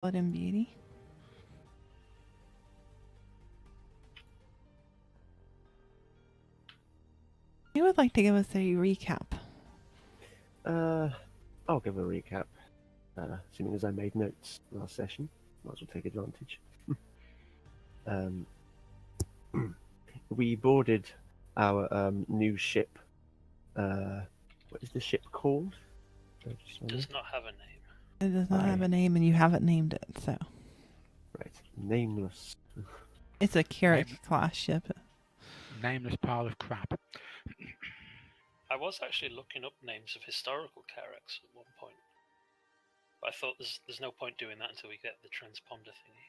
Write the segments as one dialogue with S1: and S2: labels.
S1: Blood and Beauty. You would like to give us a recap.
S2: I'll give a recap. Assuming as I made notes last session, might as well take advantage. We boarded our new ship. What is the ship called?
S3: It does not have a name.
S1: It does not have a name, and you haven't named it, so.
S2: Right, nameless.
S1: It's a Carrick class ship.
S4: Nameless pile of crap.
S3: I was actually looking up names of historical Carracks at one point, but I thought there's no point doing that until we get the transponder thingy.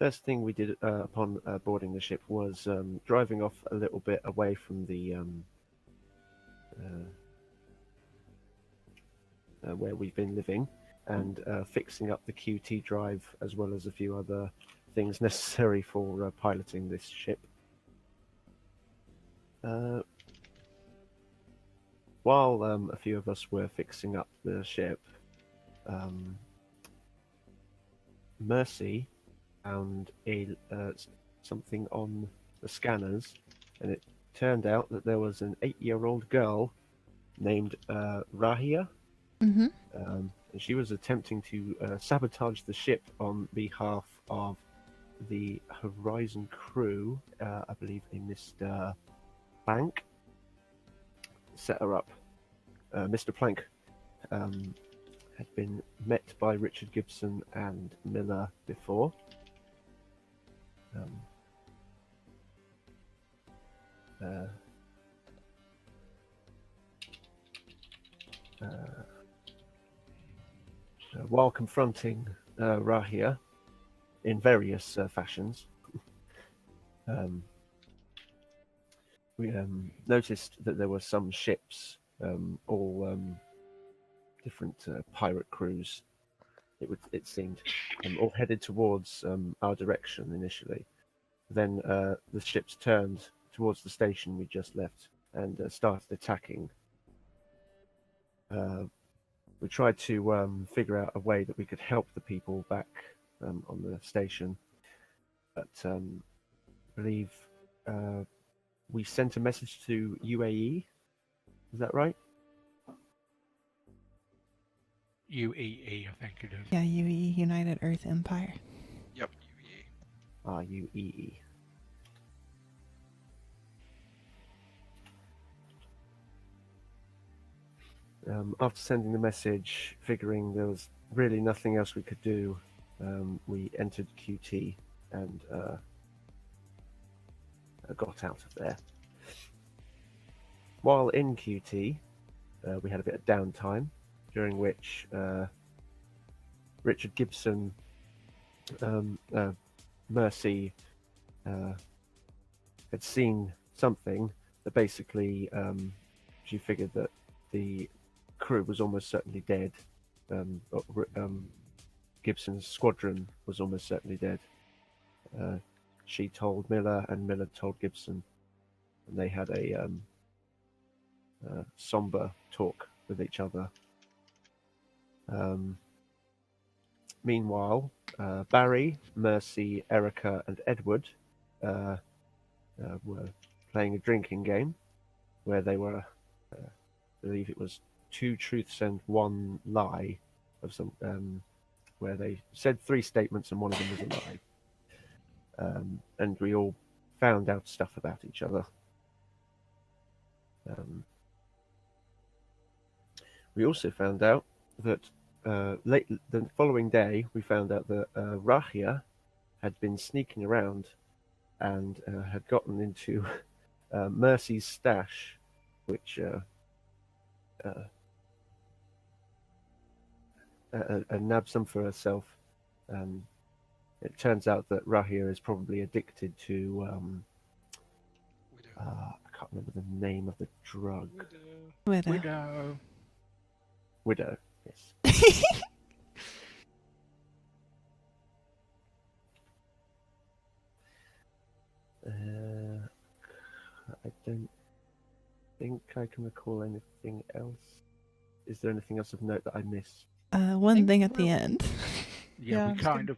S2: First thing we did upon boarding the ship was driving off a little bit away from the where we've been living, and fixing up the QT drive as well as a few other things necessary for piloting this ship. While a few of us were fixing up the ship, Mercy found something on the scanners, and it turned out that there was an 8-year-old girl named Rahia.
S1: Mm-hmm.
S2: And she was attempting to sabotage the ship on behalf of the Horizon crew. I believe a Mr. Plank set her up. Mr. Plank had been met by Richard Gibson and Miller before. While confronting Rahia in various fashions, we noticed that there were some ships, all different pirate crews. It seemed all headed towards our direction initially. Then the ships turned towards the station we just left and started attacking. We tried to figure out a way that we could help the people back on the station, but I believe we sent a message to UAE. Is that right?
S4: UEE, I think it is.
S1: Yeah, UE, United Earth Empire.
S5: Yep, UEE.
S2: UEE. After sending the message, figuring there was really nothing else we could do, we entered QT and got out of there. While in QT, we had a bit of downtime, during which Richard Gibson, Mercy, had seen something that basically she figured that the crew was almost certainly dead. Gibson's squadron was almost certainly dead. She told Miller, and Miller told Gibson, and they had a somber talk with each other. Meanwhile, Barry, Mercy, Erica, and Edward were playing a drinking game where they were, I believe it was 2 truths and 1 lie, of some where they said 3 statements and one of them was a lie. And we all found out stuff about each other. We also found out that the following day, we found out that Rahia had been sneaking around and had gotten into Mercy's stash, which nabbed some for herself. It turns out that Rahia is probably addicted to I can't remember the name of the drug.
S1: Widow.
S2: Widow, yes. I don't think I can recall anything else. Is there anything else of note that I missed?
S1: One thing at the end.
S4: Yeah,
S1: Yeah,
S4: we
S1: I was
S4: kind of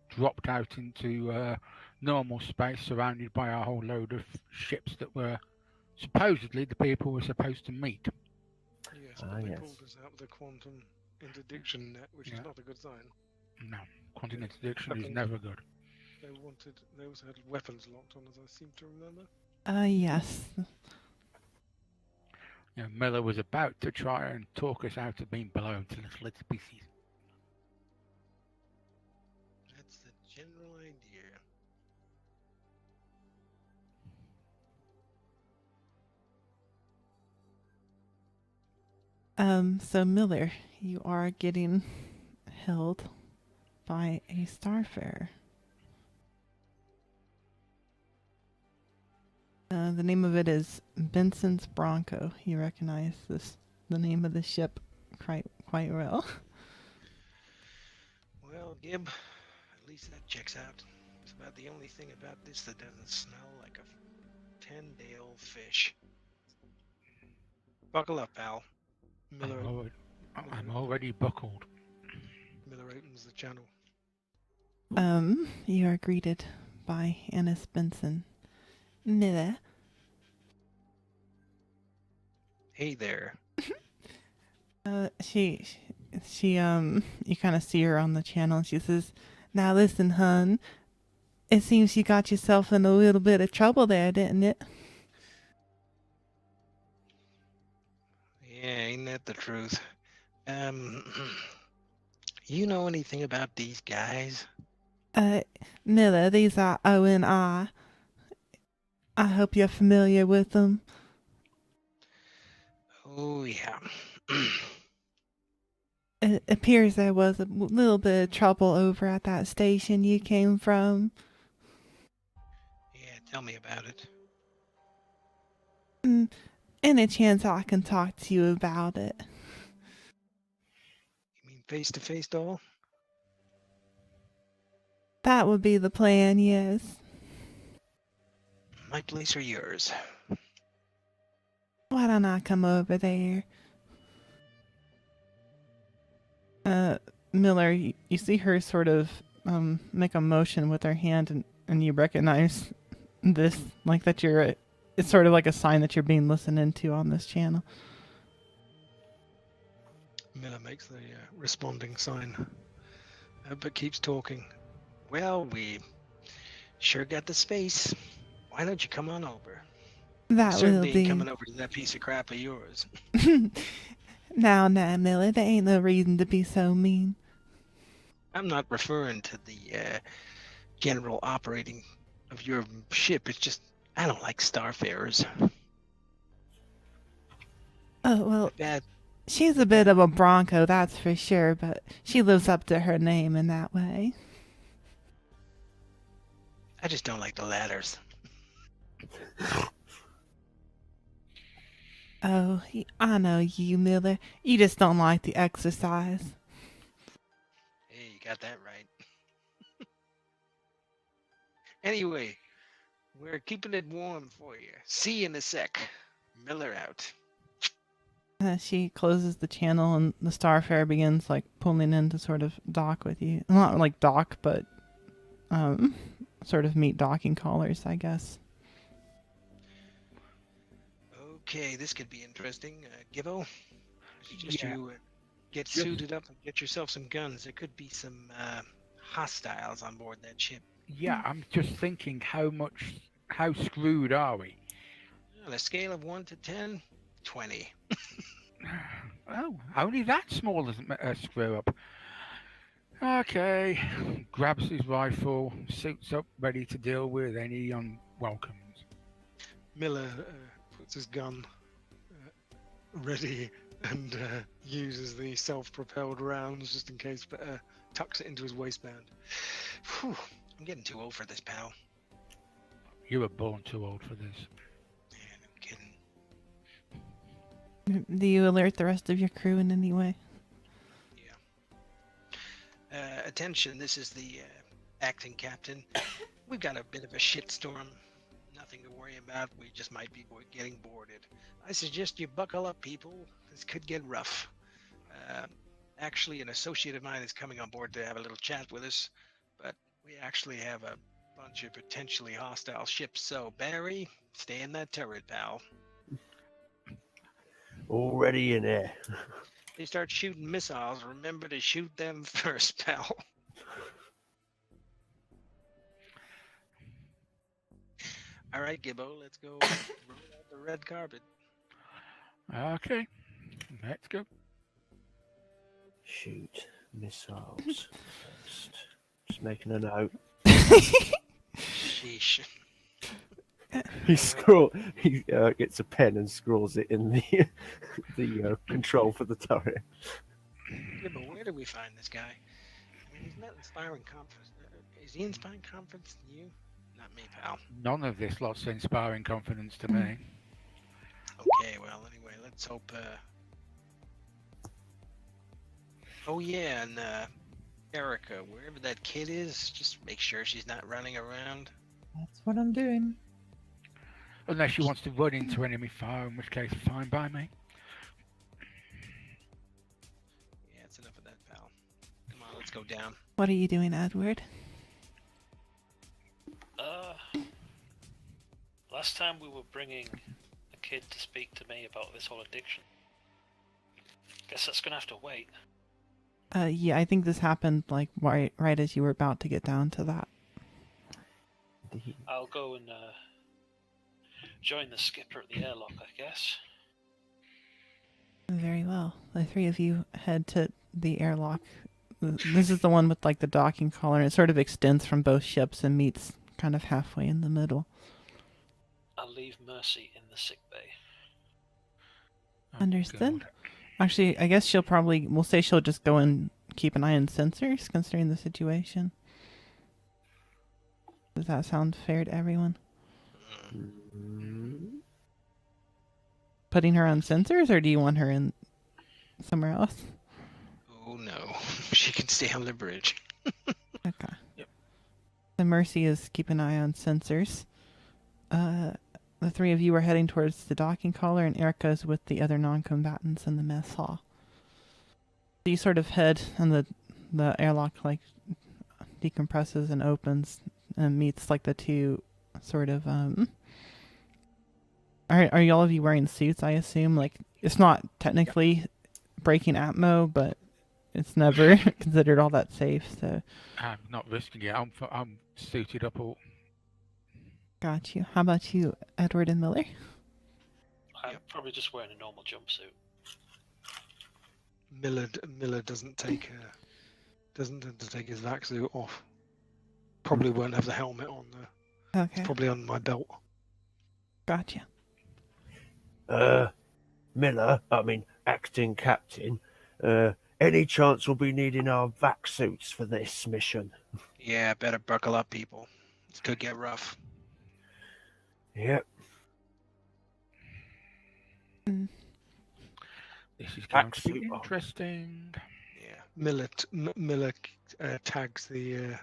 S4: dropped out into normal space, surrounded by a whole load of ships that were supposedly the people were supposed to meet.
S6: Yes, but they
S2: yes.
S6: pulled us out with a quantum interdiction net, which is
S4: Yeah.
S6: not a good sign.
S4: No, quantum interdiction is
S6: Weapons.
S4: never good.
S6: They also had weapons locked on, as I seem to remember.
S1: Yes.
S4: You know, Miller was about to try and talk us out of being blown to little pieces.
S6: That's the general idea.
S1: So Miller, you are getting held by a starfarer. The name of it is Benson's Bronco. You recognize the name of the ship quite well.
S6: Well, Gib, at least that checks out. It's about the only thing about this that doesn't smell like a 10-day-old fish. Buckle up, pal.
S4: I'm already buckled.
S6: Miller opens the channel.
S1: You are greeted by Annis Benson. Miller.
S6: Hey there.
S1: She you kind of see her on the channel and she says, "Now listen, hun, it seems you got yourself in a little bit of trouble there, didn't it?"
S6: Yeah, ain't that the truth? You know anything about these guys?
S1: Miller, these are Owen I. I hope you're familiar with them.
S6: Oh, yeah.
S1: It appears there was a little bit of trouble over at that station you came from.
S6: Yeah, tell me about it.
S1: Any chance I can talk to you about it?
S6: You mean face-to-face, doll?
S1: That would be the plan, yes.
S6: My place or yours?
S1: Why don't I come over there? Miller, you see her sort of make a motion with her hand, and you recognize this, like that you're. It's sort of like a sign that you're being listened into on this channel.
S6: Miller makes the responding sign, but keeps talking. Well, we sure got the space. Why don't you come on over?
S1: That
S6: Certainly
S1: will be.
S6: ain't coming over to that piece of crap of yours.
S1: Now, Miller, there ain't no reason to be so mean.
S6: I'm not referring to the general operating of your ship. It's just I don't like starfarers.
S1: Oh, well,
S6: Bad.
S1: she's a bit of a bronco, that's for sure, but she lives up to her name in that way.
S6: I just don't like the ladders.
S1: Oh, I know you, Miller. You just don't like the exercise.
S6: Hey, you got that right. Anyway, we're keeping it warm for you. See you in a sec. Miller out.
S1: She closes the channel and the Starfarer begins like pulling in to sort of dock with you. Not like dock, but sort of meet docking collars, I guess.
S6: Okay, this could be interesting. Gibbo, I suggest
S4: Yeah.
S6: you get
S4: Just-
S6: suited up and get yourself some guns. There could be some hostiles on board that ship.
S4: Yeah, I'm just thinking how screwed are we?
S6: On a scale of 1 to 10, 20.
S4: Oh, only that small is a screw up. Okay, grabs his rifle, suits up, ready to deal with any unwelcomes.
S6: Miller puts his gun ready and uses the self-propelled rounds just in case, but tucks it into his waistband. Whew, I'm getting too old for this, pal.
S4: You were born too old for this.
S6: Man, I'm kidding.
S1: Do you alert the rest of your crew in any way?
S6: Attention, this is the acting captain. We've got a bit of a shitstorm. Nothing to worry about. We just might be getting boarded. I suggest you buckle up, people. This could get rough. Actually, an associate of mine is coming on board to have a little chat with us, but we actually have a bunch of potentially hostile ships. So, Barry, stay in that turret, pal.
S2: Already in there.
S6: They start shooting missiles. Remember to shoot them first, pal. All right, Gibbo, let's go roll out the red carpet.
S4: Okay, let's go.
S2: Shoot missiles first. Just making a note.
S6: Sheesh.
S2: He gets a pen and scrawls it in the control for the turret.
S6: Gibbo, where do we find this guy? I mean, he's not inspiring confidence. Is he inspiring confidence in you? Not me, pal.
S4: None of this lot's inspiring confidence to me.
S6: Okay, well, anyway, let's hope. Oh yeah, and Erica, wherever that kid is, just make sure she's not running around.
S1: That's what I'm doing.
S4: Unless she wants to run into enemy fire, in which case, fine by me.
S6: Yeah, that's enough of that, pal. Come on, let's go down.
S1: What are you doing, Edward?
S3: Last time we were bringing a kid to speak to me about this whole addiction. Guess that's gonna have to wait.
S1: Yeah, I think this happened like right as you were about to get down to that.
S3: I'll go and join the skipper at the airlock, I guess.
S1: Very well. The three of you head to the airlock. This is the one with like the docking collar, and it sort of extends from both ships and meets kind of halfway in the middle.
S3: I'll leave Mercy in the sick bay.
S4: Oh,
S1: Understood.
S4: God.
S1: Actually, I guess we'll say she'll just go and keep an eye on sensors, considering the situation. Does that sound fair to everyone?
S2: Mm,
S1: Putting her on sensors, or do you want her in somewhere else?
S6: Oh no, she can stay on the bridge.
S1: Okay.
S4: Yep.
S1: The Mercy is keep an eye on sensors. The three of you are heading towards the docking collar, and Erica's with the other non-combatants in the mess hall. So you sort of head, and the airlock like decompresses and opens and meets like the two sort of Are all of you wearing suits? I assume like it's not technically breaking atmo, but it's never considered all that safe. So
S4: I'm not risking it. I'm suited up all.
S1: got you. How about you, Edward and Miller?
S3: I'm probably just wearing a normal jumpsuit.
S6: Miller doesn't take tend to take his vac suit off. Probably won't have the helmet on though.
S1: Okay,
S6: Probably on my belt.
S1: gotcha.
S2: Miller, acting captain. Any chance we'll be needing our vac suits for this mission?
S6: Yeah, better buckle up, people. This could get rough.
S2: Yep.
S4: This is going to be
S2: Vac suit on.
S6: Yeah,
S4: interesting.
S6: Miller tags the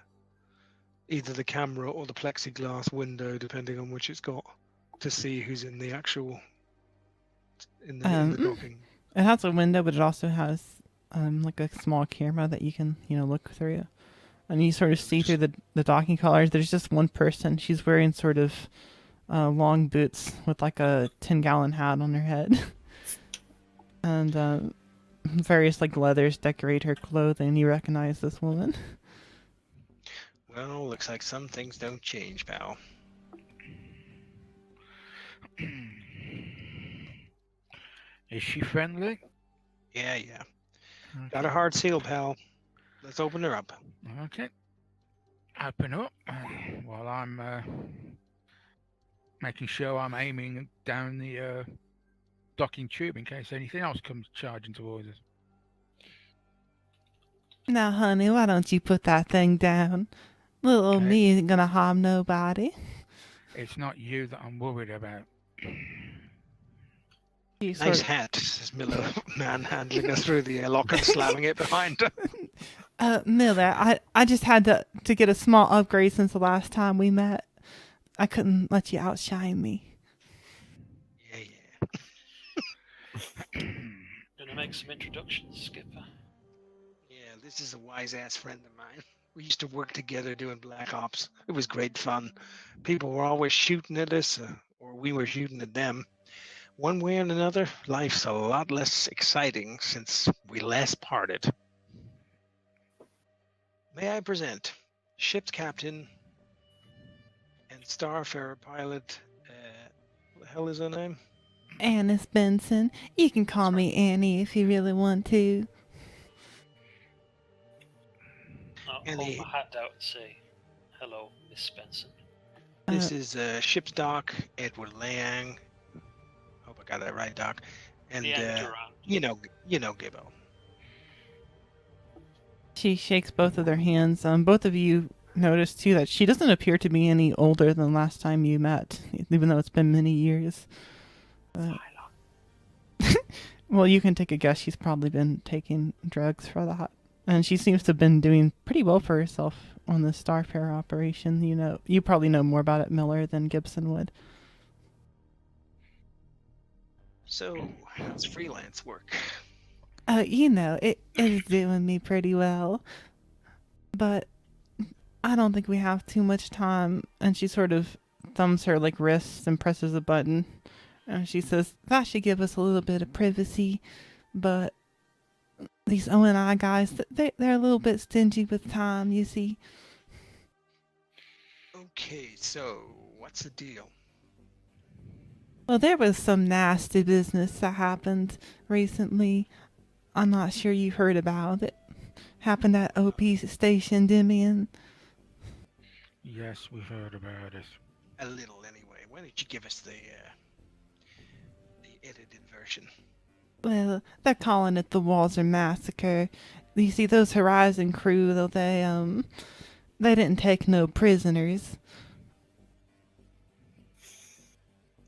S6: either the camera or the plexiglass window, depending on which it's got, to see who's in the actual in the docking.
S1: It has a window, but it also has like a small camera that you can look through, and you sort of see through the docking collars. There's just one person. She's wearing sort of long boots with like a 10-gallon hat on her head, and various like leathers decorate her clothing. You recognize this woman.
S6: Well, looks like some things don't change, pal.
S4: Is she friendly?
S6: Yeah.
S4: Okay.
S6: Got a hard seal, pal. Let's open her up.
S4: Okay. Open up while I'm making sure I'm aiming down the docking tube in case anything else comes charging towards us.
S1: Now, honey, why don't you put that thing down? Little old
S4: Okay.
S1: me isn't gonna harm nobody.
S4: It's not you that I'm worried about.
S1: She
S6: Nice
S1: sort of-
S6: hat, says Miller, manhandling her through the airlock and slamming it behind her.
S1: Miller, I just had to get a small upgrade since the last time we met. I couldn't let you outshine me.
S6: Yeah.
S3: Gonna make some introductions, Skipper.
S6: this is a wise-ass friend of mine. We used to work together doing Black Ops. It was great fun. People were always shooting at us, or we were shooting at them. One way or another, life's a lot less exciting since we last parted. May I present ship's captain and Starfarer pilot, what the hell is her name?
S1: Annis Benson. You can call me Annie if you really want to.
S3: I'll
S6: And
S3: hold
S6: the-
S3: my hat out and say, hello, Miss Benson.
S6: This is ship's doc, Edward Liang. Hope I got that right, Doc. And
S3: Liang Duran.
S6: you know Gibbo.
S1: She shakes both of their hands. Both of you notice too that she doesn't appear to be any older than last time you met, even though it's been many years. Well, you can take a guess. She's probably been taking drugs for that, and she seems to have been doing pretty well for herself on the Starfarer operation. You probably know more about it, Miller, than Gibson would.
S6: So, how's freelance work?
S1: It is doing me pretty well, but I don't think we have too much time. And she sort of thumbs her wrists and presses a button. And she says, that should give us a little bit of privacy, but these O&I guys, they're a little bit stingy with time, you see.
S6: Okay, so what's the deal?
S1: Well, there was some nasty business that happened recently. I'm not sure you heard about it. Happened at OP Station, Demian.
S4: Yes, we've heard about it.
S6: A little, anyway. Why don't you give us the edited version?
S1: Well, they're calling it the Walzer Massacre. You see, those Horizon crew, though, they didn't take no prisoners.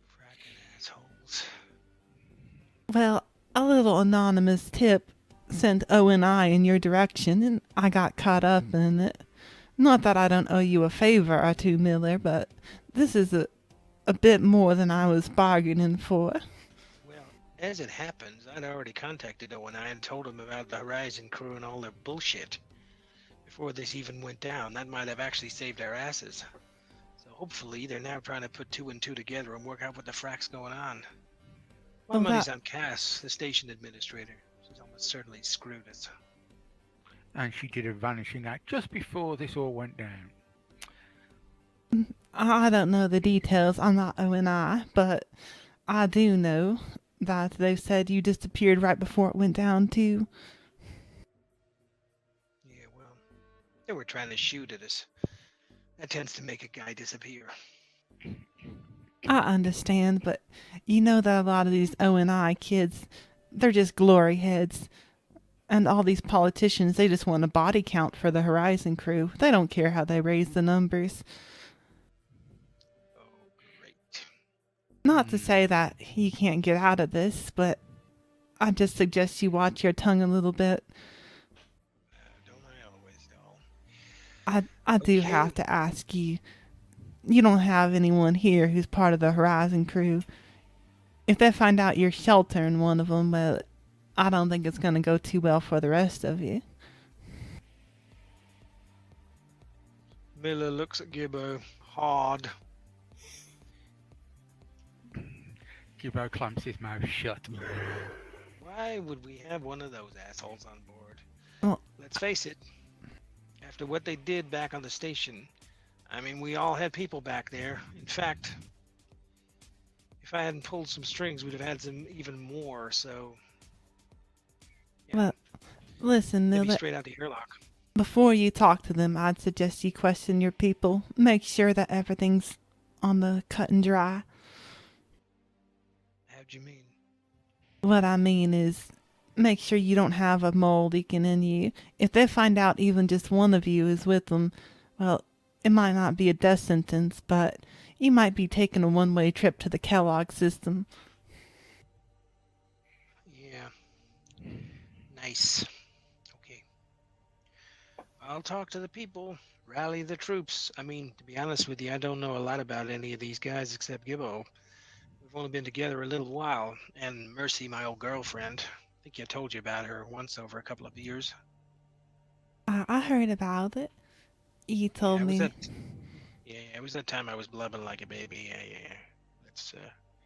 S6: Fracking assholes.
S1: Well, a little anonymous tip sent O&I in your direction, and I got caught up in it. Not that I don't owe you a favor or two, Miller, but this is a bit more than I was bargaining for.
S6: Well, as it happens, I'd already contacted O&I and told them about the Horizon crew and all their bullshit before this even went down. That might have actually saved our asses. So hopefully they're now trying to put two and two together and work out what the frack's going on. My
S1: Well,
S6: money's
S1: that-
S6: on Cass, the station administrator. She's almost certainly screwed us.
S4: And she did a vanishing act just before this all went down.
S1: I don't know the details. I'm not O&I, but I do know that they've said you disappeared right before it went down, too.
S6: Yeah, well, they were trying to shoot at us. That tends to make a guy disappear.
S1: I understand, but you know that a lot of these O&I kids, they're just glory heads. And all these politicians, they just want a body count for the Horizon crew. They don't care how they raise the numbers.
S6: Oh, great.
S1: Not to say that you can't get out of this, but I just suggest you watch your tongue a little bit.
S6: Don't I always, doll?
S1: I do
S6: Okay.
S1: have to ask you. You don't have anyone here who's part of the Horizon crew. If they find out you're sheltering one of them, well, I don't think it's going to go too well for the rest of you.
S6: Miller looks at Gibbo hard.
S4: Gibbo clamps his mouth shut.
S6: Why would we have one of those assholes on board?
S1: Well-
S6: Let's face it. After what they did back on the station, I mean, we all had people back there. In fact, if I hadn't pulled some strings, we'd have had some even more. So, yeah,
S1: Well, listen,
S6: maybe
S1: Miller,
S6: straight out the airlock.
S1: before you talk to them, I'd suggest you question your people. Make sure that everything's on the cut and dry.
S6: How'd you mean?
S1: What I mean is, make sure you don't have a mole leaking in you. If they find out even just one of you is with them, well, it might not be a death sentence, but you might be taking a one-way trip to the Kellogg system.
S6: Yeah. Nice. Okay. I'll talk to the people, rally the troops. I mean, to be honest with you, I don't know a lot about any of these guys except Gibbo. We've only been together a little while, and Mercy, my old girlfriend. I think I told you about her once over a couple of years.
S1: I heard about it. You told
S7: it was
S1: me.
S7: that. Yeah, it was that time I was blubbing like a baby. Yeah. Let's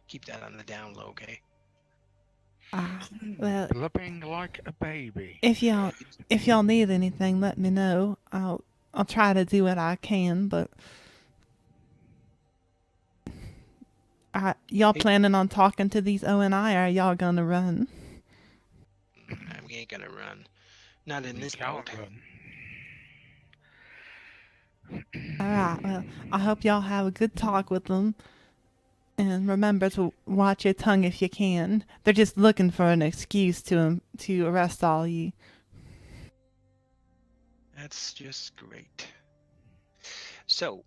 S7: keep that on the down low, okay?
S1: Well,
S4: Blubbing like a baby.
S1: if y'all need anything, let me know. I'll try to do what I can, but y'all planning on talking to these ONI, or are y'all gonna run?
S7: We ain't gonna run. Not in
S4: We
S7: this
S4: can't
S7: boat.
S4: run.
S1: Alright, well, I hope y'all have a good talk with them. And remember to watch your tongue if you can. They're just looking for an excuse to arrest all you.
S7: That's just great. So,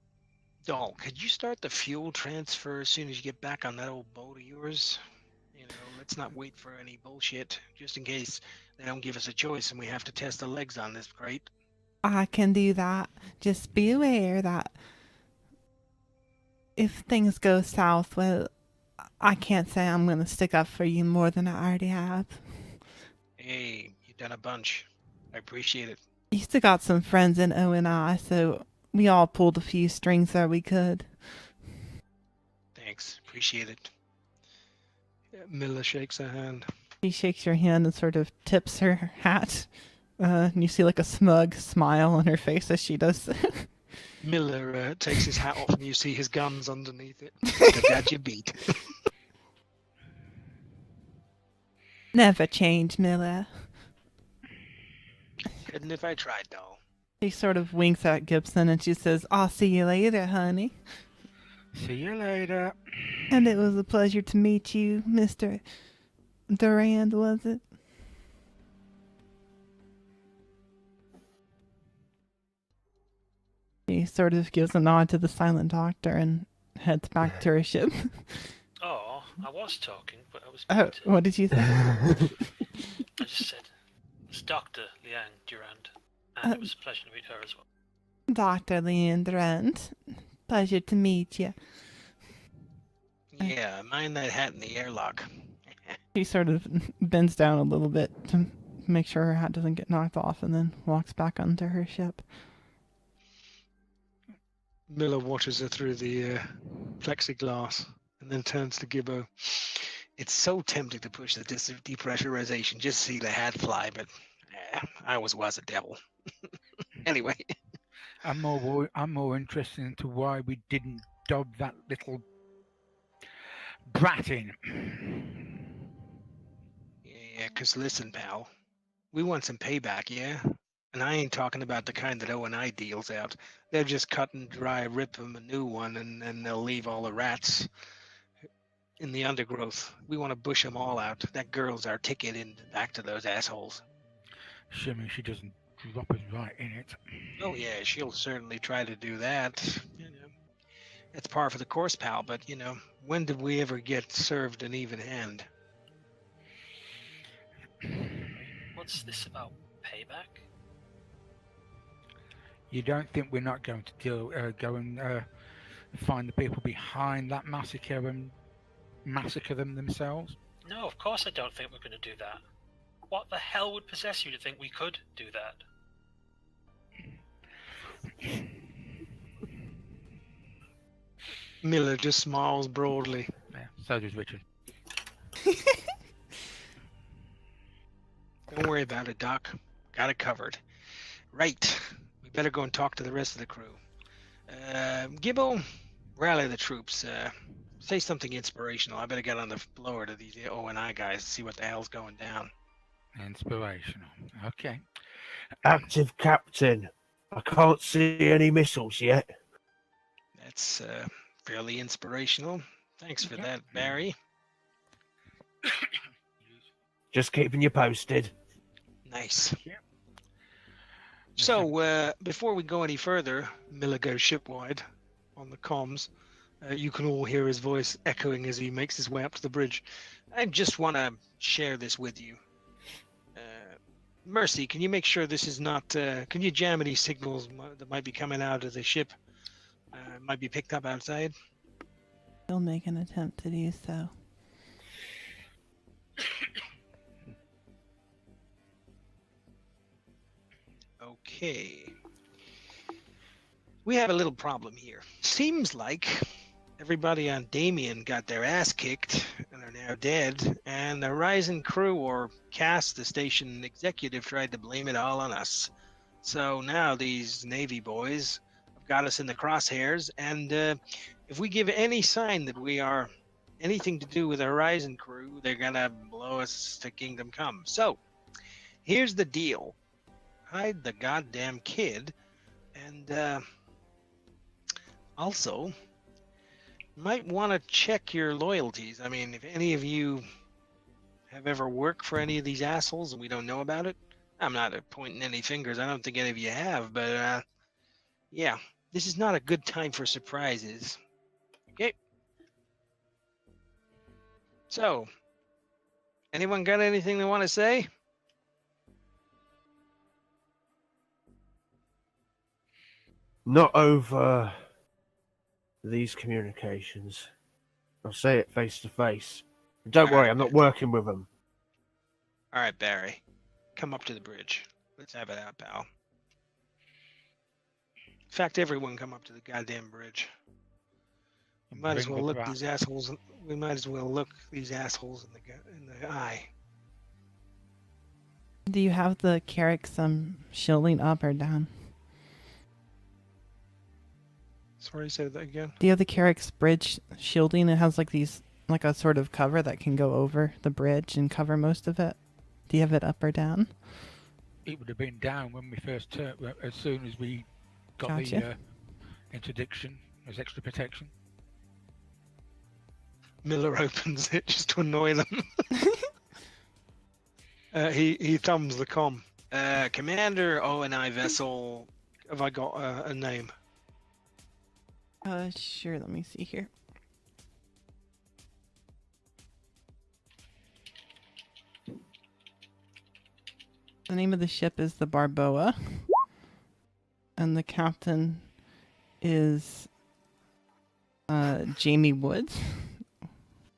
S7: Doll, could you start the fuel transfer as soon as you get back on that old boat of yours? Let's not wait for any bullshit, just in case they don't give us a choice and we have to test the legs on this crate.
S1: I can do that. Just be aware that if things go south, well, I can't say I'm going to stick up for you more than I already have.
S7: Hey, you've done a bunch. I appreciate it.
S1: You still got some friends in ONI, so we all pulled a few strings where we could.
S7: Thanks. Appreciate it.
S6: Miller shakes her hand.
S1: She shakes your hand and sort of tips her hat. And you see like a smug smile on her face as she does.
S6: Miller takes his hat off and you see his guns underneath it. The dad you beat.
S1: Never change, Miller.
S7: Couldn't if I tried, Doll.
S1: She sort of winks at Gibson and she says, I'll see you later, honey.
S4: See you later.
S1: And it was a pleasure to meet you, Mr. Durand, was it? She sort of gives a nod to the silent doctor and heads back to her ship.
S3: Oh, I was talking, but I was
S1: Oh,
S3: muted.
S1: what did you say?
S3: I just said, it's Dr. Liang Durand, and it was a pleasure to meet her as well.
S1: Dr. Liang Durand. Pleasure to meet you.
S7: Yeah, mind that hat in the airlock.
S1: She sort of bends down a little bit to make sure her hat doesn't get knocked off and then walks back onto her ship.
S6: Miller watches her through the plexiglass and then turns to Gibbo.
S7: It's so tempting to push the depressurization just to see the hat fly, but I always was a devil. Anyway.
S4: I'm more interested into why we didn't dob that little brat in.
S7: Yeah, 'cause listen, pal. We want some payback, yeah? And I ain't talking about the kind that O&I deals out. They'll just cut and dry rip them a new one, and then they'll leave all the rats in the undergrowth. We want to bush them all out. That girl's our ticket in back to those assholes.
S4: Assuming she doesn't drop us right in it.
S7: Oh yeah, she'll certainly try to do that. It's par for the course, pal, but when did we ever get served an even hand?
S3: What's this about payback?
S4: You don't think we're not going to go and find the people behind that massacre and massacre them themselves?
S3: No, of course I don't think we're going to do that. What the hell would possess you to think we could do that?
S6: Miller just smiles broadly.
S4: Yeah, so does Richard.
S7: Don't worry about it, Doc. Got it covered. Right. We better go and talk to the rest of the crew. Gibbo, rally the troops. Say something inspirational. I better get on the blower to these O&I guys to see what the hell's going down.
S4: Inspirational. Okay.
S2: Active captain. I can't see any missiles yet.
S7: That's fairly inspirational. Thanks for that, Barry.
S2: Just keeping you posted.
S7: Nice. So, before we go any further, Miller goes shipwide on the comms. You can all hear his voice echoing as he makes his way up to the bridge. I just want to share this with you. Mercy, can you make sure this is not... can you jam any signals that might be coming out of the ship? Might be picked up outside?
S1: He'll make an attempt to do so.
S7: Okay. We have a little problem here. Seems like everybody on Damien got their ass kicked and are now dead, and the Horizon crew or Cass, the station executive, tried to blame it all on us. So now these Navy boys have got us in the crosshairs, and if we give any sign that we are anything to do with the Horizon crew, they're gonna blow us to Kingdom Come. So here's the deal. Hide the goddamn kid, and also might want to check your loyalties. I mean, if any of you have ever worked for any of these assholes and we don't know about it, I'm not pointing any fingers. I don't think any of you have, but yeah, this is not a good time for surprises. Okay. So, anyone got anything they want to say?
S2: Not over these communications. I'll say it face to face. Don't worry, I'm not working with them.
S7: All right, Barry, come up to the bridge. Let's have it out, pal. In fact, everyone come up to the goddamn bridge. We might as well look these assholes. We might as well look these assholes in the eye.
S1: Do you have the Carrick's shielding up or down?
S6: Sorry, say that again.
S1: Do you have the Carrick's bridge shielding? It has like a sort of cover that can go over the bridge and cover most of it. Do you have it up or down?
S4: It would have been down when we first turned, as soon as we got
S1: Gotcha.
S4: the interdiction as extra protection.
S6: Miller opens it just to annoy them. He thumbs the comm.
S7: Commander ONI vessel.
S6: Have I got a name?
S1: Sure. Let me see here. The name of the ship is the Barboa, and the captain is Jamie Woods.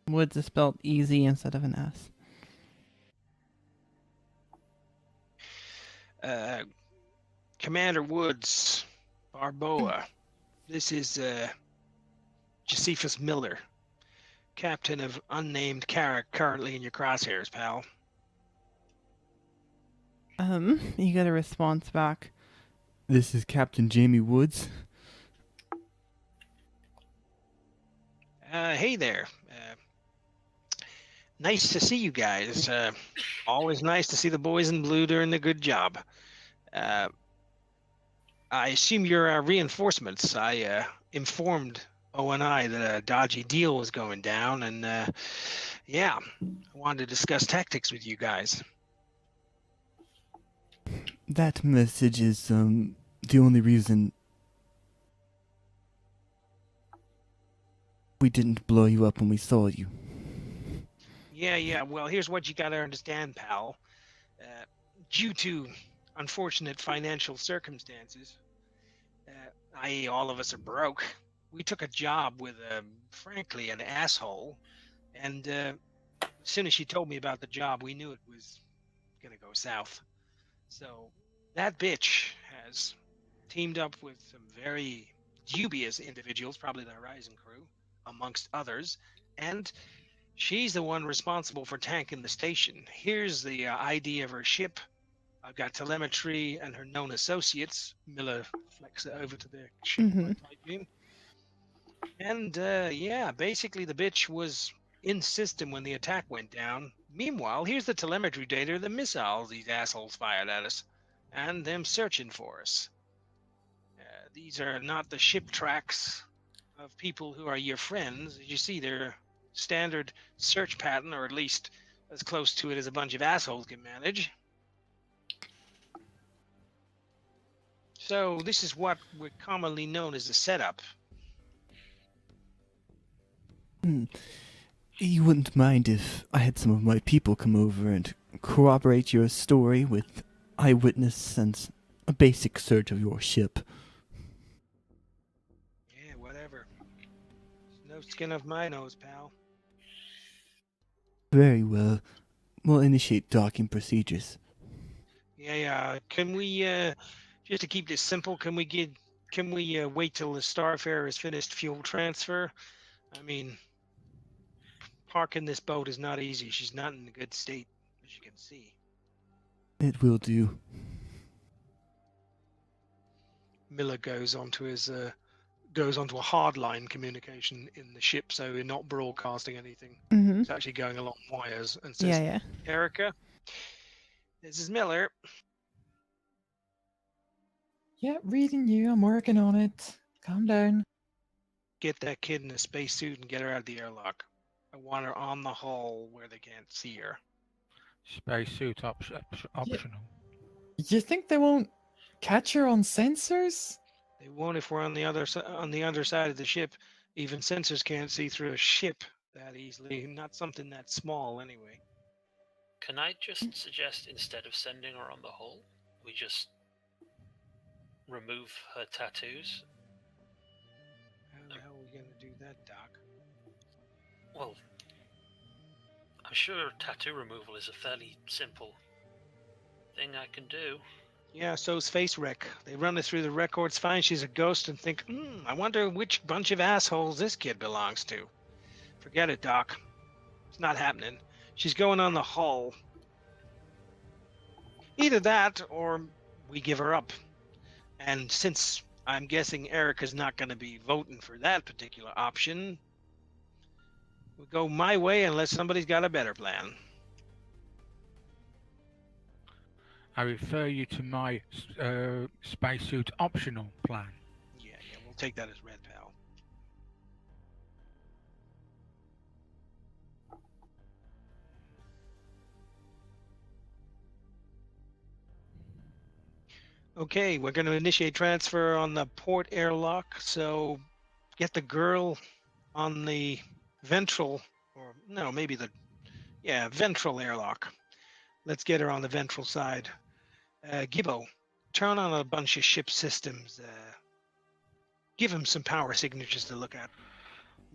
S1: Woods is spelled easy instead of an S.
S7: Commander Woods, Barboa. This is Josephus Miller, captain of unnamed Carrick, currently in your crosshairs, pal.
S1: You get a response back. This is Captain Jamie Woods.
S7: Hey there. Nice to see you guys. Always nice to see the boys in blue doing the good job. I assume you're reinforcements. I informed ONI that a dodgy deal was going down, and yeah, I wanted to discuss tactics with you guys.
S8: That message is the only reason we didn't blow you up when we saw you.
S7: Yeah. Well, here's what you got to understand, pal. Due to unfortunate financial circumstances, i.e. all of us are broke, we took a job with, frankly, an asshole. And as soon as she told me about the job, we knew it was going to go south. So that bitch has teamed up with some very dubious individuals, probably the Horizon crew, amongst others, and she's the one responsible for tanking the station. Here's the ID of her ship. I've got telemetry and her known associates. Miller flicks it over to the ship. And yeah, basically the bitch was in system when the attack went down. Meanwhile, here's the telemetry data of the missiles these assholes fired at us, and them searching for us. These are not the ship tracks of people who are your friends. As you see, they're standard search pattern, or at least as close to it as a bunch of assholes can manage. So this is what we're commonly known as a setup.
S8: You wouldn't mind if I had some of my people come over and corroborate your story with eyewitness and a basic search of your ship?
S7: Yeah, whatever. No skin off my nose, pal.
S8: Very well. We'll initiate docking procedures.
S7: Yeah. Can we Just to keep this simple, can we wait till the Starfarer has finished fuel transfer? I mean, parking this boat is not easy. She's not in a good state, as you can see.
S8: It will do.
S6: Miller goes onto a hardline communication in the ship, so we're not broadcasting anything.
S1: Mm-hmm.
S6: It's actually going along wires and says,
S1: Yeah, yeah.
S7: Erica, this is Miller.
S9: Yeah, reading you. I'm working on it. Calm down.
S7: Get that kid in a spacesuit and get her out of the airlock. I want her on the hull where they can't see her.
S4: Spacesuit optional.
S9: You think they won't catch her on sensors?
S7: They won't if we're on the underside of the ship. Even sensors can't see through a ship that easily. Not something that small, anyway.
S3: Can I just suggest instead of sending her on the hull, we just remove her tattoos?
S7: How the hell are we gonna do that, Doc?
S3: Well, I'm sure tattoo removal is a fairly simple thing I can do.
S7: Yeah, so's face wreck. They run it through the records, find she's a ghost, and think, I wonder which bunch of assholes this kid belongs to. Forget it, Doc. It's not happening. She's going on the hull. Either that, or we give her up. And since I'm guessing Erica's not going to be voting for that particular option, we'll go my way unless somebody's got a better plan.
S4: I refer you to my spacesuit optional plan.
S7: Yeah, we'll take that as read, pal. Okay, we're going to initiate transfer on the port airlock, so get the girl on the ventral, or no, maybe ventral airlock. Let's get her on the ventral side. Gibbo, turn on a bunch of ship systems. Give him some power signatures to look at.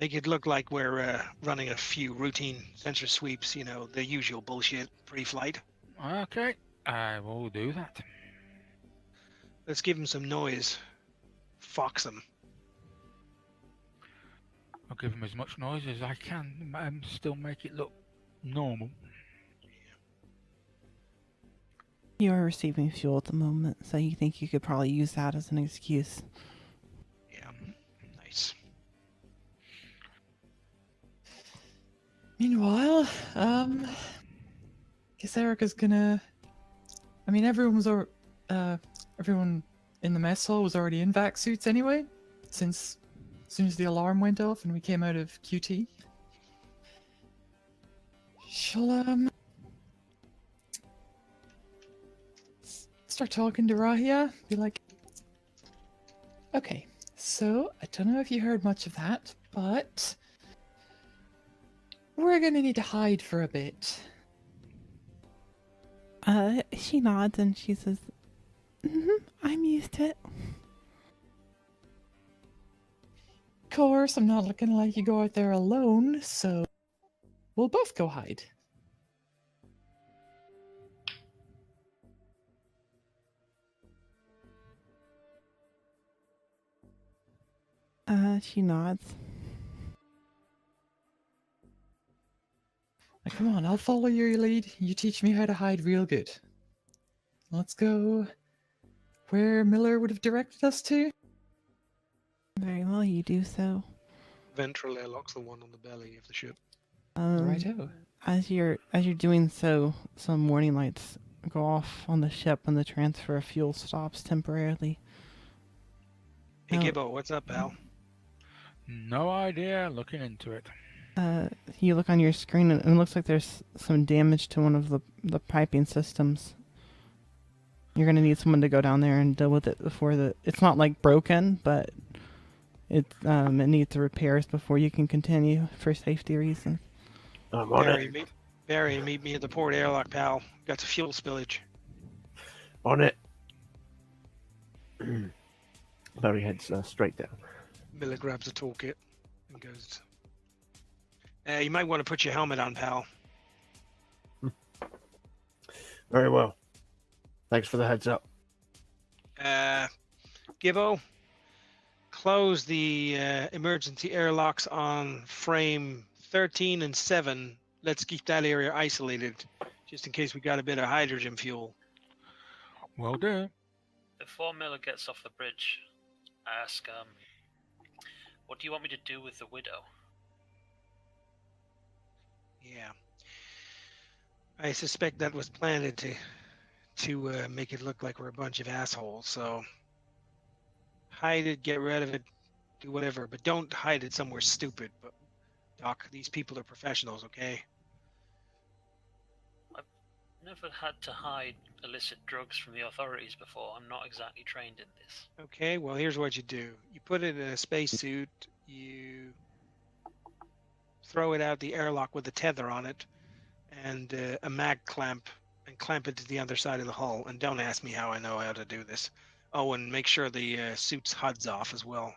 S7: Make it look like we're running a few routine sensor sweeps, the usual bullshit pre-flight.
S4: Okay, I will do that.
S7: Let's give him some noise. Fox them.
S4: I'll give him as much noise as I can and still make it look normal.
S1: You are receiving fuel at the moment, so you think you could probably use that as an excuse.
S7: Yeah, nice.
S9: Meanwhile, guess Erica's gonna. I mean, everyone in the mess hall was already in vac suits anyway, since as soon as the alarm went off and we came out of QT. She'll start talking to Rahia, be like, okay, so I don't know if you heard much of that, but we're gonna need to hide for a bit.
S1: She nods and she says, I'm used to it.
S9: Of course, I'm not looking like you go out there alone, so we'll both go hide.
S1: She nods.
S9: Now, come on, I'll follow your lead. You teach me how to hide real good. Let's go where Miller would have directed us to.
S1: Very well, you do so.
S6: Ventral airlock's the one on the belly of the ship.
S9: Righto.
S1: As you're doing so, some warning lights go off on the ship and the transfer of fuel stops temporarily.
S7: Hey,
S1: No.
S7: Gibbo, what's up, pal?
S4: No idea, looking into it.
S1: You look on your screen and it looks like there's some damage to one of the piping systems. You're gonna need someone to go down there and deal with it before it's not like broken, but it needs repairs before you can continue for safety reasons.
S2: I'm on
S7: Barry,
S2: it.
S7: meet me at the port airlock, pal. Got the fuel spillage.
S2: On it. Barry heads straight down.
S6: Miller grabs a toolkit and goes,
S7: You might want to put your helmet on, pal.
S2: Very well. Thanks for the heads up.
S7: Gibbo, close the emergency airlocks on frame 13 and 7. Let's keep that area isolated, just in case we got a bit of hydrogen fuel.
S4: Will do.
S3: Before Miller gets off the bridge, I ask, what do you want me to do with the widow?
S7: Yeah. I suspect that was planted to make it look like we're a bunch of assholes, so hide it, get rid of it, do whatever, but don't hide it somewhere stupid. But Doc, these people are professionals, okay?
S3: I've never had to hide illicit drugs from the authorities before. I'm not exactly trained in this.
S7: Okay, well, here's what you do. You put it in a spacesuit, you throw it out the airlock with a tether on it, and a mag clamp, and clamp it to the other side of the hull. And don't ask me how I know how to do this. Oh, and make sure the suit's HUD's off as well.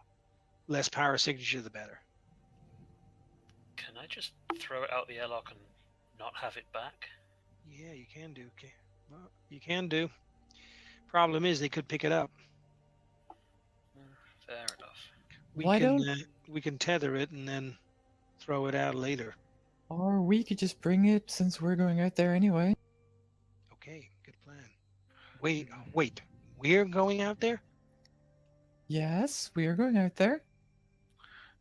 S7: Less power signature, the better.
S3: Can I just throw it out the airlock and not have it back?
S7: Yeah, you can do. Okay. Well, you can do. Problem is, they could pick it up.
S3: Fair enough.
S7: We can tether it and then throw it out later.
S9: Or we could just bring it since we're going out there anyway.
S7: Okay, good plan. Wait, we're going out there?
S9: Yes, we are going out there.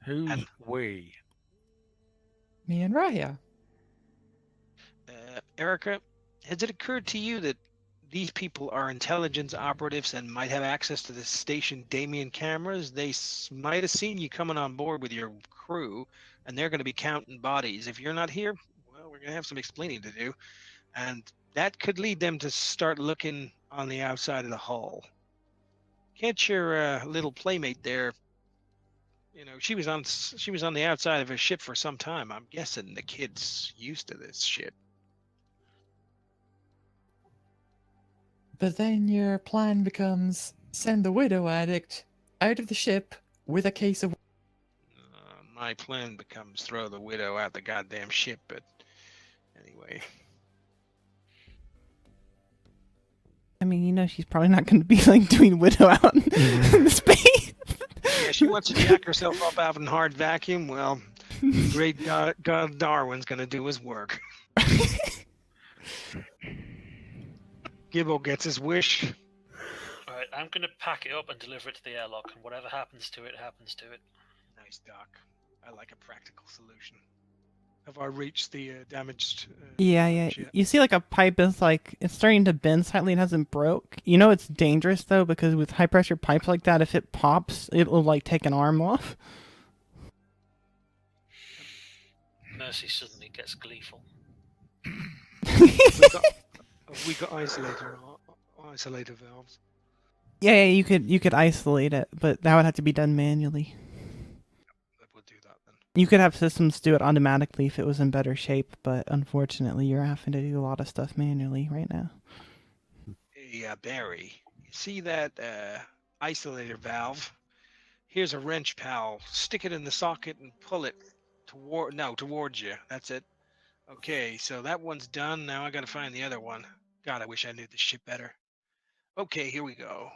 S4: Who's we?
S9: Me and Raya.
S7: Erica, has it occurred to you that these people are intelligence operatives and might have access to the station Damien cameras? They might have seen you coming on board with your crew, and they're going to be counting bodies. If you're not here, well, we're going to have some explaining to do. And that could lead them to start looking on the outside of the hull. Can't your little playmate there, you know, she was on the outside of a ship for some time. I'm guessing the kid's used to this shit.
S9: But then your plan becomes send the widow addict out of the ship with a case of...
S7: My plan becomes throw the widow out the goddamn ship, but anyway.
S1: I mean, you know, she's probably not going to be like doing widow out in space.
S7: Yeah, she wants to jack herself up out in hard vacuum. Well, great God Darwin's going to do his work. Gibbo gets his wish.
S3: Alright, I'm going to pack it up and deliver it to the airlock, and whatever happens to it, happens to it.
S7: Nice, Doc. I like a practical solution. Have I reached the damaged...
S1: Yeah.
S7: yet?
S1: You see, like, a pipe is, like, it's starting to bend slightly. It hasn't broke. You know it's dangerous, though, because with high-pressure pipes like that, if it pops, it will, like, take an arm off.
S3: Mercy suddenly gets gleeful.
S7: We got isolator valves.
S1: Yeah, you could isolate it, but that would have to be done manually.
S7: We'll do that then.
S1: You could have systems do it automatically if it was in better shape, but unfortunately, you're having to do a lot of stuff manually right now.
S7: Hey, Barry, you see that isolator valve? Here's a wrench, pal. Stick it in the socket and pull it towards you. That's it. Okay, so that one's done. Now I gotta find the other one. God, I wish I knew this shit better. Okay, here we go.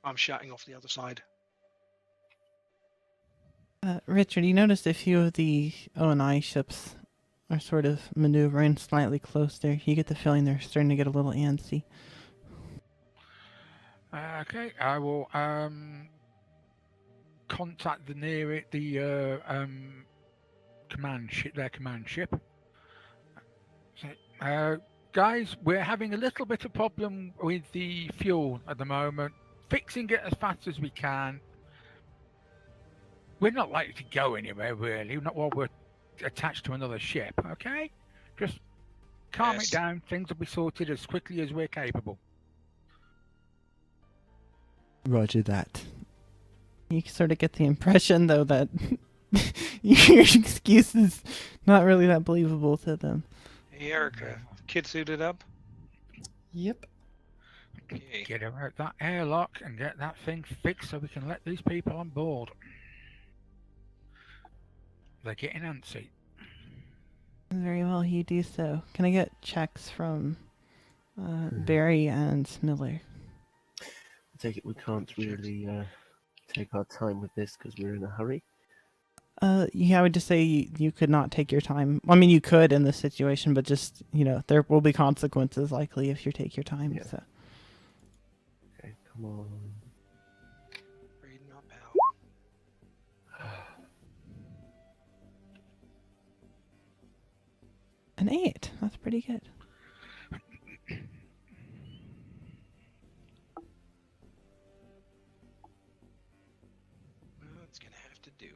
S7: I'm shotting off the other side.
S1: Richard, you noticed a few of the O&I ships are sort of maneuvering slightly closer. You get the feeling they're starting to get a little antsy.
S4: Okay, I will contact the command ship, their command ship. So, guys, we're having a little bit of problem with the fuel at the moment. Fixing it as fast as we can. We're not likely to go anywhere, really. Not while we're attached to another ship, okay? Just calm it down. Things will be sorted as quickly as we're capable.
S8: Roger that.
S1: You sort of get the impression, though, that your excuse is not really that believable to them.
S7: Hey, Erica, kid suited up?
S9: Yep.
S7: Okay.
S4: Get out that airlock and get that thing fixed so we can let these people on board. They're getting antsy.
S1: Very well, you do so. Can I get checks from Barry and Miller?
S2: take it we can't really take our time with this because we're in a hurry.
S1: Yeah, I would just say you could not take your time. I mean, you could in this situation, but just, there will be consequences likely if you take your time.
S2: Yeah.
S1: So.
S2: Okay, come on.
S7: Reading up, pal.
S1: An 8. That's pretty good.
S7: Well, it's gonna have to do.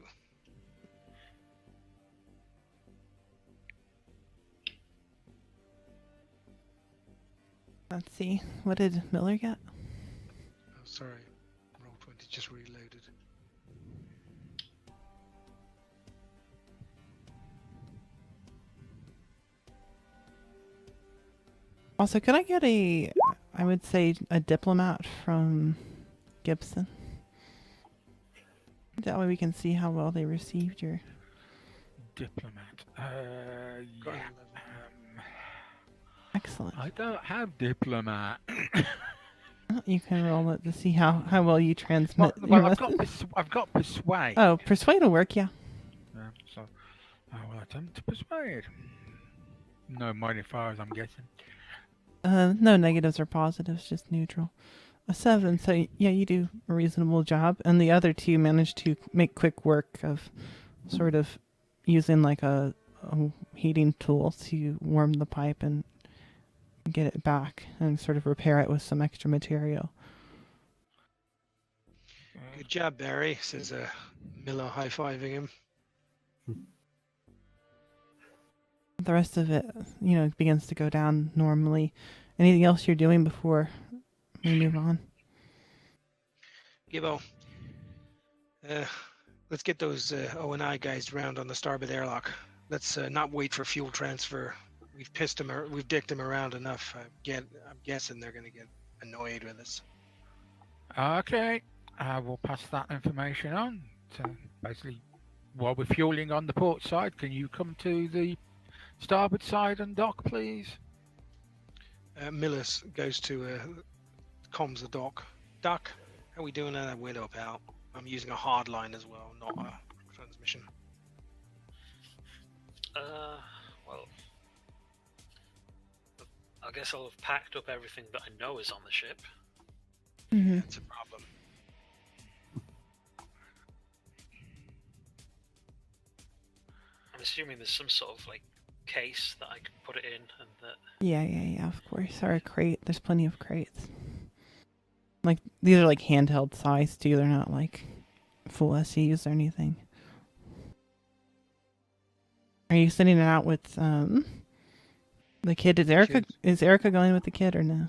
S1: Let's see. What did Miller get?
S6: Oh, sorry. Roll20 just reloaded.
S1: Also, could I get I would say a diplomat from Gibson? That way we can see how well they received your...
S4: Diplomat.
S7: Got
S4: Yeah.
S7: 11.
S1: Excellent.
S4: I don't have diplomat.
S1: You can roll it to see how well you transmit
S4: Well,
S1: your
S4: I've got
S1: message.
S4: I've got persuade.
S1: Oh, persuade will work, yeah.
S4: So I will attempt to persuade. No modifiers, I'm guessing.
S1: No negatives or positives, just neutral. A 7, so yeah, you do a reasonable job. And the other two managed to make quick work of sort of using like a heating tool to warm the pipe and get it back and sort of repair it with some extra material.
S7: Good job, Barry, says Miller, high-fiving him.
S1: The rest of it, begins to go down normally. Anything else you're doing before we move on?
S7: Gibbo, let's get those O&I guys round on the starboard airlock. Let's not wait for fuel transfer. We've dicked them around enough. I'm guessing they're going to get annoyed with us.
S4: Okay, I will pass that information on. So basically, while we're fueling on the port side, can you come to the starboard side and dock, please?
S7: Miller goes to comms the dock. Doc, how we doing at that window, pal? I'm using a hard line as well, not a transmission.
S3: Well, I guess I'll have packed up everything that I know is on the ship.
S1: Mm-hmm.
S7: That's a problem.
S3: I'm assuming there's some sort of case that I can put it in, and that.
S1: Yeah, of course. Or a crate. There's plenty of crates. These are handheld size too. They're not full SEs or anything. Are you sending it out with the kid? Is Erica going with the kid or no?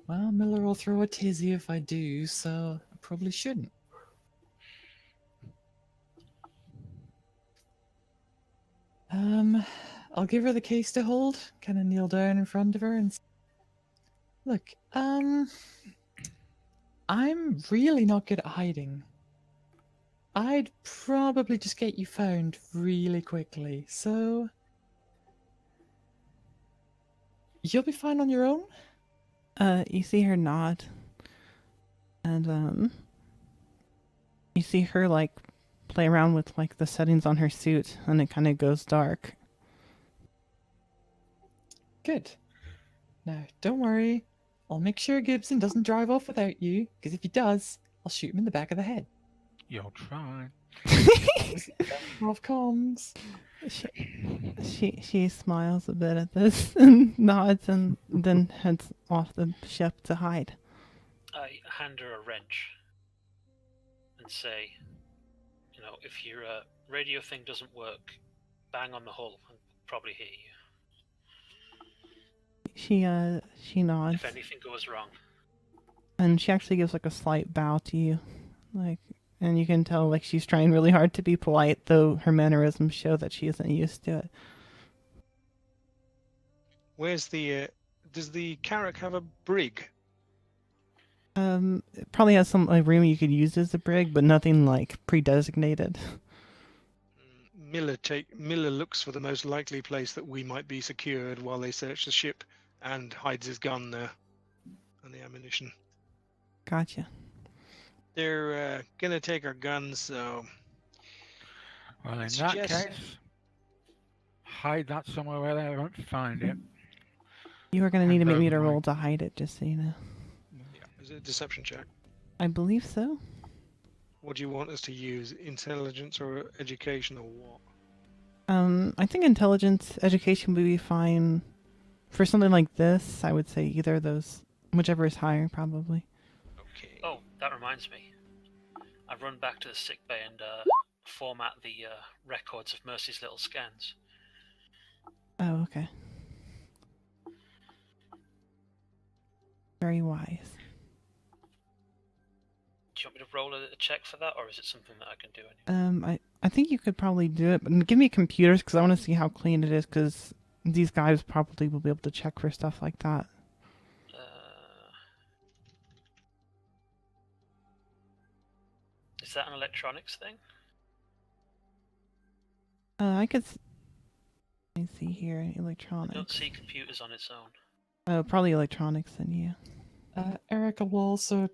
S9: Well, Miller will throw a tizzy if I do, so I probably shouldn't. I'll give her the case to hold, kind of kneel down in front of her and look, I'm really not good at hiding. I'd probably just get you found really quickly, so you'll be fine on your own?
S1: You see her nod. And you see her play around with the settings on her suit, and it kind of goes dark.
S9: Good. Now, don't worry. I'll make sure Gibson doesn't drive off without you, because if he does, I'll shoot him in the back of the head.
S4: You'll try.
S9: Off comms.
S1: She smiles a bit at this and nods, and then heads off the ship to hide.
S3: I hand her a wrench and say, if your radio thing doesn't work, bang on the hull and probably hit you.
S1: She nods.
S3: If anything goes wrong.
S1: And she actually gives a slight bow to you. And you can tell she's trying really hard to be polite, though her mannerisms show that she isn't used to it.
S7: Where's the does the Carrack have a brig?
S1: It probably has some room you could use as a brig, but nothing pre-designated.
S7: Miller looks for the most likely place that we might be secured while they search the ship
S6: and hides his gun there and the ammunition.
S1: Gotcha.
S6: They're gonna take our guns, so
S4: Well, in that
S6: suggest-
S4: case, hide that somewhere where they won't find it.
S1: You are going to need to make me to
S4: Hand over
S1: roll to hide it, just so you know.
S6: yeah, is it a deception check?
S1: I believe so.
S6: What do you want us to use? Intelligence or education or what?
S1: I think intelligence, education would be fine. For something like this, I would say either of those, whichever is higher, probably.
S6: Okay.
S3: Oh, that reminds me. I run back to the sick bay and format the records of Mercy's little scans.
S1: Oh, okay. Very wise.
S3: Do you want me to roll a check for that, or is it something that I can do anyway?
S1: I think you could probably do it, but give me computers because I want to see how clean it is. Because these guys probably will be able to check for stuff like that.
S3: Is that an electronics thing?
S1: I could. Let me see here.
S3: I don't
S1: Electronics.
S3: see computers on its own.
S1: Oh, probably electronics then. Yeah.
S9: Erica will also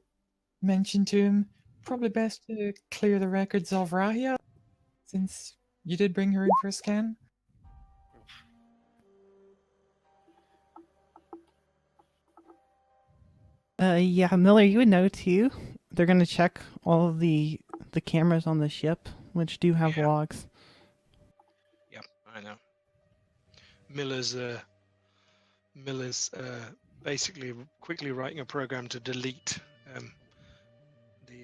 S9: mention to him, probably best to clear the records of Rahia, since you did bring her in for a scan.
S1: Yeah, Miller, you would know too. They're gonna check all of the cameras on the ship, which do have
S6: Yeah.
S1: logs.
S6: Yep, I know. Miller's basically quickly writing a program to delete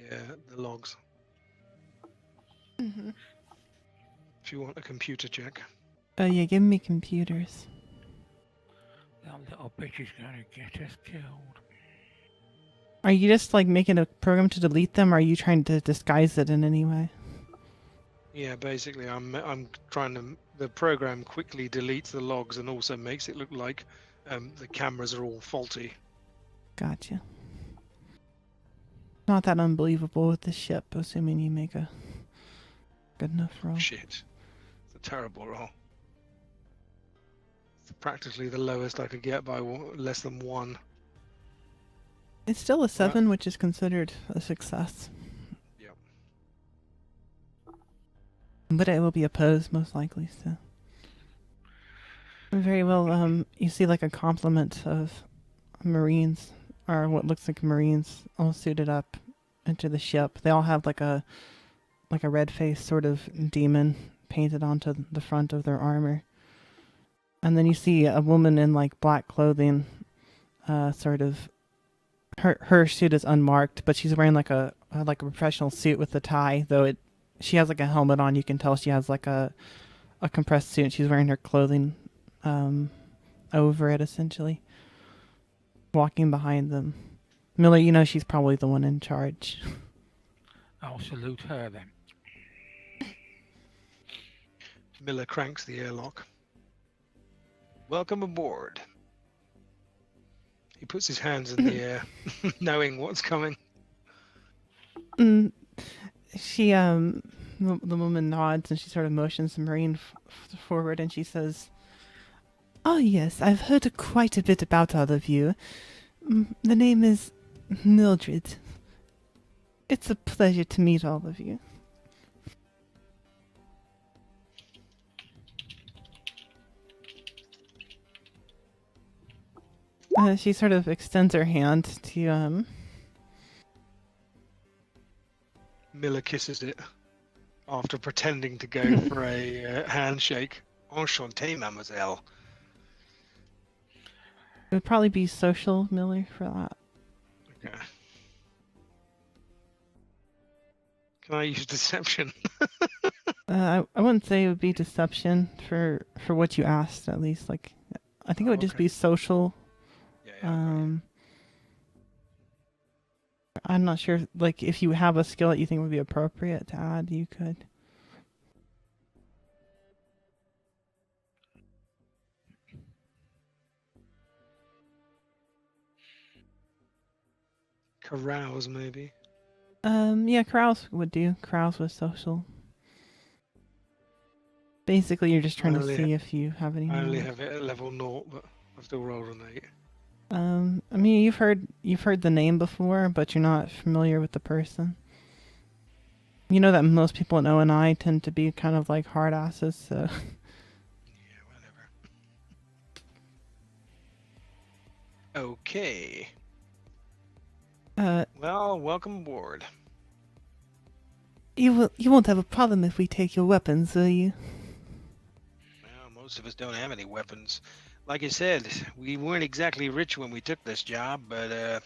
S6: the logs.
S1: Mm-hmm.
S6: If you want a computer check.
S1: Yeah, give me computers.
S4: That little bitch is gonna get us killed.
S1: Are you just like making a program to delete them, or are you trying to disguise it in any way?
S6: Yeah, basically, I'm trying to. The program quickly deletes the logs and also makes it look like the cameras are all faulty.
S1: Gotcha. Not that unbelievable with the ship, assuming you make a good enough roll.
S6: Shit, it's a terrible roll. It's practically the lowest I could get by less than 1.
S1: It's still a 7, which is considered a success.
S6: Yep.
S1: But it will be opposed, most likely, so. Very well, you see like a complement of Marines, or what looks like Marines, all suited up into the ship. They all have like a red-faced sort of demon painted onto the front of their armor. And then you see a woman in like black clothing, sort of. Her suit is unmarked, but she's wearing like a professional suit with a tie. Though she has like a helmet on, you can tell she has like a compressed suit. She's wearing her clothing over it, essentially. Walking behind them, Miller, you know she's probably the one in charge.
S4: I'll salute her then.
S6: Miller cranks the airlock. Welcome aboard. He puts his hands in the air, knowing what's coming.
S1: She the woman nods and she sort of motions the Marine forward and she says, "Oh yes, I've heard quite a bit about all of you. The name is Mildred. It's a pleasure to meet all of you." She sort of extends her hand to
S6: Miller kisses it after pretending to go for a handshake. Enchanté, mademoiselle.
S1: It would probably be social, Miller, for that.
S6: Okay. Can I use deception?
S1: I wouldn't say it would be deception for what you asked, at least. Like, I think it would just
S6: okay.
S1: be social.
S6: Yeah.
S1: I'm not sure. Like, if you have a skill that you think would be appropriate to add, you could.
S6: Carouse, maybe.
S1: Yeah, carouse would do. Carouse was social. Basically, you're just trying to see if you have any.
S6: I only
S1: knowledge.
S6: have it at level 0, but I still rolled an 8.
S1: I mean, you've heard the name before, but you're not familiar with the person. You know that most people in O&I tend to be kind of like hard asses, so.
S6: Yeah, whatever. Okay. Well, welcome aboard.
S1: You won't have a problem if we take your weapons, will you?
S7: Well, most of us don't have any weapons. Like I said, we weren't exactly rich when we took this job, but yeah.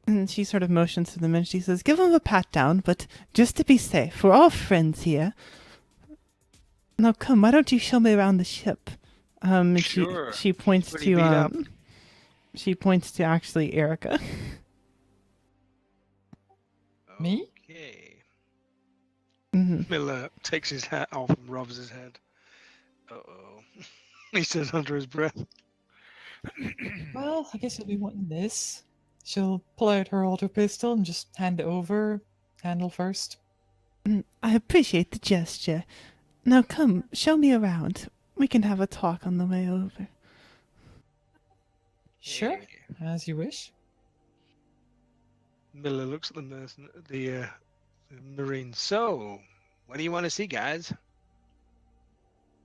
S1: And she sort of motions to them and she says, "Give him a pat down, but just to be safe, we're all friends here. Now come, why don't you show me around the ship?" And
S7: Sure.
S1: she points
S7: Pretty beat up.
S1: to she points to actually Erica.
S9: Me?
S7: Okay.
S6: Miller takes his hat off and rubs his head. Uh-oh. He says under his breath.
S9: Well, I guess I'll be wanting this. She'll pull out her auto pistol and just hand it over. Handle first.
S1: I appreciate the gesture. Now come, show me around. We can have a talk on the way over.
S9: Sure,
S7: Yeah.
S9: as you wish.
S6: Miller looks at the Marine.
S7: So, what do you want to see, guys?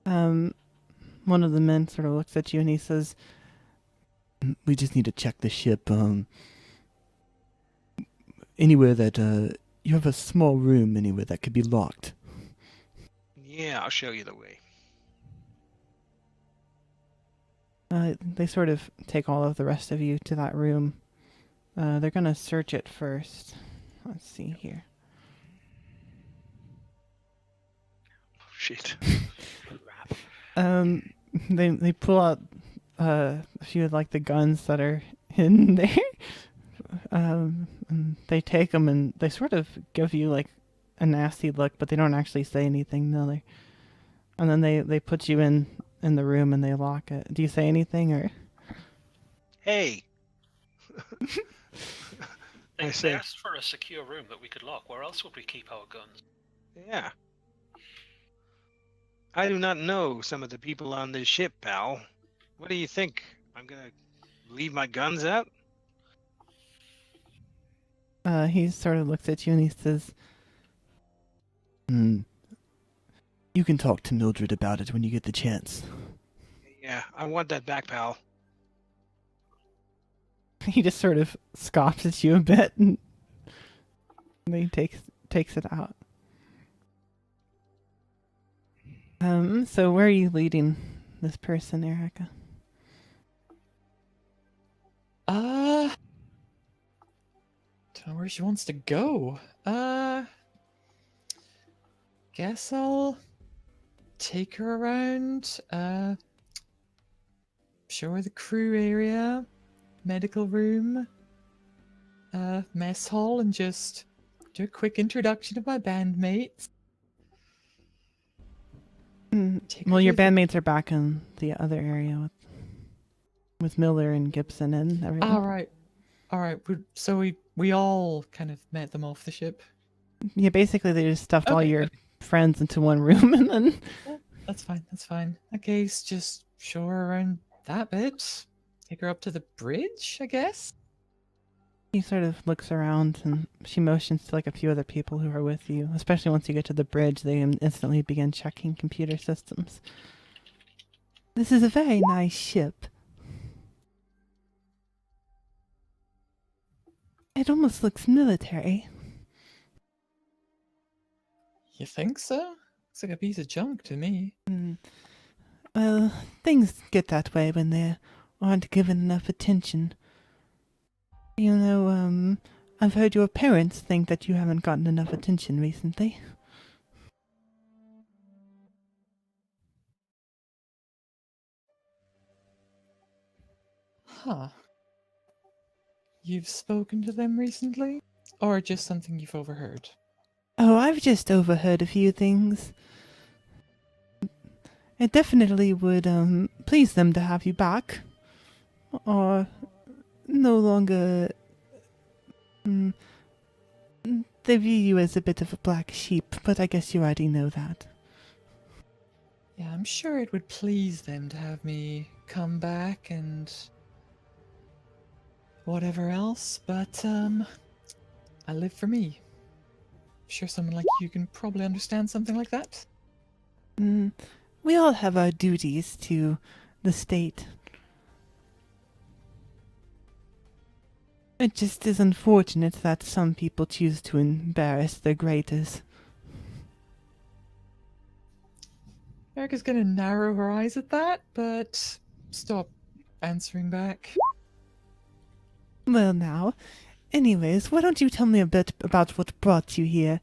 S1: One of the men sort of looks at you and he says,
S8: We just need to check the ship. Anywhere that you have a small room anywhere that could be locked.
S7: Yeah, I'll show you the way.
S1: they sort of take all of the rest of you to that room. They're gonna search it first. Let's see here.
S6: Oh, shit.
S1: They pull out a few of like the guns that are in there. And they take them and they sort of give you like a nasty look, but they don't actually say anything. No, and then they put you in the room and they lock it. Do you say anything or?
S7: Hey,
S6: I
S3: They
S6: say-
S3: asked for a secure room that we could lock. Where else would we keep our guns?
S7: yeah. I do not know some of the people on this ship, pal. What do you think? I'm gonna leave my guns out?
S1: He sort of looks at you and he says,
S8: You can talk to Mildred about it when you get the chance.
S7: Yeah, I want that back, pal.
S1: he just sort of scoffs at you a bit and he takes it out. So where are you leading this person, Erica?
S9: Don't know where she wants to go. Guess I'll take her around. Show her the crew area, medical room, mess hall, and just do a quick introduction of my bandmates. Take her
S1: Well,
S9: to
S1: your
S9: the-
S1: bandmates are back in the other area with Miller and Gibson and everything.
S9: All right. So we all kind of met them off the ship.
S1: Yeah, basically they just stuffed all
S9: Okay,
S1: your
S9: okay.
S1: friends into one room and then
S9: That's fine. Okay, so just show her around that bit. Take her up to the bridge, I guess.
S1: he sort of looks around and she motions to like a few other people who are with you. Especially once you get to the bridge, they instantly begin checking computer systems. This is a very nice ship. It almost looks military.
S9: You think so? Looks like a piece of junk to me.
S1: Well, things get that way when they aren't given enough attention. You know, I've heard your parents think that you haven't gotten enough attention recently.
S9: Huh. You've spoken to them recently? Or just something you've overheard?
S1: Oh, I've just overheard a few things. It definitely would, please them to have you back. Or no longer... they view you as a bit of a black sheep, but I guess you already know that.
S9: Yeah, I'm sure it would please them to have me come back and whatever else, but I live for me. I'm sure someone like you can probably understand something like that.
S1: We all have our duties to the state. It just is unfortunate that some people choose to embarrass their greaters.
S9: Erica's gonna narrow her eyes at that, but stop answering back.
S1: Well now, anyways, why don't you tell me a bit about what brought you here?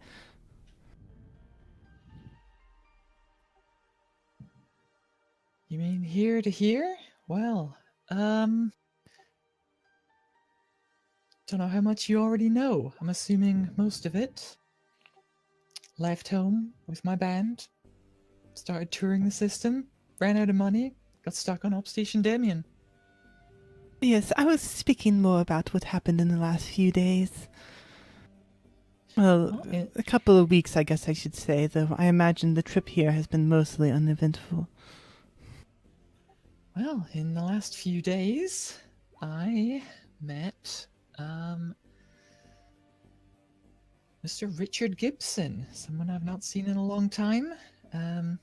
S9: You mean here to here? Well, don't know how much you already know. I'm assuming most of it. Left home with my band. Started touring the system. Ran out of money. Got stuck on Upstation Demian.
S1: Yes, I was speaking more about what happened in the last few days. Well, a couple of weeks, I guess I should say, though I imagine the trip here has been mostly uneventful.
S9: Well, in the last few days, I met Mr. Richard Gibson, someone I've not seen in a long time. Him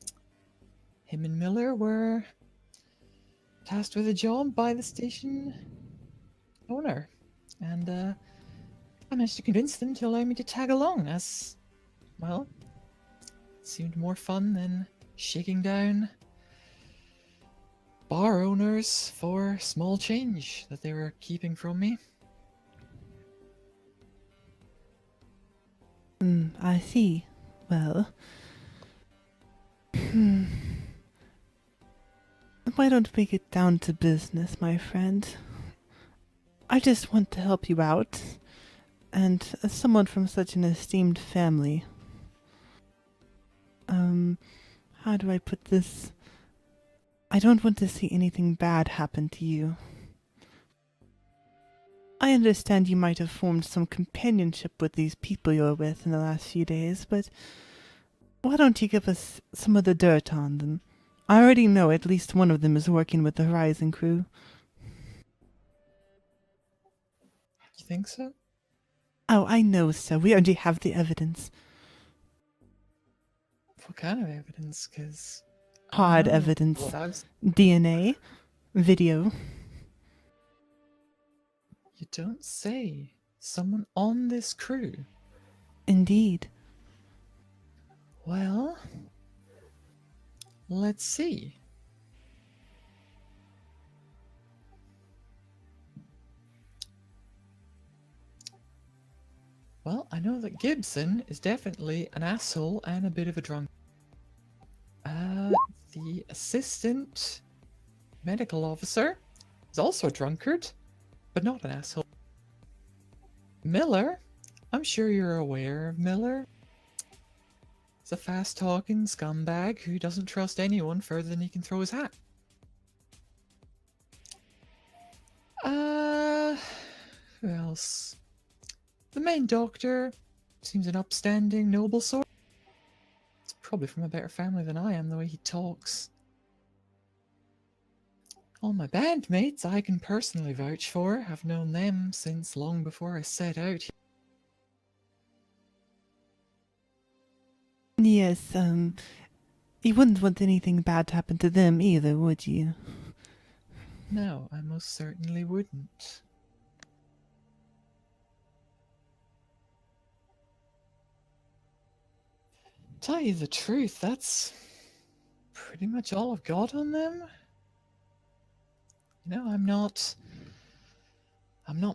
S9: and Miller were tasked with a job by the station owner, and I managed to convince them to allow me to tag along, as, well, it seemed more fun than shaking down bar owners for small change that they were keeping from me.
S1: I see. Well, why don't we get down to business, my friend? I just want to help you out, and as someone from such an esteemed family, how do I put this? I don't want to see anything bad happen to you. I understand you might have formed some companionship with these people you're with in the last few days, but why don't you give us some of the dirt on them? I already know at least one of them is working with the Horizon crew.
S9: You think so?
S1: Oh, I know so. We already have the evidence.
S9: What kind of evidence? Because
S1: Hard evidence. DNA. Video.
S9: You don't say. Someone on this crew.
S1: Indeed.
S9: Well, let's see. Well, I know that Gibson is definitely an asshole and a bit of a drunk. The assistant medical officer is also a drunkard, but not an asshole. Miller, I'm sure you're aware of Miller. He's a fast-talking scumbag who doesn't trust anyone further than he can throw his hat. Who else? The main doctor seems an upstanding, noble sort. He's probably from a better family than I am, the way he talks. All my bandmates I can personally vouch for. I've known them since long before I set out.
S1: Yes, you wouldn't want anything bad to happen to them either, would you?
S9: No, I most certainly wouldn't. Tell you the truth, that's pretty much all I've got on them. You know, I'm not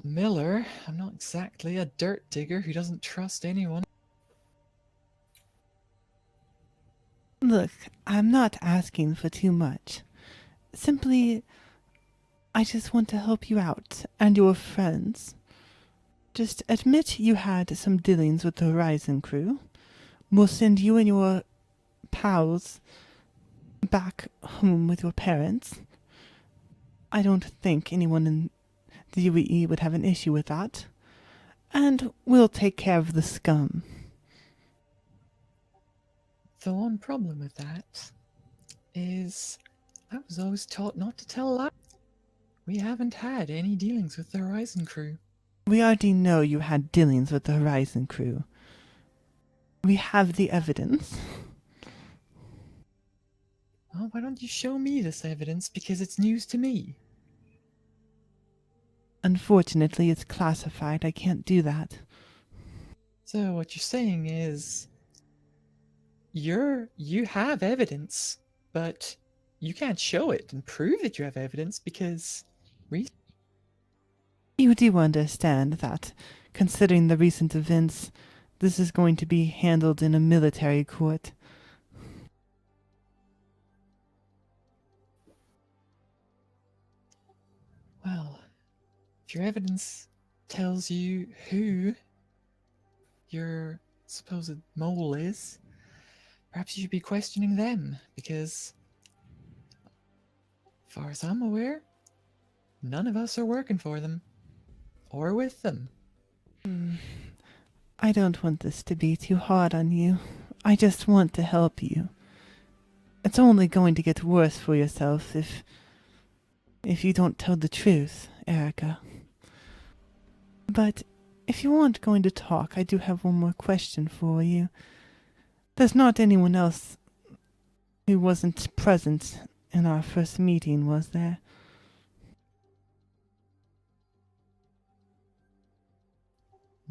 S9: Miller. I'm not exactly a dirt digger who doesn't trust anyone.
S1: Look, I'm not asking for too much. Simply, I just want to help you out, and your friends. Just admit you had some dealings with the Horizon crew. We'll send you and your pals back home with your parents. I don't think anyone in the UEE would have an issue with that. And we'll take care of the scum.
S9: The one problem with that is I was always taught not to tell lies. We haven't had any dealings with the Horizon crew.
S1: We already know you had dealings with the Horizon crew. We have the evidence.
S9: Oh, why don't you show me this evidence, because it's news to me.
S1: Unfortunately, it's classified. I can't do that.
S9: So what you're saying is you have evidence, but you can't show it and prove that you have evidence because
S1: You do understand that, considering the recent events, this is going to be handled in a military court.
S9: well, if your evidence tells you who your supposed mole is, perhaps you should be questioning them, because as far as I'm aware, none of us are working for them or with them.
S1: I don't want this to be too hard on you. I just want to help you. It's only going to get worse for yourself if you don't tell the truth, Erica. But if you aren't going to talk, I do have one more question for you. There's not anyone else who wasn't present in our first meeting, was there?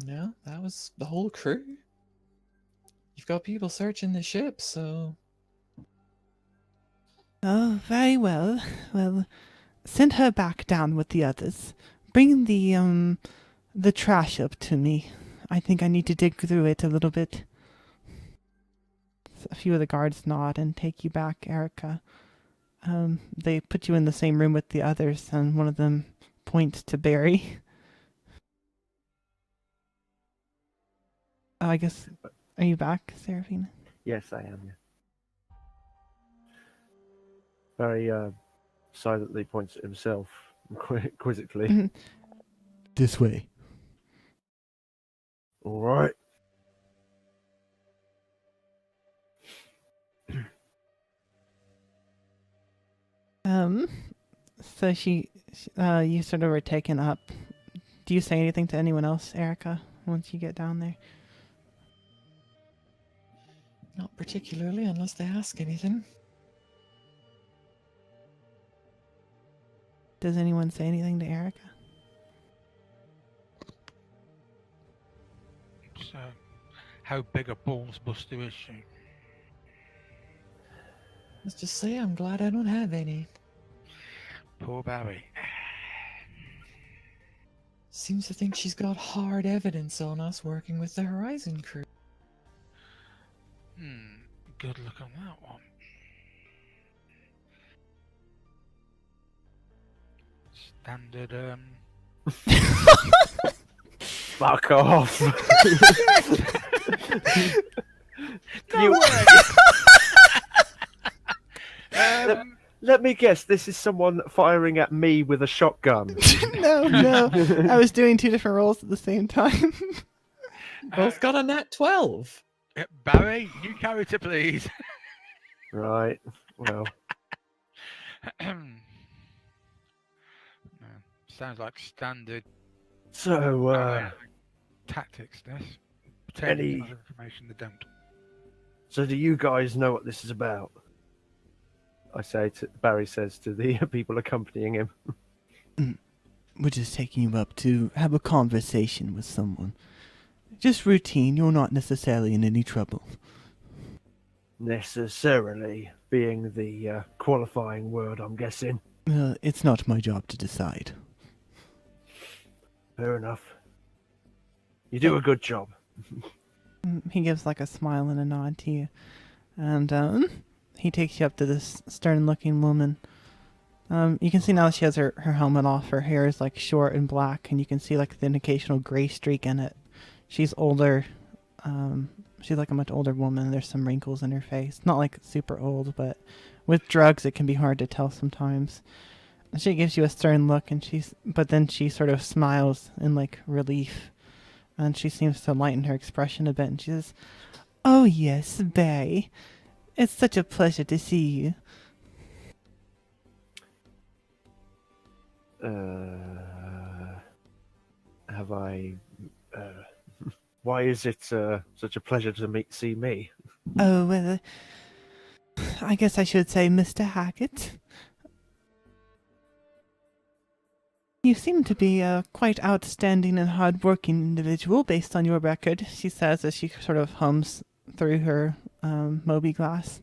S9: No, that was the whole crew. You've got people searching the ship, so
S1: Oh, very well. Well, send her back down with the others. Bring the trash up to me. I think I need to dig through it a little bit. A few of the guards nod and take you back, Erica. They put you in the same room with the others, and one of them points to Barry. I guess, are you back, Seraphina?
S2: Yes, I am. Yeah. Very silently points at himself, quizzically.
S8: This way.
S2: All right.
S1: So you sort of were taken up. Do you say anything to anyone else, Erica, once you get down there?
S9: not particularly unless they ask anything.
S1: Does anyone say anything to Erica?
S4: So, how big a balls buster is she?
S9: Let's just say I'm glad I don't have any.
S4: Poor Barry.
S9: Seems to think she's got hard evidence on us working with the Horizon crew.
S4: Good look on that one. Standard,
S2: Fuck off.
S4: No way!
S2: Let me guess, this is someone firing at me with a shotgun.
S1: No. I was doing two different roles at the same time.
S9: Both got a nat 12.
S4: Barry, new character, please.
S2: Right, well.
S4: Sounds like standard
S2: So,
S4: tactics, this. Pretending
S2: Any-
S4: information they don't.
S2: so do you guys know what this is about? Barry says to the people accompanying him.
S8: We're just taking you up to have a conversation with someone. Just routine, you're not necessarily in any trouble.
S2: Necessarily being the qualifying word, I'm guessing.
S8: It's not my job to decide.
S2: Fair enough. You do a good job.
S1: He gives like a smile and a nod to you. And he takes you up to this stern-looking woman. You can see now that she has her helmet off. Her hair is like short and black, and you can see like the occasional gray streak in it. She's older. She's like a much older woman. There's some wrinkles in her face. Not like super old, but with drugs it can be hard to tell sometimes. And she gives you a stern look, and but then she sort of smiles in like relief, and she seems to lighten her expression a bit, and she says, "Oh yes, Barry. It's such a pleasure to see you.
S2: Have I? Why is it such a pleasure to see me?
S1: Oh, well, I guess I should say Mr. Hackett. You seem to be a quite outstanding and hard-working individual based on your record, she says as she sort of hums through her Moby glass.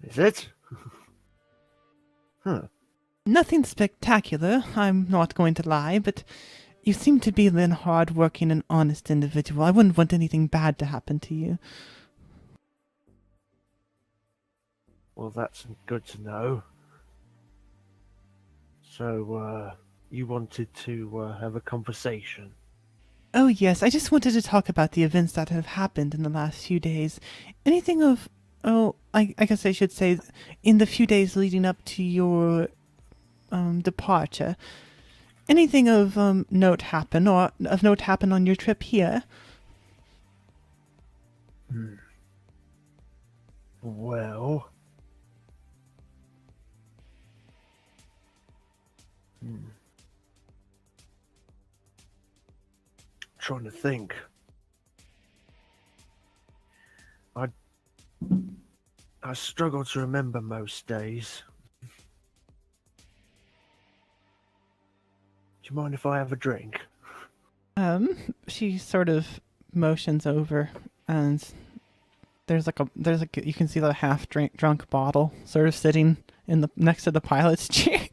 S2: Is it? Huh.
S1: Nothing spectacular, I'm not going to lie, but you seem to be a hard-working and honest individual. I wouldn't want anything bad to happen to you.
S2: Well, that's good to know. So, you wanted to have a conversation?
S1: Oh yes, I just wanted to talk about the events that have happened in the last few days. Anything of, I guess I should say, in the few days leading up to your departure. Anything of note happen, or of note happen on your trip here?
S2: Well... Trying to think. I struggle to remember most days. Do you mind if I have a drink?
S1: She sort of motions over, and there's you can see the drunk bottle sort of sitting in the next to the pilot's chair.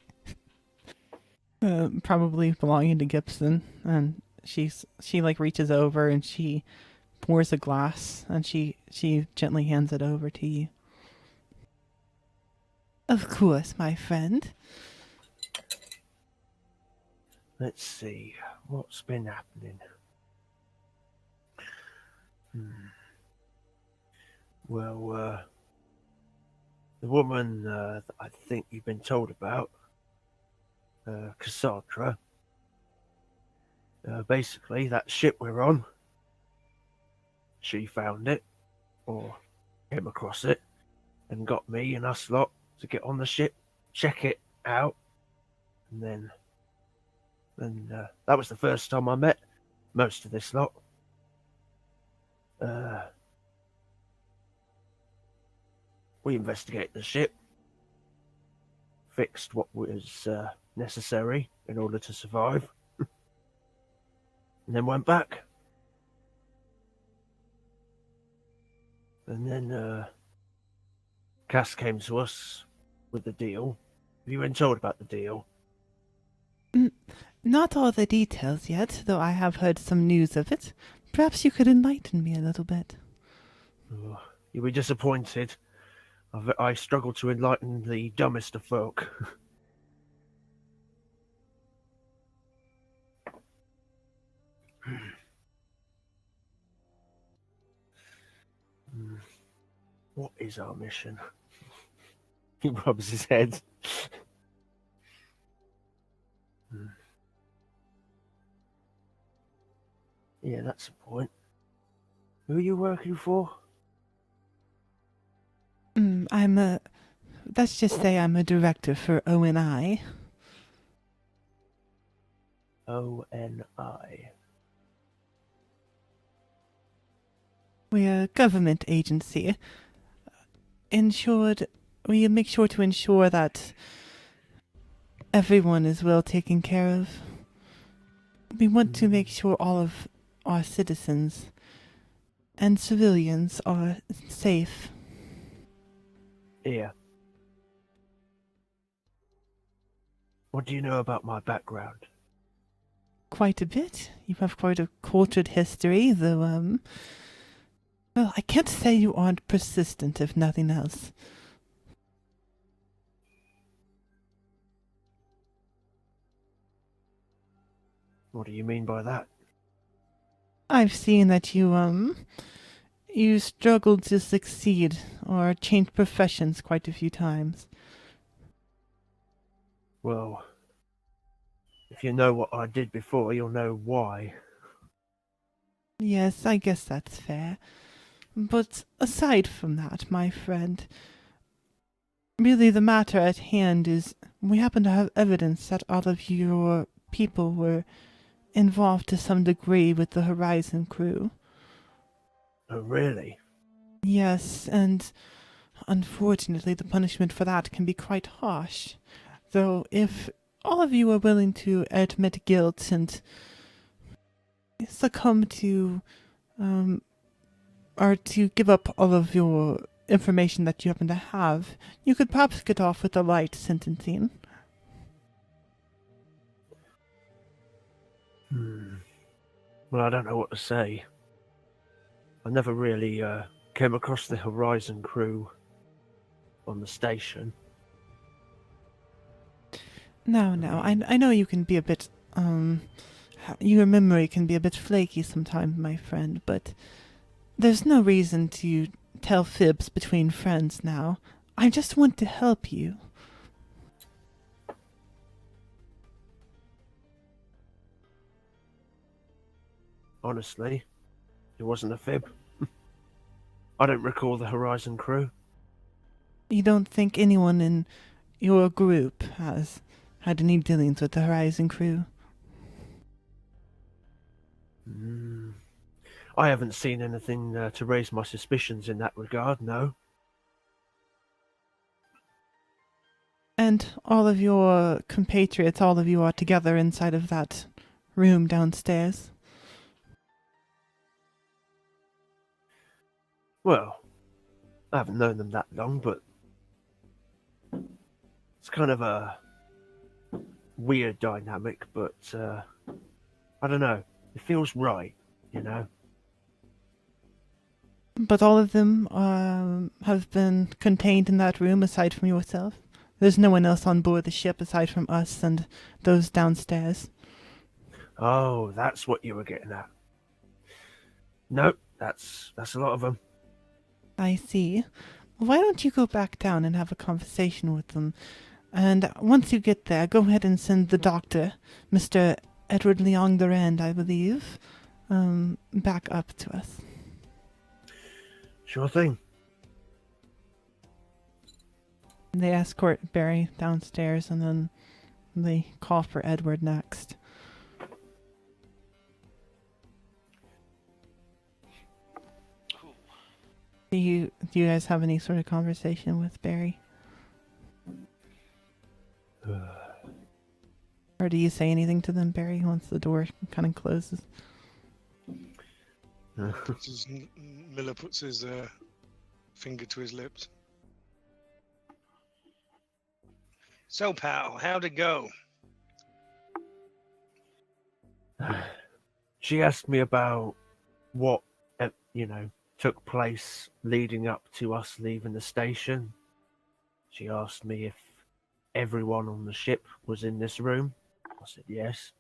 S1: Probably belonging to Gibson, and she reaches over and she pours a glass and she gently hands it over to you. Of course, my friend.
S2: Let's see, what's been happening? Well, the woman that I think you've been told about, Cassandra, basically that ship we're on, she found it, or came across it, and got me and us lot to get on the ship, check it out, and then that was the first time I met most of this lot. We investigated the ship, fixed what was necessary in order to survive, and then went back. And then Cass came to us with the deal. Have you been told about the deal?
S1: Not all the details yet, though I have heard some news of it. Perhaps you could enlighten me a little bit.
S2: Oh, you'll be disappointed. I struggle to enlighten the dumbest of folk. What is our mission? He rubs his head. Yeah, that's a point. Who are you working for?
S1: Let's just say I'm a director for ONI.
S2: ONI.
S1: We're a government agency. We make sure to ensure that everyone is well taken care of. We want to make sure all of our citizens and civilians are safe.
S2: Yeah. What do you know about my background?
S1: Quite a bit. You have quite a cultured history, though, well, I can't say you aren't persistent, if nothing else.
S2: What do you mean by that?
S1: I've seen that you struggled to succeed or changed professions quite a few times.
S2: Well, if you know what I did before, you'll know why.
S1: Yes, I guess that's fair. But aside from that, my friend, really the matter at hand is we happen to have evidence that all of your people were involved to some degree with the Horizon crew.
S2: Oh, really?
S1: Yes, and unfortunately the punishment for that can be quite harsh. Though if all of you are willing to admit guilt and succumb to, or to give up all of your information that you happen to have, you could perhaps get off with a light sentencing.
S2: Well, I don't know what to say. I never really came across the Horizon crew on the station.
S1: No, I know you can be a bit, your memory can be a bit flaky sometimes, my friend, but there's no reason to tell fibs between friends now. I just want to help you.
S2: Honestly, it wasn't a fib. I don't recall the Horizon crew.
S1: You don't think anyone in your group has had any dealings with the Horizon crew?
S2: I haven't seen anything to raise my suspicions in that regard, no.
S1: And all of your compatriots, all of you are together inside of that room downstairs?
S2: Well, I haven't known them that long, but it's kind of a weird dynamic, but I don't know. It feels right, you know?
S1: But all of them have been contained in that room aside from yourself? There's no one else on board the ship aside from us and those downstairs?
S2: Oh, that's what you were getting at. Nope, that's a lot of them.
S1: I see. Why don't you go back down and have a conversation with them? And once you get there, go ahead and send the doctor, Mr. Edward Leong Durand, I believe, back up to us.
S2: Sure thing.
S1: They escort Barry downstairs and then they call for Edward next. Do you guys have any sort of conversation with Barry? Or do you say anything to them, Barry, once the door kind of closes?
S6: Miller puts his finger to his lips. So, pal, how'd it go?
S2: She asked me about what, took place leading up to us leaving the station. She asked me if everyone on the ship was in this room. I said yes.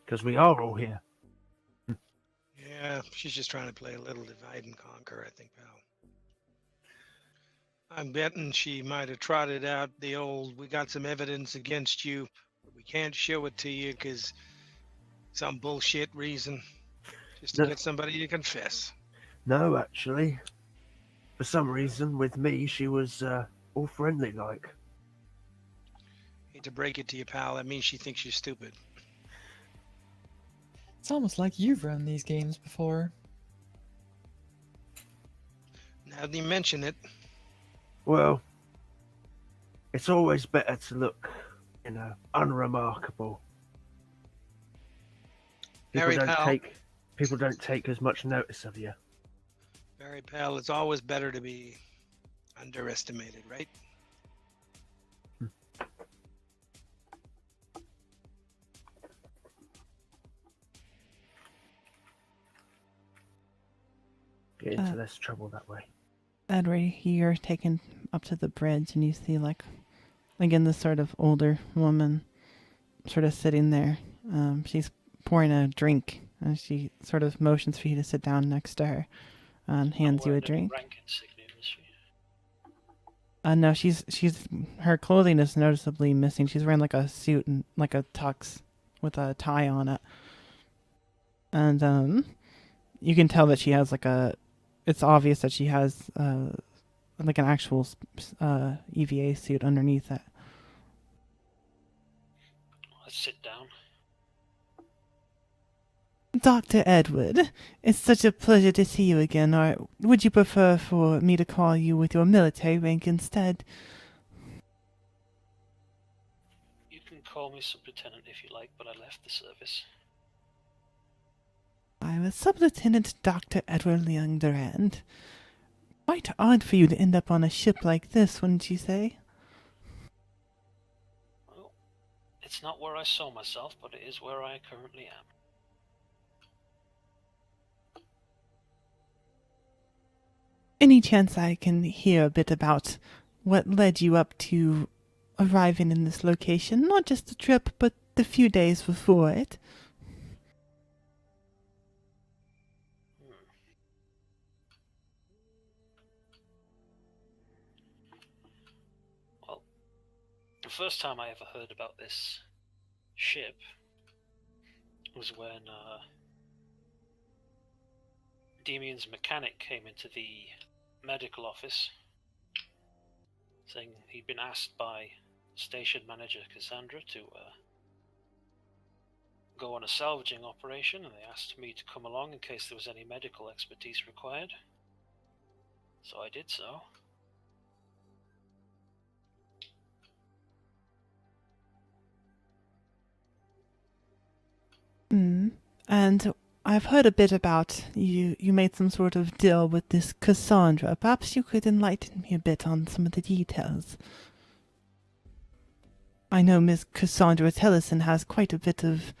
S2: Because we are all here.
S6: Yeah, she's just trying to play a little divide and conquer, I think, pal. I'm betting she might have trotted out the old, we got some evidence against you, but we can't show it to you because some bullshit reason. Just to get somebody to confess.
S2: No, actually. For some reason, with me, she was all friendly like.
S6: Hate to break it to you, pal. That means she thinks you're stupid.
S9: It's almost like you've run these games before.
S6: Now that you mention it.
S2: Well, it's always better to look, unremarkable. People don't take as much notice of you.
S6: Very pal, it's always better to be underestimated, right?
S2: Get into less trouble that way.
S1: Edward, you're taken up to the bridge and you see, again, this sort of older woman sort of sitting there. She's pouring a drink and she sort of motions for you to sit down next to her and hands you a drink. No, she's her clothing is noticeably missing. She's wearing a suit and a tux with a tie on it. And you can tell that she has a it's obvious that she has like an actual EVA suit underneath it.
S3: Let's sit down.
S1: Dr. Edward, it's such a pleasure to see you again, or would you prefer for me to call you with your military rank instead?
S3: You can call me Sub-Lieutenant if you like, but I left the service.
S1: I was Sub-Lieutenant Dr. Edward Leung Durand. Quite odd for you to end up on a ship like this, wouldn't you say?
S3: Well, it's not where I saw myself, but it is where I currently am.
S1: Any chance I can hear a bit about what led you up to arriving in this location? Not just the trip, but the few days before it.
S3: Well, the first time I ever heard about this ship was when Demian's mechanic came into the medical office saying he'd been asked by station manager Cassandra to go on a salvaging operation, and they asked me to come along in case there was any medical expertise required. So I did so.
S1: And I've heard a bit about you made some sort of deal with this Cassandra. Perhaps you could enlighten me a bit on some of the details. I know Miss Cassandra Tellison has quite a bit of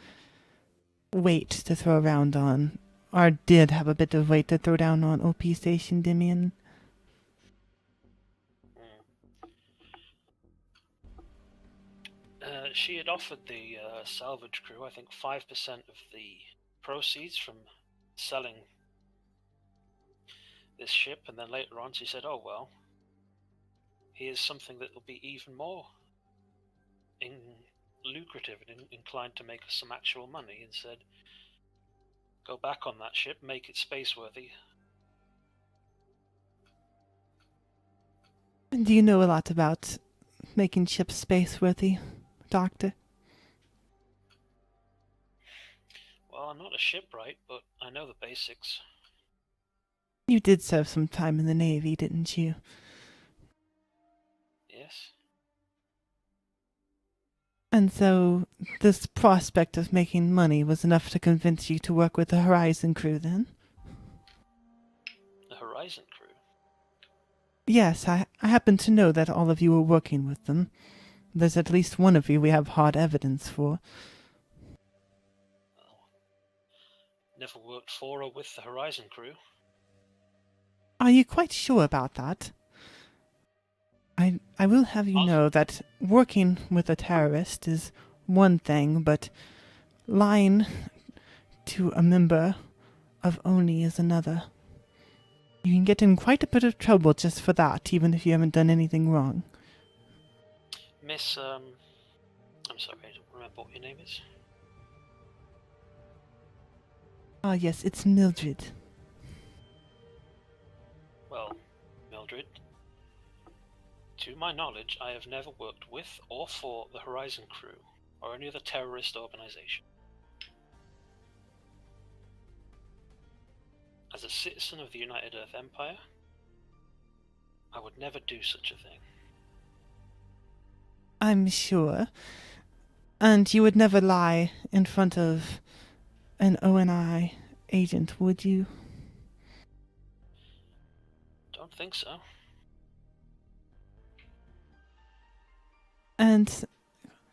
S1: weight to throw around on, or did have a bit of weight to throw down on OP Station Demian.
S3: She had offered the salvage crew, I think, 5% of the proceeds from selling this ship, and then later on she said, oh well, here's something that will be even more lucrative and inclined to make us some actual money, and said, go back on that ship, make it space-worthy.
S1: Do you know a lot about making ships space-worthy, Doctor?
S3: Well, I'm not a shipwright, but I know the basics.
S1: You did serve some time in the Navy, didn't you?
S3: Yes.
S1: And so, this prospect of making money was enough to convince you to work with the Horizon crew, then?
S3: The Horizon crew?
S1: Yes, I happen to know that all of you were working with them. There's at least one of you we have hard evidence for.
S3: Well, never worked for or with the Horizon crew.
S1: Are you quite sure about that? I will have you know that working with a terrorist is one thing, but lying to a member of ONI is another. You can get in quite a bit of trouble just for that, even if you haven't done anything wrong.
S3: Miss, I'm sorry, I don't remember what your name is.
S1: Ah, yes, it's Mildred.
S3: Well, Mildred, to my knowledge, I have never worked with or for the Horizon crew, or any other terrorist organization. As a citizen of the United Earth Empire, I would never do such a thing.
S1: I'm sure. And you would never lie in front of an ONI agent, would you?
S3: Don't think so.
S1: And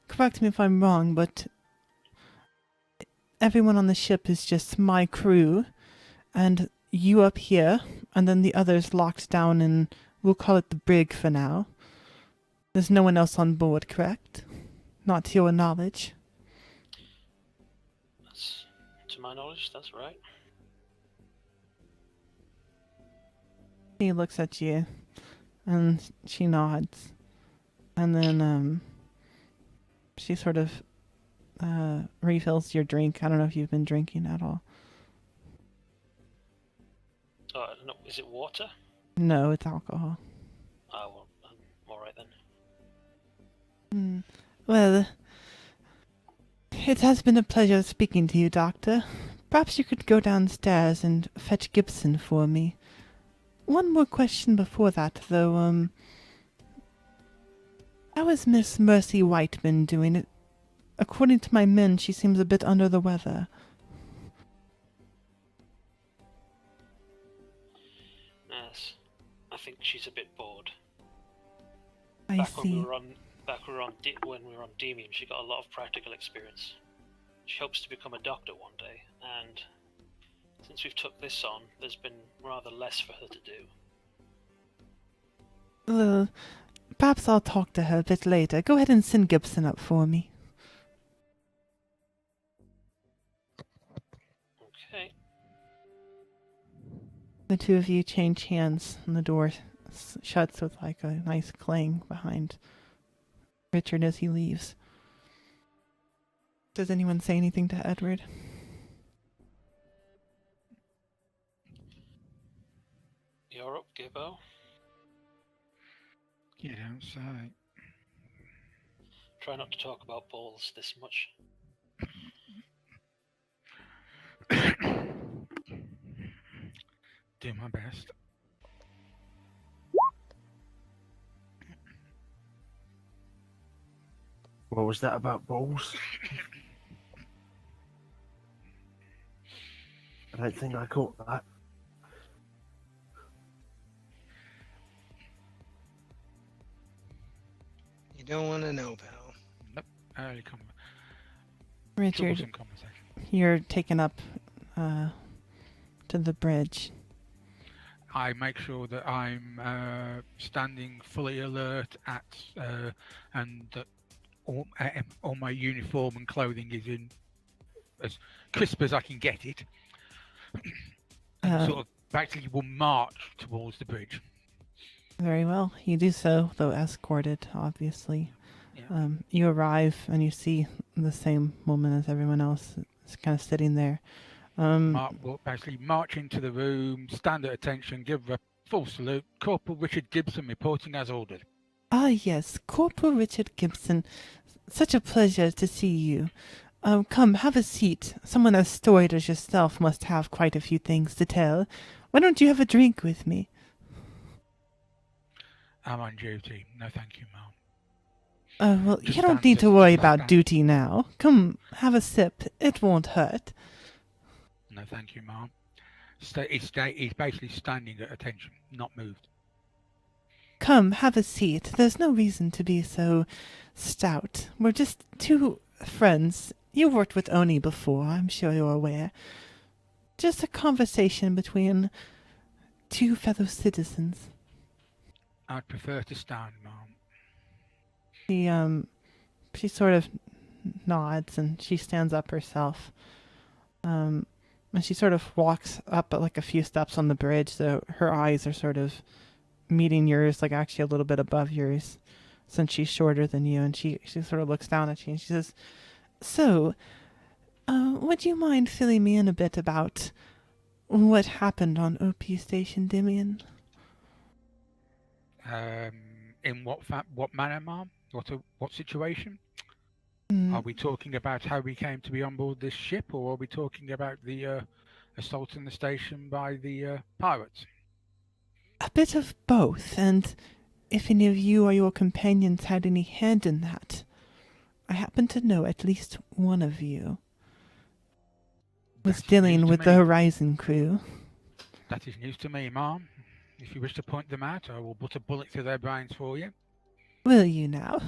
S1: correct me if I'm wrong, but everyone on the ship is just my crew, and you up here, and then the others locked down in, we'll call it the brig for now. There's no one else on board, correct? Not to your knowledge.
S3: That's, to my knowledge, that's right.
S1: She looks at you, and she nods. And then, she sort of, refills your drink. I don't know if you've been drinking at all.
S3: Oh, No, is it water?
S1: No, it's alcohol.
S3: Oh, well, I'm alright then.
S1: Well, it has been a pleasure speaking to you, Doctor. Perhaps you could go downstairs and fetch Gibson for me. One more question before that, though. How is Miss Mercy Whiteman doing? It? According to my men, she seems a bit under the weather.
S3: Yes, I think she's a bit bored.
S1: I
S3: When
S1: see.
S3: when we were on Demium, she got a lot of practical experience. She hopes to become a doctor one day, and since we've took this on, there's been rather less for her to do.
S1: Well, perhaps I'll talk to her a bit later. Go ahead and send Gibson up for me.
S3: Okay.
S1: The two of you change hands, and the door shuts with like a nice clang behind Richard as he leaves. Does anyone say anything to Edward?
S3: You're up, Gibbo.
S4: You don't say.
S3: Try not to talk about balls this much.
S4: Do my best.
S2: What was that about balls? I don't think I caught that.
S7: You don't want to know, pal.
S4: Nope. Early
S1: Richard,
S4: troublesome conversation.
S1: you're taken up to the bridge.
S4: I make sure that I'm standing fully alert and that all my uniform and clothing is in as crisp as I can get it. And sort of basically will march towards the bridge.
S1: Very well. You do so, though escorted, obviously.
S4: Yeah.
S1: You arrive and you see the same woman as everyone else. Is kind of sitting there.
S4: Will basically march into the room, stand at attention, give a full salute. Corporal Richard Gibson reporting as ordered.
S1: Ah, yes, Corporal Richard Gibson. Such a pleasure to see you. Come, have a seat. Someone as storied as yourself must have quite a few things to tell. Why don't you have a drink with me?
S4: I'm on duty. No, thank you, Ma'am.
S1: Well,
S4: Just
S1: you don't
S4: stand,
S1: need to
S4: just
S1: worry about
S4: stand.
S1: duty now. Come, have a sip. It won't hurt.
S4: No, thank you, Ma'am. He's basically standing at attention, not moved.
S1: Come, have a seat. There's no reason to be so stout. We're just two friends. You worked with Oni before, I'm sure you're aware. Just a conversation between two fellow citizens.
S4: I'd prefer to stand, Ma'am.
S1: She sort of nods and she stands up herself. And she sort of walks up like a few steps on the bridge, so her eyes are sort of meeting yours, like actually a little bit above yours, since she's shorter than you. And she sort of looks down at you and she says, "So, would you mind filling me in a bit about what happened on OP Station, Dimian?"
S4: In what manner, Ma'am? What situation? Are we talking about how we came to be on board this ship, or are we talking about the assault on the station by the pirates?
S1: A bit of both, and if any of you or your companions had any hand in that. I happen to know at least one of you was
S4: That is
S1: dealing
S4: news to
S1: with the
S4: me.
S1: Horizon crew.
S4: That is news to me, Ma'am. If you wish to point them out, I will put a bullet through their brains for you.
S1: Will you now?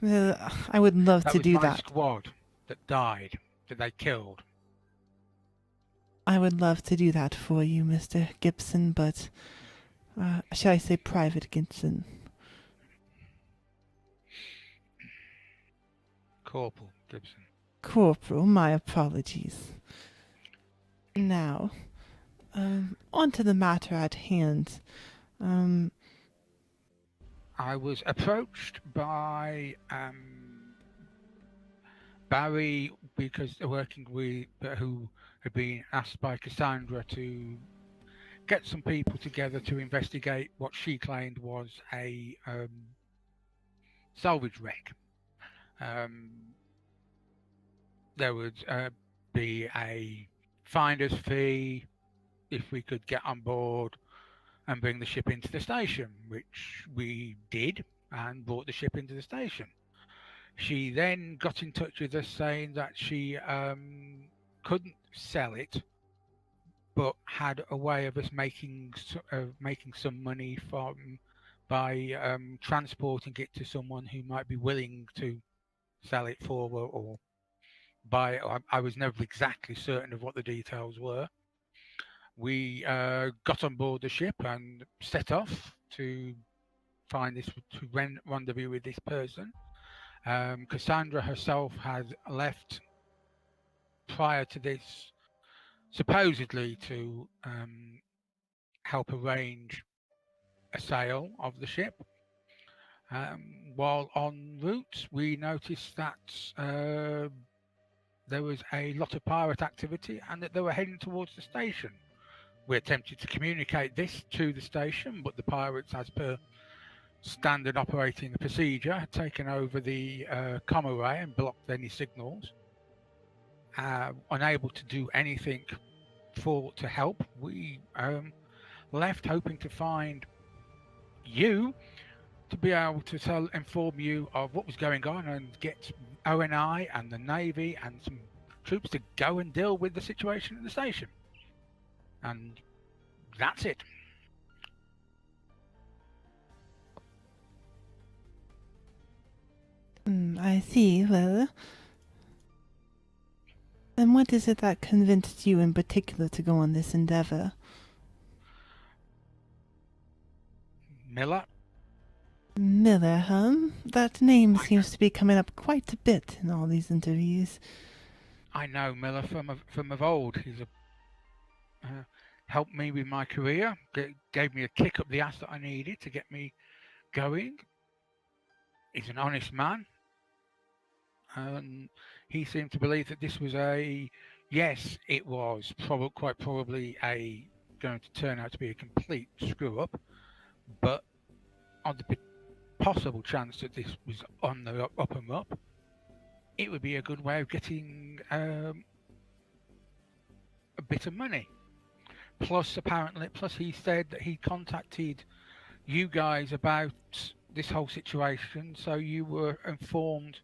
S1: Well, I would love
S4: That
S1: to
S4: was
S1: do
S4: my
S1: that.
S4: squad that died, that they killed.
S1: I would love to do that for you, Mr. Gibson, but shall I say Private Gibson?
S4: Corporal Gibson.
S1: Corporal, my apologies. Now, on to the matter at hand.
S4: I was approached by Barry because who had been asked by Cassandra to get some people together to investigate what she claimed was a salvage wreck. There would be a finder's fee if we could get on board and bring the ship into the station, which we did and brought the ship into the station. She then got in touch with us saying that she couldn't sell it, but had a way of us making some money by transporting it to someone who might be willing to sell it for her or buy it. I was never exactly certain of what the details were. We got on board the ship and set off to rendezvous with this person. Cassandra herself had left prior to this, supposedly to help arrange a sale of the ship. While en route, we noticed that there was a lot of pirate activity and that they were heading towards the station. We attempted to communicate this to the station, but the pirates, as per standard operating procedure, had taken over the comm array and blocked any signals. Unable to do anything to help, we left hoping to find you to be able to inform you of what was going on and get ONI and the Navy and some troops to go and deal with the situation at the station. And that's it.
S1: I see. Well, and what is it that convinced you in particular to go on this endeavor?
S4: Miller?
S1: Miller, huh? That name seems to be coming up quite a bit in all these interviews.
S4: I know Miller from of old. He's helped me with my career, gave me a kick up the ass that I needed to get me going. He's an honest man. And he seemed to believe that this was yes, it was quite probably going to turn out to be a complete screw up, but on the possible chance that this was on the up and up, it would be a good way of getting a bit of money. Plus he said that he contacted you guys about this whole situation, so you were informed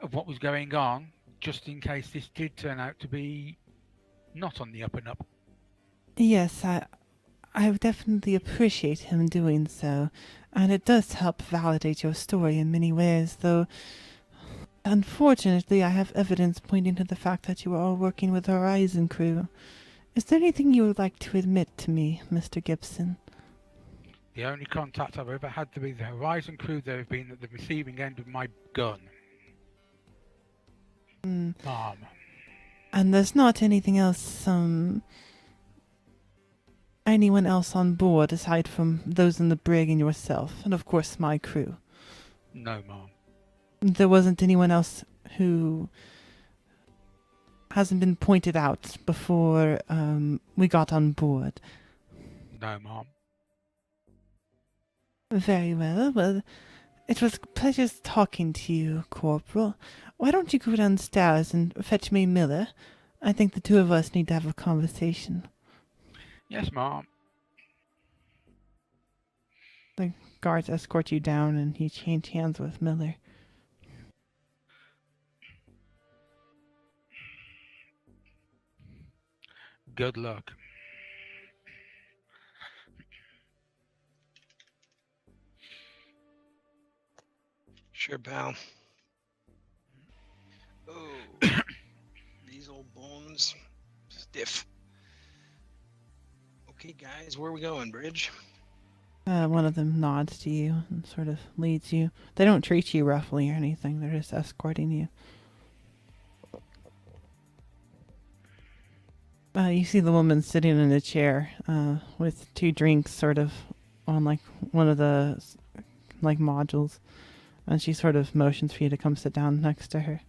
S4: of what was going on, just in case this did turn out to be not on the up and up.
S1: Yes, I would definitely appreciate him doing so, and it does help validate your story in many ways, though unfortunately I have evidence pointing to the fact that you were all working with the Horizon crew. Is there anything you would like to admit to me, Mr. Gibson?
S4: The only contact I've ever had with the Horizon crew, they've been at the receiving end of my gun. Mom.
S1: And there's not anything else, anyone else on board aside from those in the brig and yourself, and of course my crew?
S4: No, Mom.
S1: There wasn't anyone else who hasn't been pointed out before we got on board?
S4: No, Mom.
S1: Very well. Well, it was a pleasure talking to you, Corporal. Why don't you go downstairs and fetch me Miller? I think the two of us need to have a conversation.
S4: Yes, Mom.
S1: The guards escort you down and you change hands with Miller.
S4: Good luck.
S7: Sure, pal. Oh, these old bones, stiff. Okay, guys, where are we going, Bridge?
S1: One of them nods to you and sort of leads you. They don't treat you roughly or anything. They're just escorting you. You see the woman sitting in a chair with two drinks sort of on like one of the like modules. And she sort of motions for you to come sit down next to her.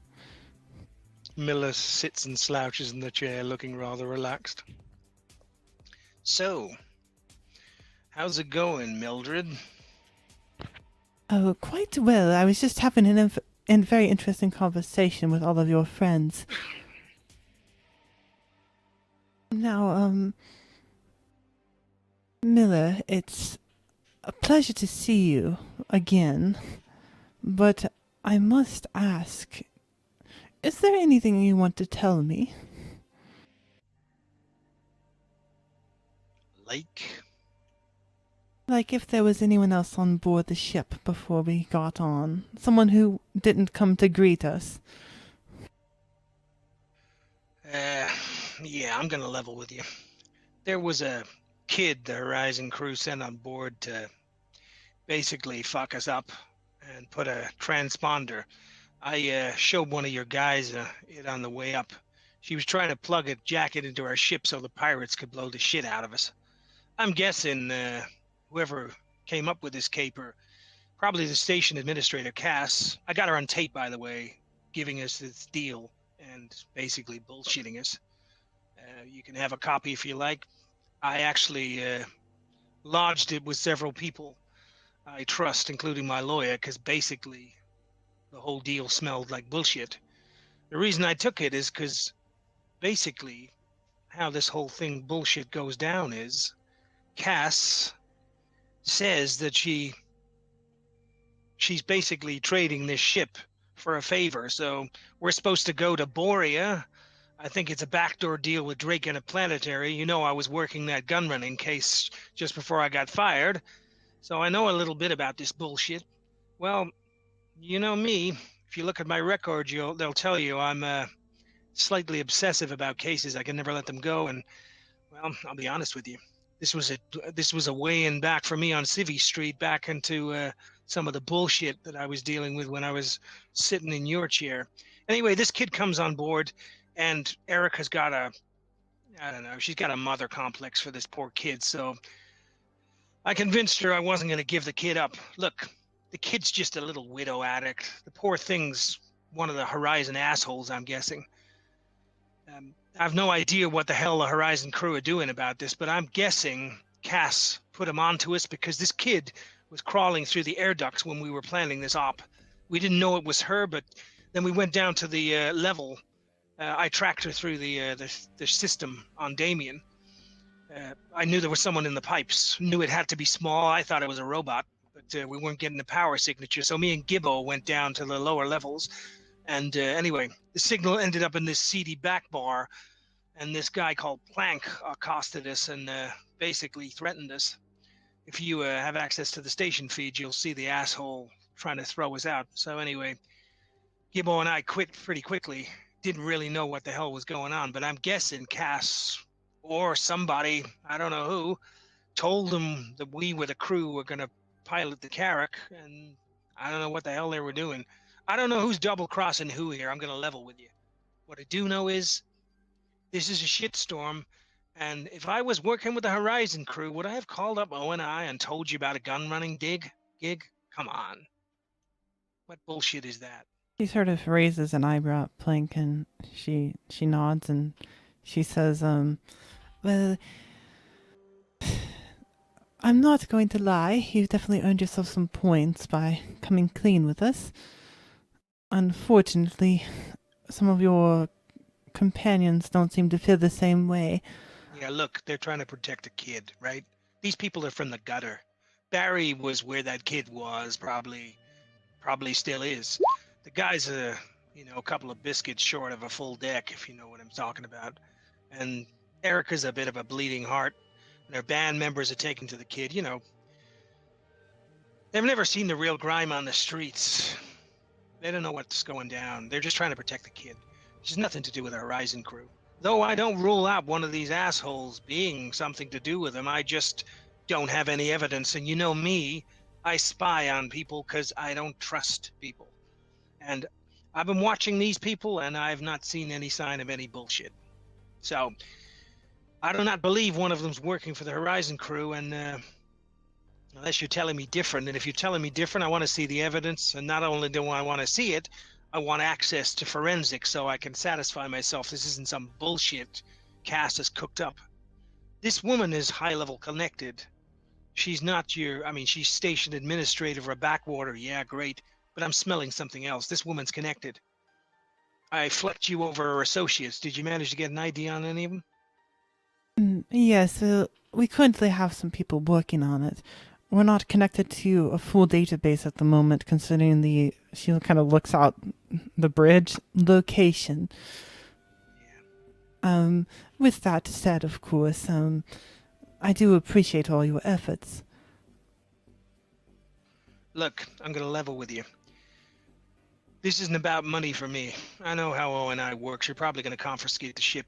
S6: Miller sits and slouches in the chair, looking rather relaxed.
S7: So, how's it going, Mildred?
S1: Oh, quite well. I was just having a very interesting conversation with all of your friends. Now, Miller, it's a pleasure to see you again, but I must ask, is there anything you want to tell me? Like if there was anyone else on board the ship before we got on. Someone who didn't come to greet us.
S7: Yeah, I'm gonna level with you. There was a kid the Horizon crew sent on board to basically fuck us up and put a transponder. I showed one of your guys it on the way up. She was trying to plug a jacket into our ship so the pirates could blow the shit out of us. I'm guessing whoever came up with this caper, probably the station administrator, Cass. I got her on tape, by the way, giving us this deal and basically bullshitting us. You can have a copy if you like. I actually lodged it with several people I trust, including my lawyer, because basically the whole deal smelled like bullshit. The reason I took it is because basically how this whole thing bullshit goes down is Cass says that she's basically trading this ship for a favor. So we're supposed to go to Borea. I think it's a backdoor deal with Drake Interplanetary. You know, I was working that gun running case just before I got fired, so I know a little bit about this bullshit. Well, you know me. If you look at my record, they'll tell you I'm slightly obsessive about cases. I can never let them go, and well, I'll be honest with you. This was a way in back for me on Civvy Street, back into some of the bullshit that I was dealing with when I was sitting in your chair. Anyway, this kid comes on board, and Erica's got she's got a mother complex for this poor kid. So I convinced her I wasn't going to give the kid up. Look, the kid's just a little widow addict. The poor thing's one of the Horizon assholes, I'm guessing. I have no idea what the hell the Horizon crew are doing about this, but I'm guessing Cass put him onto us because this kid was crawling through the air ducts when we were planning this op. We didn't know it was her, but then we went down to the level. I tracked her through the system on Damien. I knew there was someone in the pipes. Knew it had to be small. I thought it was a robot, but we weren't getting the power signature. So me and Gibbo went down to the lower levels. And anyway, the signal ended up in this seedy back bar, and this guy called Plank accosted us and basically threatened us. If you have access to the station feed, you'll see the asshole trying to throw us out. So anyway, Gibbo and I quit pretty quickly. Didn't really know what the hell was going on, but I'm guessing Cass or somebody, I don't know who, told them that we were the crew were going to pilot the Carrack, and I don't know what the hell they were doing. I don't know who's double-crossing who here. I'm going to level with you. What I do know is this is a shitstorm, and if I was working with the Horizon crew, would I have called up ONI and told you about a gun-running gig? Come on. What bullshit is that?
S1: She sort of raises an eyebrow at Plank, and she nods, and she says, well, I'm not going to lie. You've definitely earned yourself some points by coming clean with us. Unfortunately, some of your companions don't seem to feel the same way.
S7: Yeah, look, they're trying to protect a kid, right? These people are from the gutter. Barry was where that kid was, probably still is. The guy's a couple of biscuits short of a full deck, if you know what I'm talking about. And Erica's a bit of a bleeding heart. And her band members are taken to the kid, They've never seen the real grime on the streets. They don't know what's going down. They're just trying to protect the kid. It has nothing to do with the Horizon crew. Though I don't rule out one of these assholes being something to do with them, I just don't have any evidence. And you know me, I spy on people because I don't trust people. And I've been watching these people, and I've not seen any sign of any bullshit. So I do not believe one of them's working for the Horizon crew, and unless you're telling me different. And if you're telling me different, I want to see the evidence. And not only do I want to see it, I want access to forensics so I can satisfy myself this isn't some bullshit Cass has cooked up. This woman is high-level connected. She's not your, I mean, she's station administrative or backwater. Yeah, great. But I'm smelling something else. This woman's connected. I flecked you over her associates. Did you manage to get an ID on any of them?
S1: Yes, we currently have some people working on it. We're not connected to a full database at the moment, considering she kind of looks out the bridge location. With that said, of course, I do appreciate all your efforts.
S7: Look, I'm going to level with you. This isn't about money for me. I know how ONI works. You're probably going to confiscate the ship.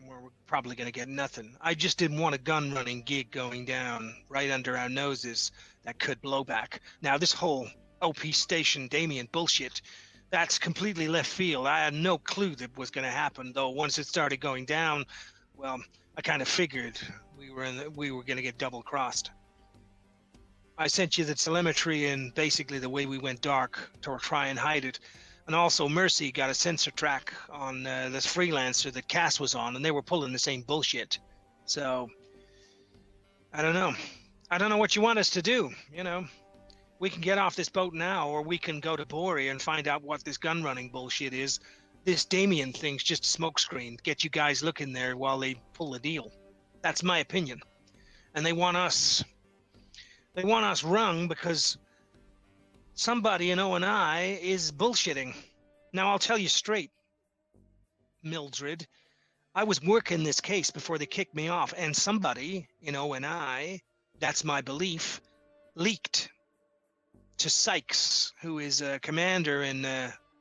S7: We're probably going to get nothing. I just didn't want a gun-running gig going down right under our noses that could blow back. Now, this whole OP Station Damien bullshit, that's completely left field. I had no clue that was going to happen, though once it started going down, well, I kind of figured we were going to get double-crossed. I sent you the telemetry and basically the way we went dark to try and hide it. And also Mercy got a sensor track on this freelancer that Cass was on, and they were pulling the same bullshit. So, I don't know. I don't know what you want us to do, you know. We can get off this boat now, or we can go to Bori and find out what this gun running bullshit is. This Damien thing's just a smokescreen. Get you guys looking there while they pull the deal. That's my opinion. And they want us wrung because somebody in ONI is bullshitting. Now, I'll tell you straight, Mildred, I was working this case before they kicked me off, and somebody in ONI, that's my belief, leaked to Sykes, who is a commander in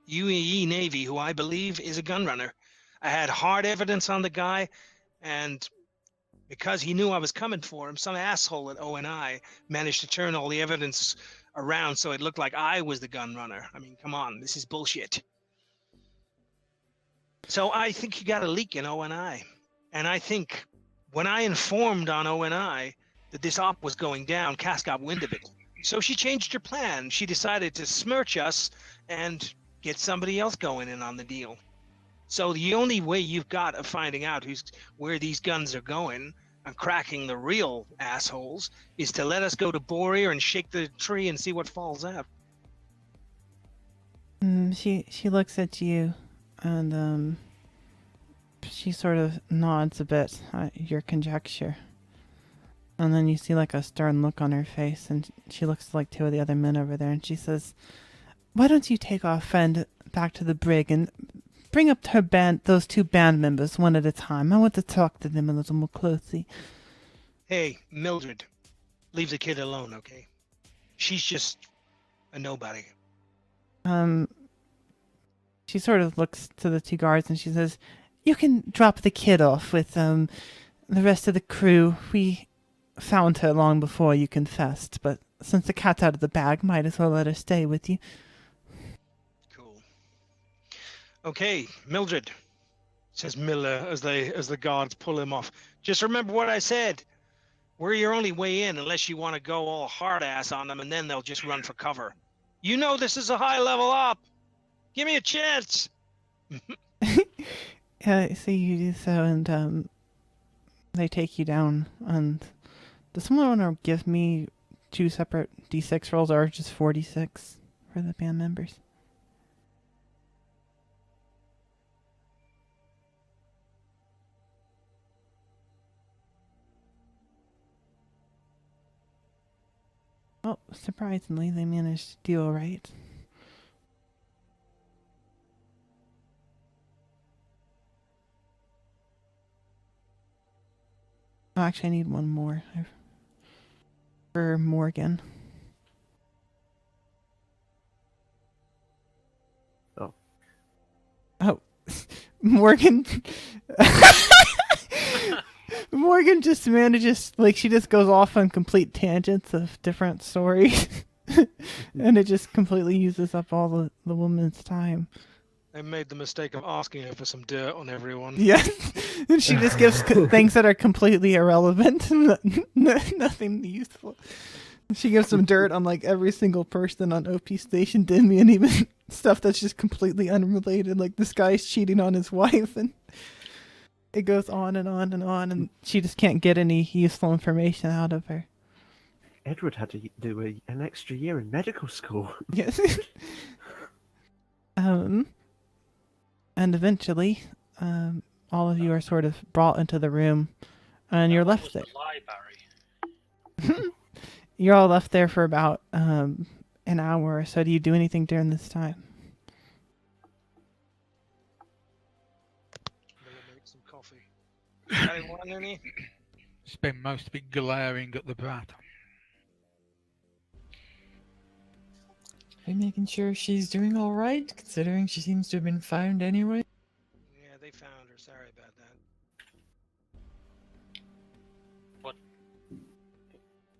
S7: UAE Navy, who I believe is a gun runner. I had hard evidence on the guy, and because he knew I was coming for him, some asshole at ONI managed to turn all the evidence around so it looked like I was the gun runner. I mean, come on, this is bullshit. So I think you got a leak in ONI. And I think when I informed on ONI that this op was going down, Cass got wind of it. So she changed her plan. She decided to smirch us and get somebody else going in on the deal. So the only way you've got of finding out where these guns are going and cracking the real assholes is to let us go to Boreer and shake the tree and see what falls out.
S1: She looks at you and she sort of nods a bit at your conjecture. And then you see like a stern look on her face, and she looks like two of the other men over there, and she says, "Why don't you take our friend back to the brig and bring up her band, those two band members, one at a time. I want to talk to them a little more closely."
S7: Hey, Mildred, leave the kid alone, okay? She's just a nobody.
S1: She sort of looks to the two guards and she says, "You can drop the kid off with the rest of the crew. We found her long before you confessed, but since the cat's out of the bag, might as well let her stay with you."
S7: Cool. Okay, Mildred, says Miller as the guards pull him off. Just remember what I said. We're your only way in unless you want to go all hard ass on them, and then they'll just run for cover. You know this is a high level op. Give me a chance.
S1: Yeah, so you do so, and they take you down. And does someone want to give me 2 separate D6 rolls, or just 46 for the band members? Well, surprisingly, they managed to do all right. Oh, actually, I need one more for Morgan. Oh, Morgan. Morgan just manages, like, she just goes off on complete tangents of different stories. And it just completely uses up all the woman's time.
S6: I made the mistake of asking her for some dirt on everyone.
S1: Yes. And she just gives things that are completely irrelevant. Nothing useful. She gives some dirt on, like, every single person on OP Station Damien, and even stuff that's just completely unrelated. Like, this guy's cheating on his wife. And It goes on and on and on, and she just can't get any useful information out of her.
S2: Edward had to do an extra year in medical school.
S1: Yes. And eventually, all of you are sort of brought into the room, and you're left there.
S3: The library.
S1: You're all left there for about an hour or so. Do you do anything during this time?
S6: Miller makes some coffee. Anybody want any?
S4: Spend most of it glaring at the brat.
S9: Are you making sure she's doing all right, considering she seems to have been found anyway?
S6: Yeah, they found her. Sorry about that.
S3: What?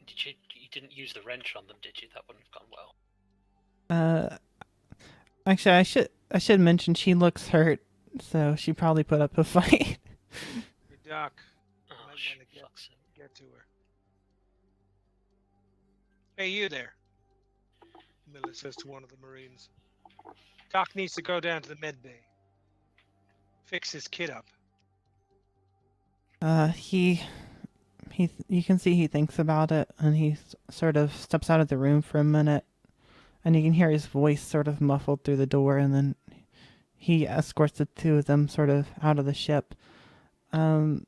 S3: You didn't use the wrench on them, did you? That wouldn't have gone well.
S1: Actually, I should mention she looks hurt, so she probably put up a fight.
S6: Hey, Doc.
S3: Oh,
S6: Might wanna
S3: fuck's sake.
S6: get to her. Hey, you there. Miller says to one of the Marines. Doc needs to go down to the med bay. Fix his kid up.
S1: You can see he thinks about it, and he sort of steps out of the room for a minute, and you can hear his voice sort of muffled through the door, and then he escorts the two of them sort of out of the ship.
S3: Out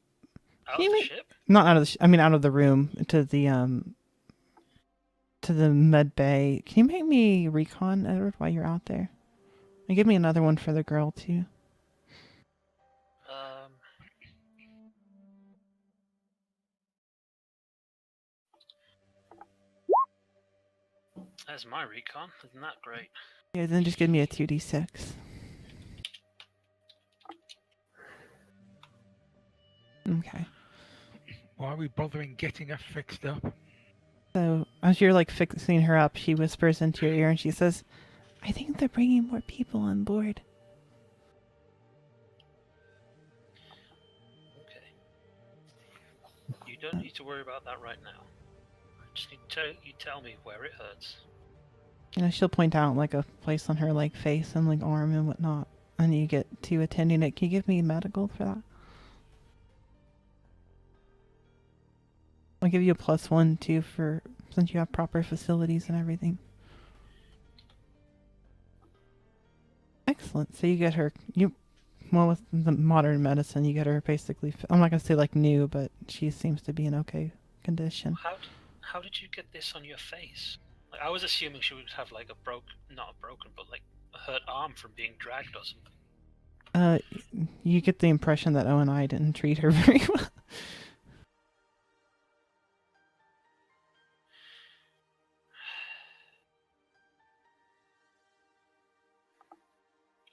S3: of the ship?
S1: Not out of the I mean out of the room to the med bay. Can you make me recon, Edward, while you're out there? And give me another one for the girl too.
S3: There's my recon. Isn't that great?
S1: Yeah, then just give me a 2d6. Okay.
S4: Why are we bothering getting her fixed up?
S1: So, as you're like fixing her up, she whispers into your ear and she says, I think they're bringing more people on board.
S3: Okay. You don't need to worry about that right now. I just need you tell me where it hurts.
S1: You know, she'll point out like a place on her like face and like arm and whatnot. And you get to attending it. Can you give me medical for that? I'll give you a +1 too for since you have proper facilities and everything. Excellent. So you get her well, with the modern medicine you get her basically I'm not gonna say like new, but she seems to be in okay condition.
S3: How did you get this on your face? Like, I was assuming she would have like not a broken, but like a hurt arm from being dragged or something.
S1: You get the impression that O&I didn't treat her very well.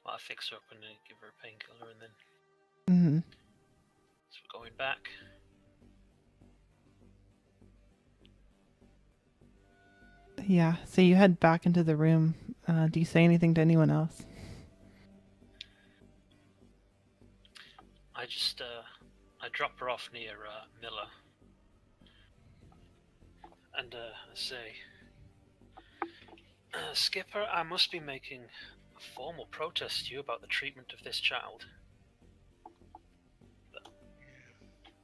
S3: Well, I fix her up and then give her a painkiller and then.
S1: Mm-hmm.
S3: So we're going back.
S1: Yeah, so you head back into the room. Do you say anything to anyone else?
S3: I just, I drop her off near Miller. And I say, Skipper, I must be making a formal protest to you about the treatment of this child.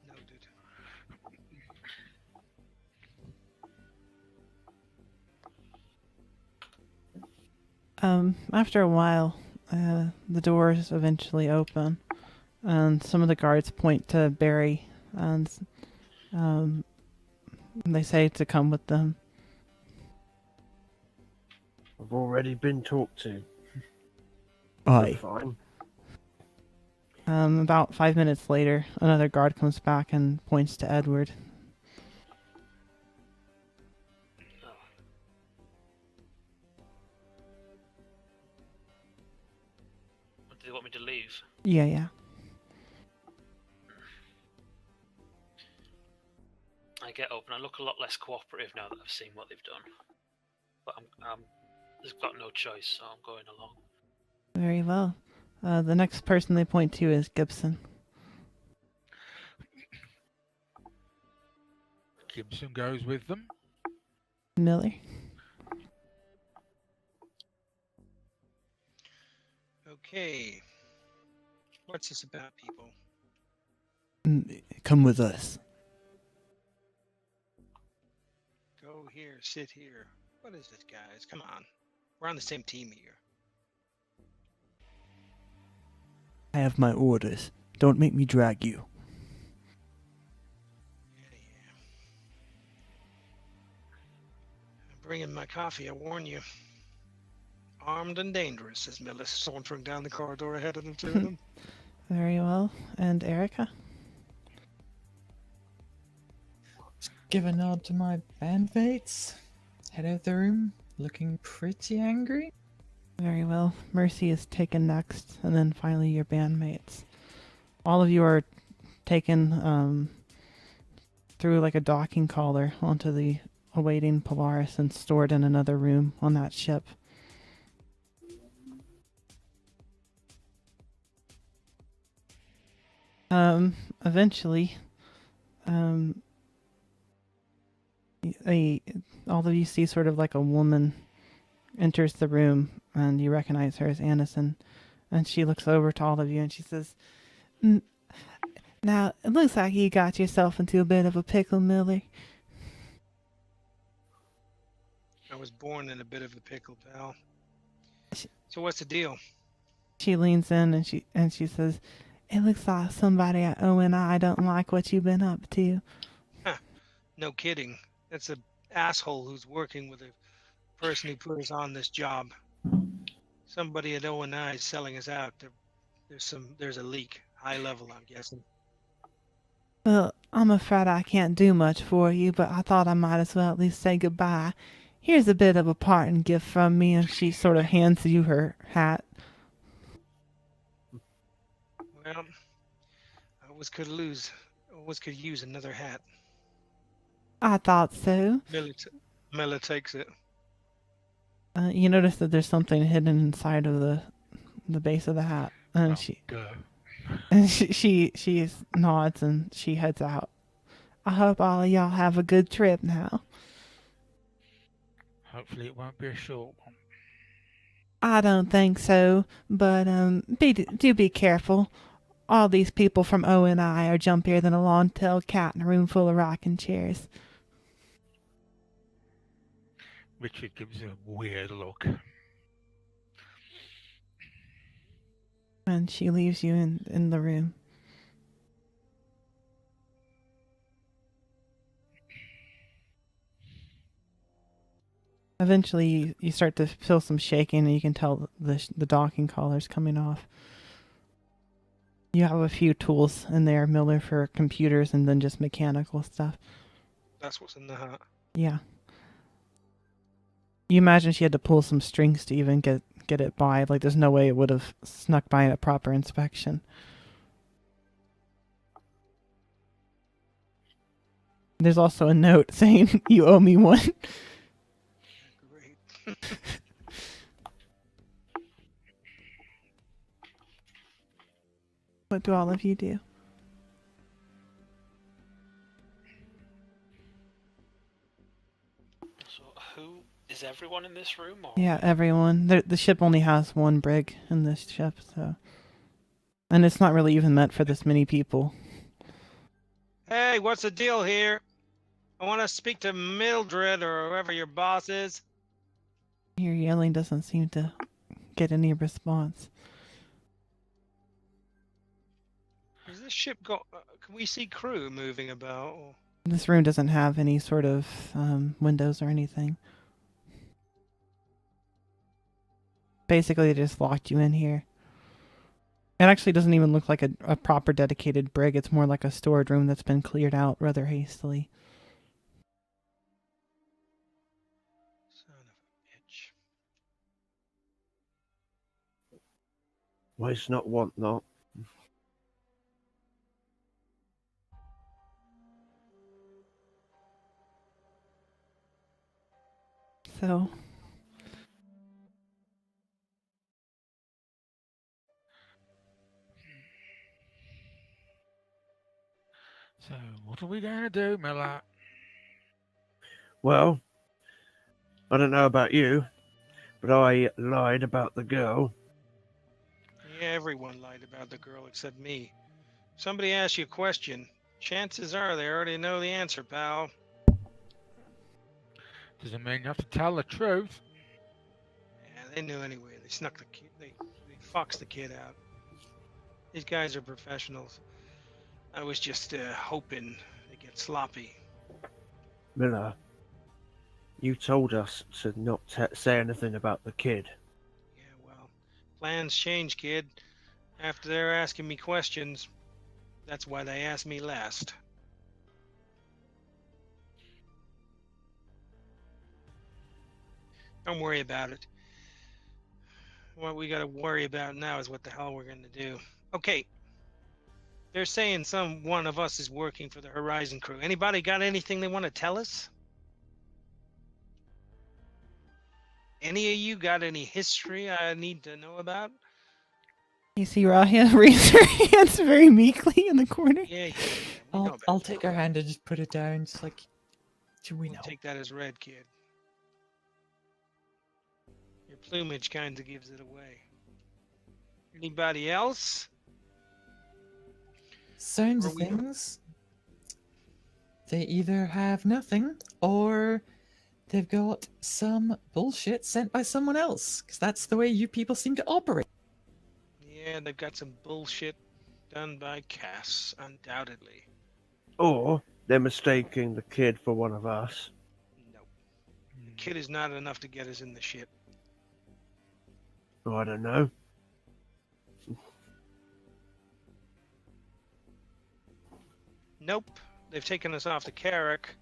S6: Noted.
S1: After a while, the doors eventually open, and some of the guards point to Barry, and they say to come with them.
S2: I've already been talked to.
S8: Aye.
S2: Fine.
S1: About 5 minutes later, another guard comes back and points to Edward.
S3: Do they want me to leave?
S1: Yeah.
S3: I get up and I look a lot less cooperative now that I've seen what they've done. But they've got no choice, so I'm going along.
S1: Very well. The next person they point to is Gibson.
S4: Gibson goes with them.
S1: Miller.
S7: Okay. What's this about, people?
S8: Come with us.
S7: Go here, sit here. What is this, guys? Come on. We're on the same team here.
S8: I have my orders. Don't make me drag you.
S7: Yeah. I'm bringing my coffee, I warn you. Armed and dangerous, says Millis, sauntering down the corridor ahead of the two of them.
S1: Very well. And Erica?
S9: Give a nod to my bandmates. Head out of the room, looking pretty angry.
S1: Very well. Mercy is taken next, and then finally your bandmates. All of you are taken through like a docking collar onto the awaiting Polaris and stored in another room on that ship. Eventually, all of you see sort of like a woman enters the room, and you recognize her as Anderson, and she looks over to all of you and she says, "Now, it looks like you got yourself into a bit of a pickle, Miller."
S7: I was born in a bit of a pickle, pal. So what's the deal?
S1: She leans in and she says, "It looks like somebody at ONI don't like what you've been up to."
S7: No kidding. That's a asshole who's working with a person who put us on this job. Somebody at ONI is selling us out. There's a leak. High level, I'm guessing.
S1: "Well, I'm afraid I can't do much for you, but I thought I might as well at least say goodbye. Here's a bit of a parting gift from me," and she sort of hands you her hat.
S7: Well, I always could use another hat.
S1: "I thought so."
S7: Miller takes it.
S1: You notice that there's something hidden inside of the base of the hat, and she nods and she heads out. "I hope all of y'all have a good trip now."
S4: Hopefully it won't be a short one.
S1: "I don't think so, but do be careful. All these people from ONI are jumpier than a long-tailed cat in a room full of rocking chairs."
S4: Richard gives a weird look.
S1: And she leaves you in the room. Eventually, you start to feel some shaking, and you can tell the docking collar's coming off. You have a few tools in there, Miller, for computers and then just mechanical stuff.
S7: That's what's in the hat.
S1: Yeah. You imagine she had to pull some strings to even get it by. Like, there's no way it would have snuck by a proper inspection. There's also a note saying, "You owe me one."
S7: Great.
S1: What do all of you do?
S3: So, is everyone in this room? Or?
S1: Yeah, everyone. The ship only has one brig in this ship, so... And it's not really even meant for this many people.
S7: Hey, what's the deal here? I want to speak to Mildred or whoever your boss is.
S1: Your yelling doesn't seem to get any response.
S7: Does this ship got... can we see crew moving about? Or...
S1: This room doesn't have any sort of windows or anything. Basically, they just locked you in here. It actually doesn't even look like a proper dedicated brig. It's more like a storage room that's been cleared out rather hastily.
S7: Son of a bitch.
S2: Waste not, want not.
S1: So...
S4: So, what are we going to do, Miller?
S2: Well, I don't know about you, but I lied about the girl.
S7: Yeah, everyone lied about the girl except me. Somebody asks you a question, chances are they already know the answer, pal.
S4: Doesn't mean you have to tell the truth.
S7: Yeah, they knew anyway. They snuck the kid. They foxed the kid out. These guys are professionals. I was just hoping they get sloppy.
S2: Miller, you told us to not say anything about the kid.
S7: Yeah, well, plans change, kid. After they're asking me questions, that's why they asked me last. Don't worry about it. What we got to worry about now is what the hell we're going to do. Okay. They're saying one of us is working for the Horizon crew. Anybody got anything they want to tell us? Any of you got any history I need to know about?
S1: You see Rahia raise her hands very meekly in the corner.
S7: Yeah.
S9: I'll take her hand and just put it down. Just like, do we know?
S7: Take that as read, kid. Your plumage kind of gives it away. Anybody else?
S9: Sounds of things. They either have nothing or they've got some bullshit sent by someone else. Because that's the way you people seem to operate.
S7: Yeah, they've got some bullshit done by Cass, undoubtedly.
S2: Or they're mistaking the kid for one of us.
S7: Nope. The kid is not enough to get us in the shit.
S2: Oh, I don't know.
S7: Nope. They've taken us off the Carrack.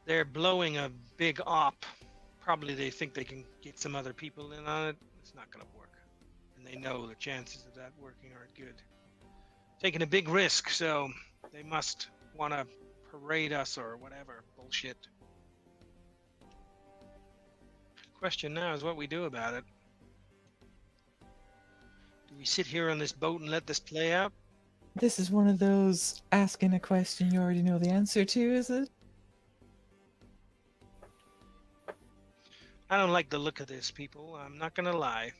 S7: They're blowing a big op. Probably they think they can get some other people in on it. It's not going to work. And they know the chances of that working aren't good. Taking a big risk, so they must want to parade us or whatever. Bullshit. Question now is what we do about it. Do we sit here on this boat and let this play out?
S9: This is one of those asking a question you already know the answer to, is it?
S7: I don't like the look of this, people. I'm not going to lie.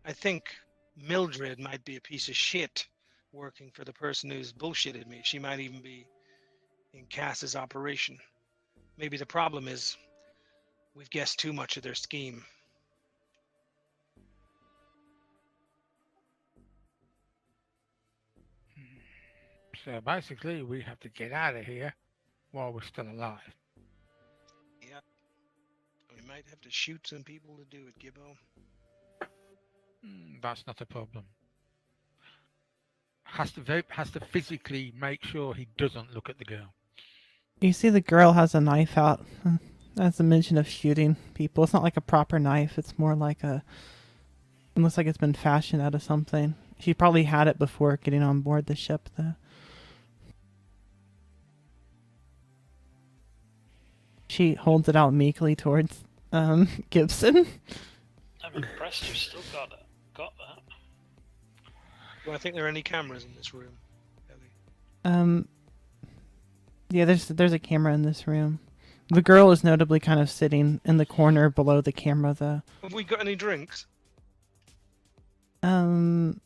S7: I think Mildred might be a piece of shit working for the person who's bullshitted me. She might even be in Cass's operation. Maybe the problem is we've guessed too much of their scheme.
S4: So basically, we have to get out of here while we're still alive.
S7: Yeah. We might have to shoot some people to do it, Gibbo.
S4: That's not a problem. Has to physically make sure he doesn't look at the girl.
S1: You see the girl has a knife out. That's a mention of shooting people. It's not like a proper knife. It's more like it looks like it's been fashioned out of something. She probably had it before getting on board the ship, though. She holds it out meekly towards Gibson.
S3: I'm impressed you've still got that.
S7: Do I think there are any cameras in this room, Ellie?
S1: Yeah, there's a camera in this room. The girl is notably kind of sitting in the corner below the camera, though.
S7: Have we got any drinks?
S1: Barry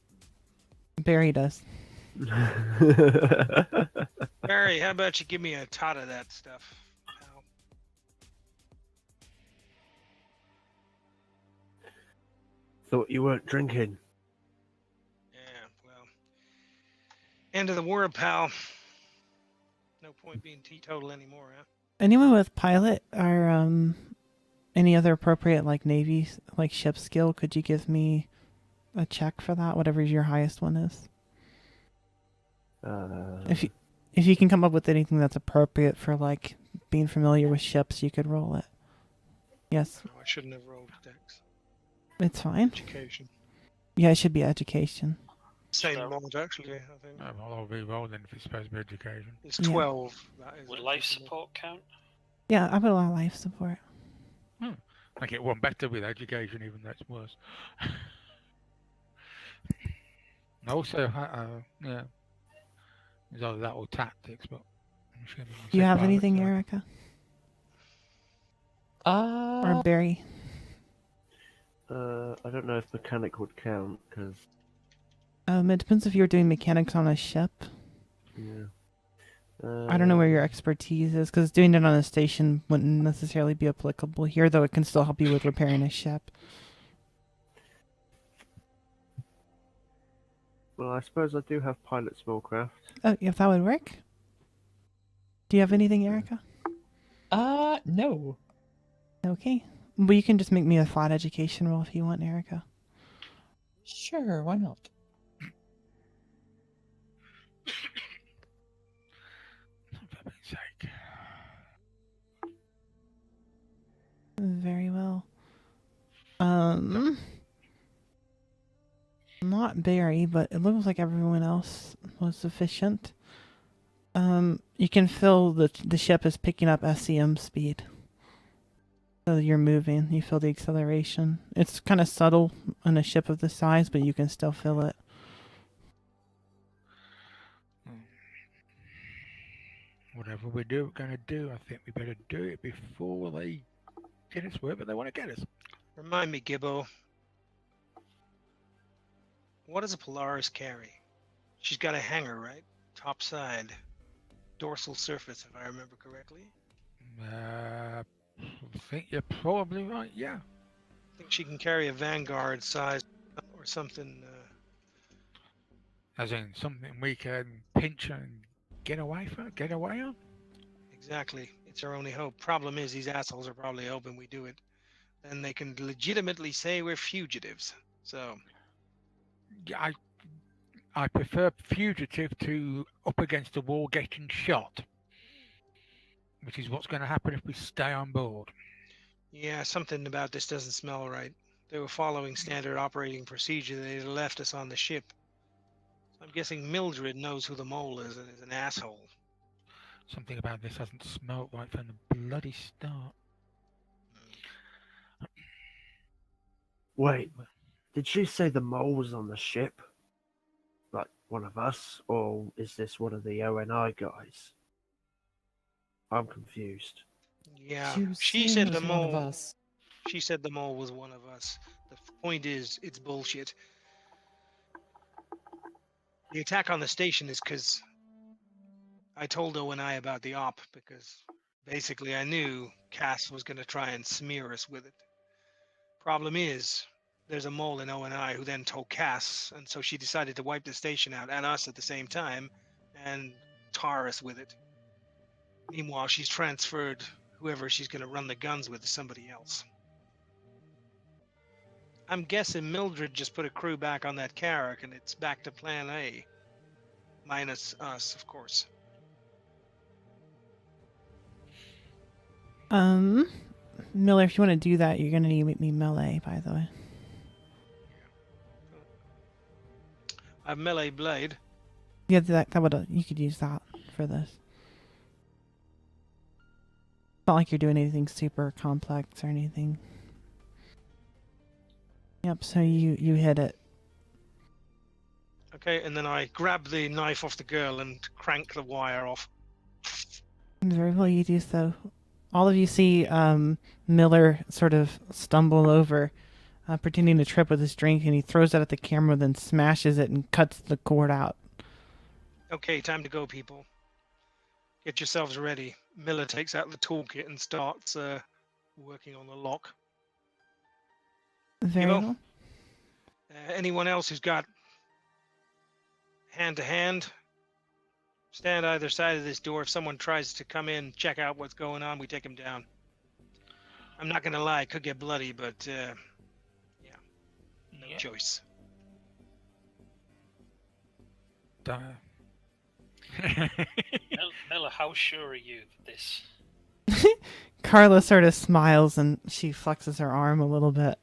S1: does.
S7: Barry, how about you give me a tot of that stuff? Pal?
S2: Thought you weren't drinking.
S7: Yeah, well, end of the world, pal. No point being teetotal anymore, huh?
S1: Anyone with pilot or any other appropriate like Navy like ship skill? Could you give me a check for that? Whatever your highest one is. If you can come up with anything that's appropriate for like being familiar with ships, you could roll it. Yes.
S7: No, I shouldn't have rolled Dex.
S1: It's fine.
S7: Education.
S1: Yeah, it should be education.
S7: Same mod, actually, I think.
S4: Well, I'll re-roll then if it's supposed to be education.
S7: It's 12. That is
S3: Would life support count?
S1: Yeah, I would allow life support.
S4: I get one better with education, even though it's worse. Also, yeah, there's either that or tactics, but I'm just gonna
S1: Do you
S4: say
S1: have
S4: pilot,
S1: anything,
S4: so-
S1: Erica? Or Barry?
S2: I don't know if mechanic would count, because...
S1: It depends if you're doing mechanics on a ship.
S2: Yeah.
S1: I don't know where your expertise is, because doing it on a station wouldn't necessarily be applicable here, though it can still help you with repairing a ship.
S2: Well, I suppose I do have pilot smallcraft.
S1: Oh, if that would work. Do you have anything, Erica?
S9: No.
S1: Okay. Well, you can just make me a flat education roll if you want, Erica.
S9: Sure, why not?
S4: For heaven's sake.
S1: Very well. Not Barry, but it looks like everyone else was sufficient. You can feel the ship is picking up SCM speed. So you're moving. You feel the acceleration. It's kind of subtle on a ship of this size, but you can still feel it.
S4: Whatever we're going to do, I think we better do it before they get us wherever they want to get us.
S7: Remind me, Gibbo. What does a Polaris carry? She's got a hangar, right? Top side. Dorsal surface, if I remember correctly.
S4: I think you're probably right, yeah.
S7: I think she can carry a Vanguard size or something.
S4: As in something we can pinch and get away on?
S7: Exactly. It's our only hope. Problem is, these assholes are probably hoping we do it. Then they can legitimately say we're fugitives. So,
S4: Yeah, I prefer fugitive to up against the wall getting shot, which is what's going to happen if we stay on board.
S7: yeah, something about this doesn't smell right. They were following standard operating procedure. They left us on the ship. I'm guessing Mildred knows who the mole is and is an asshole.
S4: Something about this hasn't smelt right from the bloody start.
S2: Wait, did she say the mole was on the ship? Like one of us? Or is this one of the ONI guys? I'm confused.
S7: Yeah,
S9: She was
S7: she
S9: saying
S7: said
S9: it
S7: the
S9: was one of
S7: mole.
S9: us.
S7: She said the mole was one of us. The point is, it's bullshit. The attack on the station is because I told ONI about the op because basically I knew Cass was going to try and smear us with it. Problem is, there's a mole in ONI who then told Cass, and so she decided to wipe the station out and us at the same time and tar us with it. Meanwhile, she's transferred whoever she's going to run the guns with to somebody else. I'm guessing Mildred just put a crew back on that Carrack and it's back to plan A. Minus us, of course.
S1: Miller, if you want to do that, you're going to need me melee, by the way.
S7: I have melee blade.
S1: Yeah, that would you could use that for this. Not like you're doing anything super complex or anything. Yep, so you hit it.
S7: Okay, and then I grab the knife off the girl and crank the wire off.
S1: Very well you do so. All of you see Miller sort of stumble over, pretending to trip with his drink, and he throws it at the camera, then smashes it and cuts the cord out.
S7: Okay, time to go, people. Get yourselves ready. Miller takes out the toolkit and starts working on the lock.
S1: Very
S7: Gibbo?
S1: well.
S7: Anyone else who's got hand-to-hand, stand either side of this door. If someone tries to come in, check out what's going on, we take him down. I'm not going to lie, it could get bloody, but yeah, no choice.
S3: Miller, how sure are you that this...
S1: Carla sort of smiles and she flexes her arm a little bit.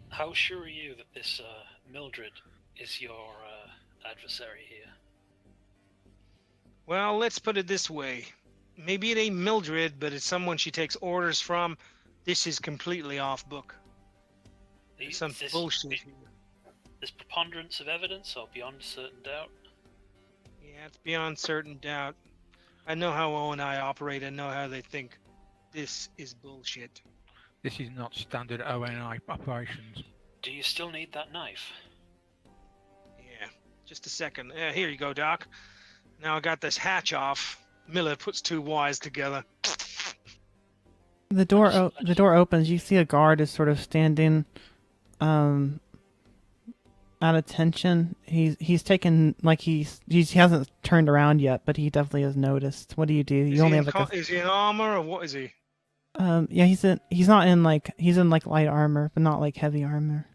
S3: How sure are you that this Mildred is your adversary here?
S7: Well, let's put it this way. Maybe it ain't Mildred, but it's someone she takes orders from. This is completely off book. There's some bullshit here.
S3: There's preponderance of evidence or beyond a certain doubt?
S7: Yeah, it's beyond certain doubt. I know how ONI operate. I know how they think. This is bullshit.
S4: This is not standard ONI operations.
S3: Do you still need that knife?
S7: Yeah. Just a second. Here you go, Doc. Now I got this hatch off. Miller puts 2 wires together.
S1: The door opens. You see a guard is sort of standing, at attention. He's taken like he hasn't turned around yet, but he definitely has noticed. What do? You
S7: Is
S1: only
S7: he,
S1: have
S7: is he in armor or what is he?
S1: Yeah, he's in like light armor, but not like heavy armor.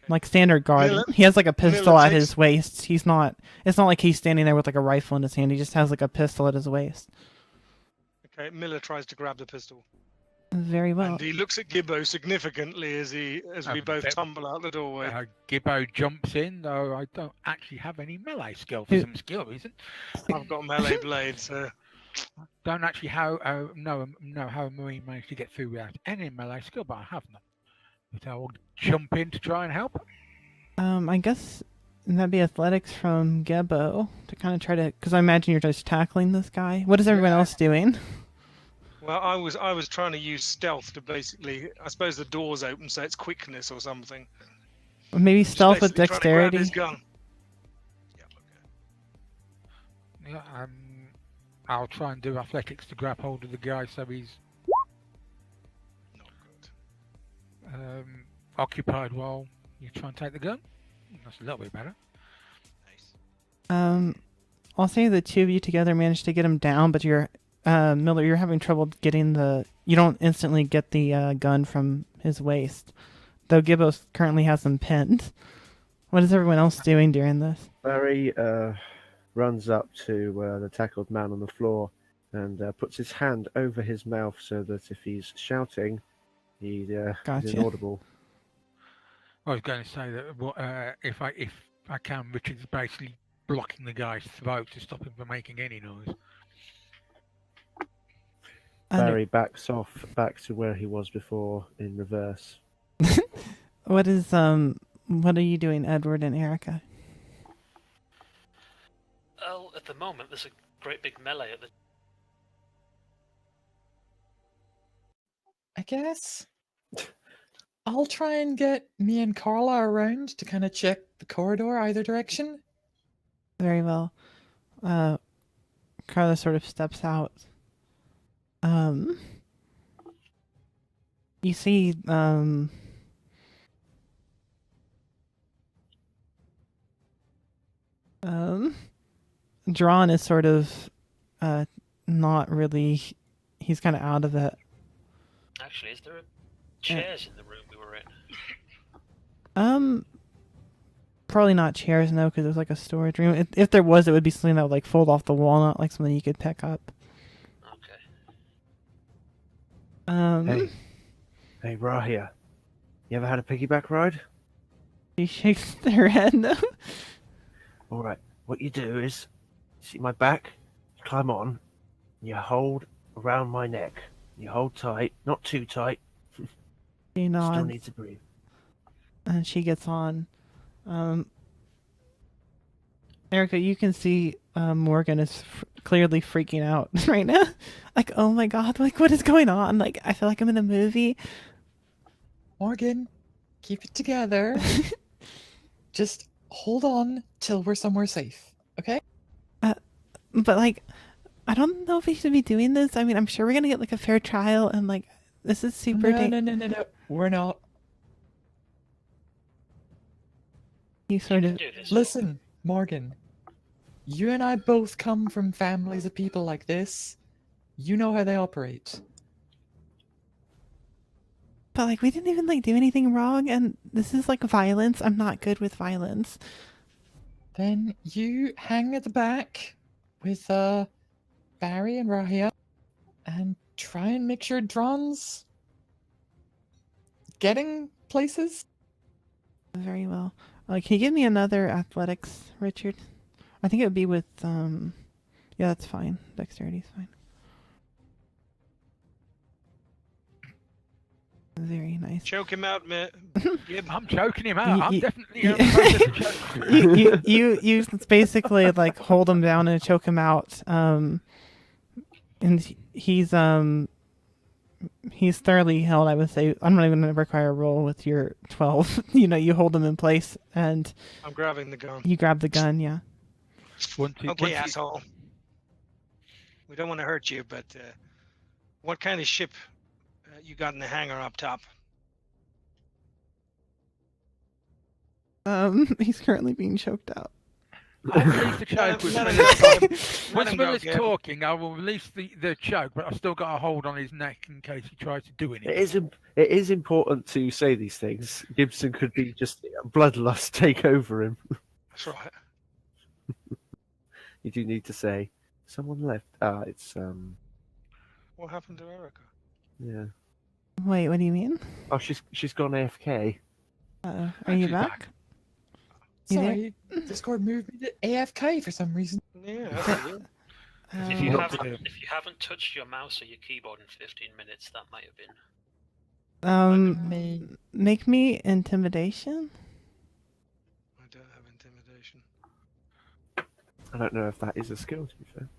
S1: Like standard guard.
S7: Miller-
S1: He has like a pistol
S7: Miller
S1: at
S7: takes-
S1: his waist. It's not like he's standing there with like a rifle in his hand. He just has like a pistol at his waist.
S7: Okay, Miller tries to grab the pistol.
S1: Very well.
S7: And he looks at Gibbo significantly as we both
S4: Bit-
S7: tumble out the doorway.
S4: Gibbo jumps in, though I don't actually have any melee skill for some skill reason.
S7: I've got melee blades, so
S4: Don't actually know how a Marine managed to get through without any melee skill, but I have none. But I will jump in to try and help.
S1: I guess that'd be athletics from Gebo to kind of try to, because I imagine you're just tackling this guy. What is everyone else doing?
S7: well, I was trying to use stealth to basically, I suppose the door's open, so it's quickness or something.
S1: Maybe
S7: Just
S1: stealth with
S7: basically trying to grab
S1: dexterity.
S7: his gun.
S4: Yeah, I'll try and do athletics to grab hold of the guy so he's
S7: Not good.
S4: occupied while you try and take the gun. That's a little bit better.
S7: Nice.
S1: I'll say the two of you together managed to get him down, but Miller, you're having trouble getting you don't instantly get the gun from his waist. Though Gibbo currently has him pinned. What is everyone else doing during this?
S2: Barry runs up to the tackled man on the floor and puts his hand over his mouth so that if he's shouting, he's
S1: Gotcha.
S2: inaudible.
S4: I was going to say that if I can, Richard's basically blocking the guy's throat to stop him from making any noise.
S2: Barry backs off back to where he was before in reverse.
S1: What are you doing, Edward and Erica?
S3: Well, at the moment, there's a great big melee at the.
S9: I guess I'll try and get me and Carla around to kind of check the corridor either direction.
S1: Very well. Carla sort of steps out. You see, Drawn is sort of, not really, he's kind of out of it.
S3: Actually, is there chairs in the room we were in?
S1: Probably not chairs, no, because there's like a storage room. If there was, it would be something that would like fold off the wall, not like something you could pick up.
S3: Okay.
S2: Hey, Rahia, you ever had a piggyback ride?
S1: She shakes her head, no.
S2: All right, what you do is, see my back, you climb on, you hold around my neck. You hold tight, not too tight.
S1: She
S2: Still
S1: nods,
S2: need to breathe.
S1: and she gets on. Erica, you can see Morgan is clearly freaking out right now. Like, oh my god, like what is going on? Like, I feel like I'm in a movie.
S9: Morgan, keep it together. Just hold on till we're somewhere safe, okay?
S1: But like, I don't know if we should be doing this. I mean, I'm sure we're gonna get like a fair trial, and like, this is super.
S9: No. We're not.
S1: You sort of.
S3: Do this.
S9: Listen, Morgan. You and I both come from families of people like this. You know how they operate.
S1: But like, we didn't even like do anything wrong, and this is like violence. I'm not good with violence.
S9: Then you hang at the back with Barry and Rahia and try and make sure Dron's getting places.
S1: Very well. Can you give me another athletics, Richard? I think it would be with yeah, that's fine. Dexterity's fine. Very nice.
S7: Choke him out, man.
S4: I'm choking him out. I'm
S1: You-
S4: definitely
S1: you-
S4: in the process of choking him.
S1: you basically like hold him down and choke him out. And he's he's thoroughly held. I would say I'm not even going to require a roll with your 12. You hold him in place and
S6: I'm grabbing the gun.
S1: you grab the gun. Yeah.
S6: Okay, asshole. We don't want to hurt you, but what kind of ship you got in the hangar up top?
S1: He's currently being choked out.
S4: I'll release the choke. Once Miller's talking, I will release the choke, but I've still got a hold on his neck in case he tries to do anything.
S2: It is important to say these things. Gibson could be just bloodlust take over him.
S6: That's right.
S2: You do need to say, someone left. It's
S6: What happened to Erica?
S2: Yeah.
S1: Wait, what do you mean?
S2: Oh, she's gone AFK.
S1: Are you back?
S9: Sorry, Discord moved me to AFK for some reason.
S6: Yeah.
S3: If you haven't touched your mouse or your keyboard in 15 minutes, that might have been.
S1: Make me intimidation.
S6: I don't have intimidation.
S2: I don't know if that is a skill, to be fair.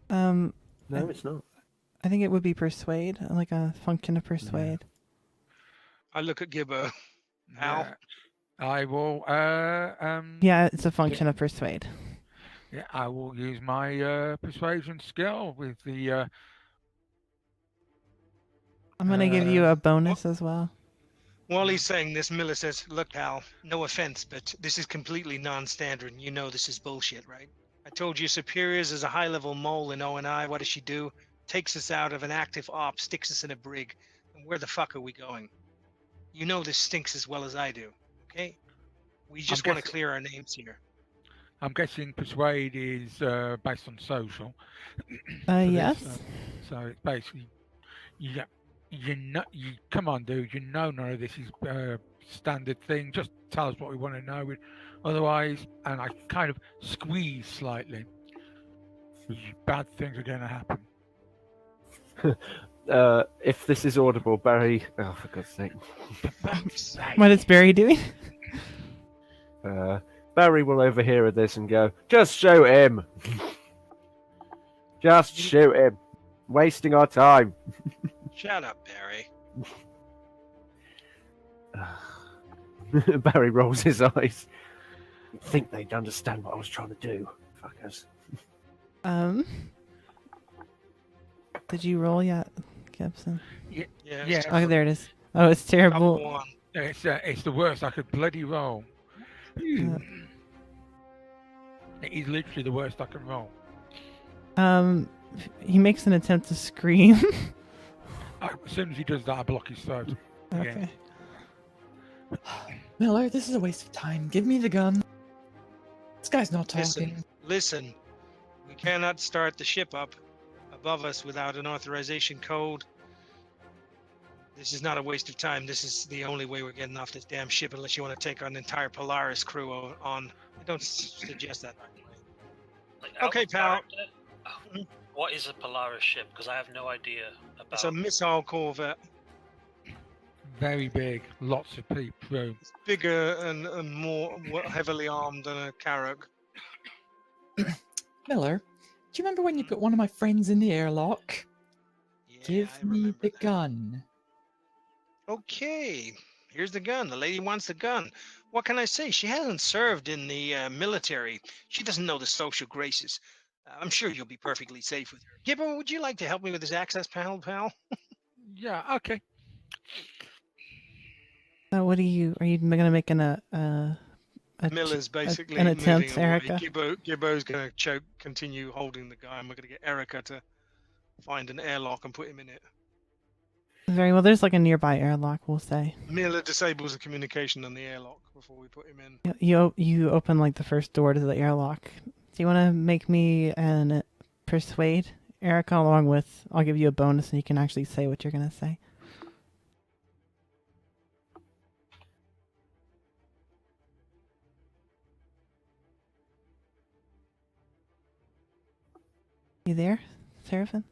S2: No, it's not.
S1: I think it would be persuade, like a function of persuade.
S6: I look at Gibbo. Al?
S4: I will.
S1: Yeah, it's a function of persuade.
S4: Yeah, I will use my persuasion skill with the.
S1: I'm gonna give you a bonus as well.
S6: While he's saying this, Miller says, "Look, Al, no offense, but this is completely non-standard, and you know this is bullshit, right? I told you Superiors is a high-level mole in O&I. What does she do? Takes us out of an active op, sticks us in a brig, and where the fuck are we going? You know this stinks as well as I do, okay? We just want to clear our names here."
S4: I'm guessing persuade is based on social.
S1: Yes.
S4: So it's basically, you come on, dude. You know none of this is standard thing. Just tell us what we want to know. Otherwise, and I kind of squeeze slightly. Bad things are going to happen.
S2: If this is audible, Barry. Oh, for God's sake!
S1: What is Barry doing?
S2: Barry will overhear this and go, "Just shoot him! Just shoot him! Wasting our time."
S6: Shut up, Barry.
S2: Barry rolls his eyes. You'd think they'd understand what I was trying to do, fuckers.
S1: Did you roll yet, Gibson?
S4: Yeah.
S1: Oh, there it is. Oh, it's terrible.
S4: It's the worst I could bloody roll. It is literally the worst I can roll.
S1: He makes an attempt to scream.
S4: As soon as he does that, I block his throat.
S1: Okay.
S9: Miller, this is a waste of time. Give me the gun. This guy's not talking.
S6: Listen. We cannot start the ship up above us without an authorization code. This is not a waste of time. This is the only way we're getting off this damn ship unless you want to take an entire Polaris crew on. I don't suggest that. Okay, pal.
S3: What is a Polaris ship? Because I have no idea about.
S6: It's a missile corvette.
S4: Very big, lots of crew.
S6: It's bigger and more heavily armed than a Carrack.
S9: Miller, do you remember when you put one of my friends in the airlock?
S6: Yeah,
S9: Give me the gun.
S6: Okay, here's the gun. The lady wants the gun. What can I say? She hasn't served in the military. She doesn't know the social graces. I'm sure you'll be perfectly safe with her. Gibbo, would you like to help me with this access panel, pal?
S4: Yeah, okay.
S1: What are you gonna make
S6: Miller's basically
S1: an attempt,
S6: moving away.
S1: Erica?
S6: Gibbo's going to continue holding the guy, and we're going to get Erica to find an airlock and put him in it.
S1: Very well. There's like a nearby airlock, we'll say.
S6: Miller disables the communication on the airlock before we put him in.
S1: You open like the first door to the airlock. Do you want to make me an persuade, Erica, along with I'll give you a bonus and you can actually say what you're gonna say. You there, Seraphim?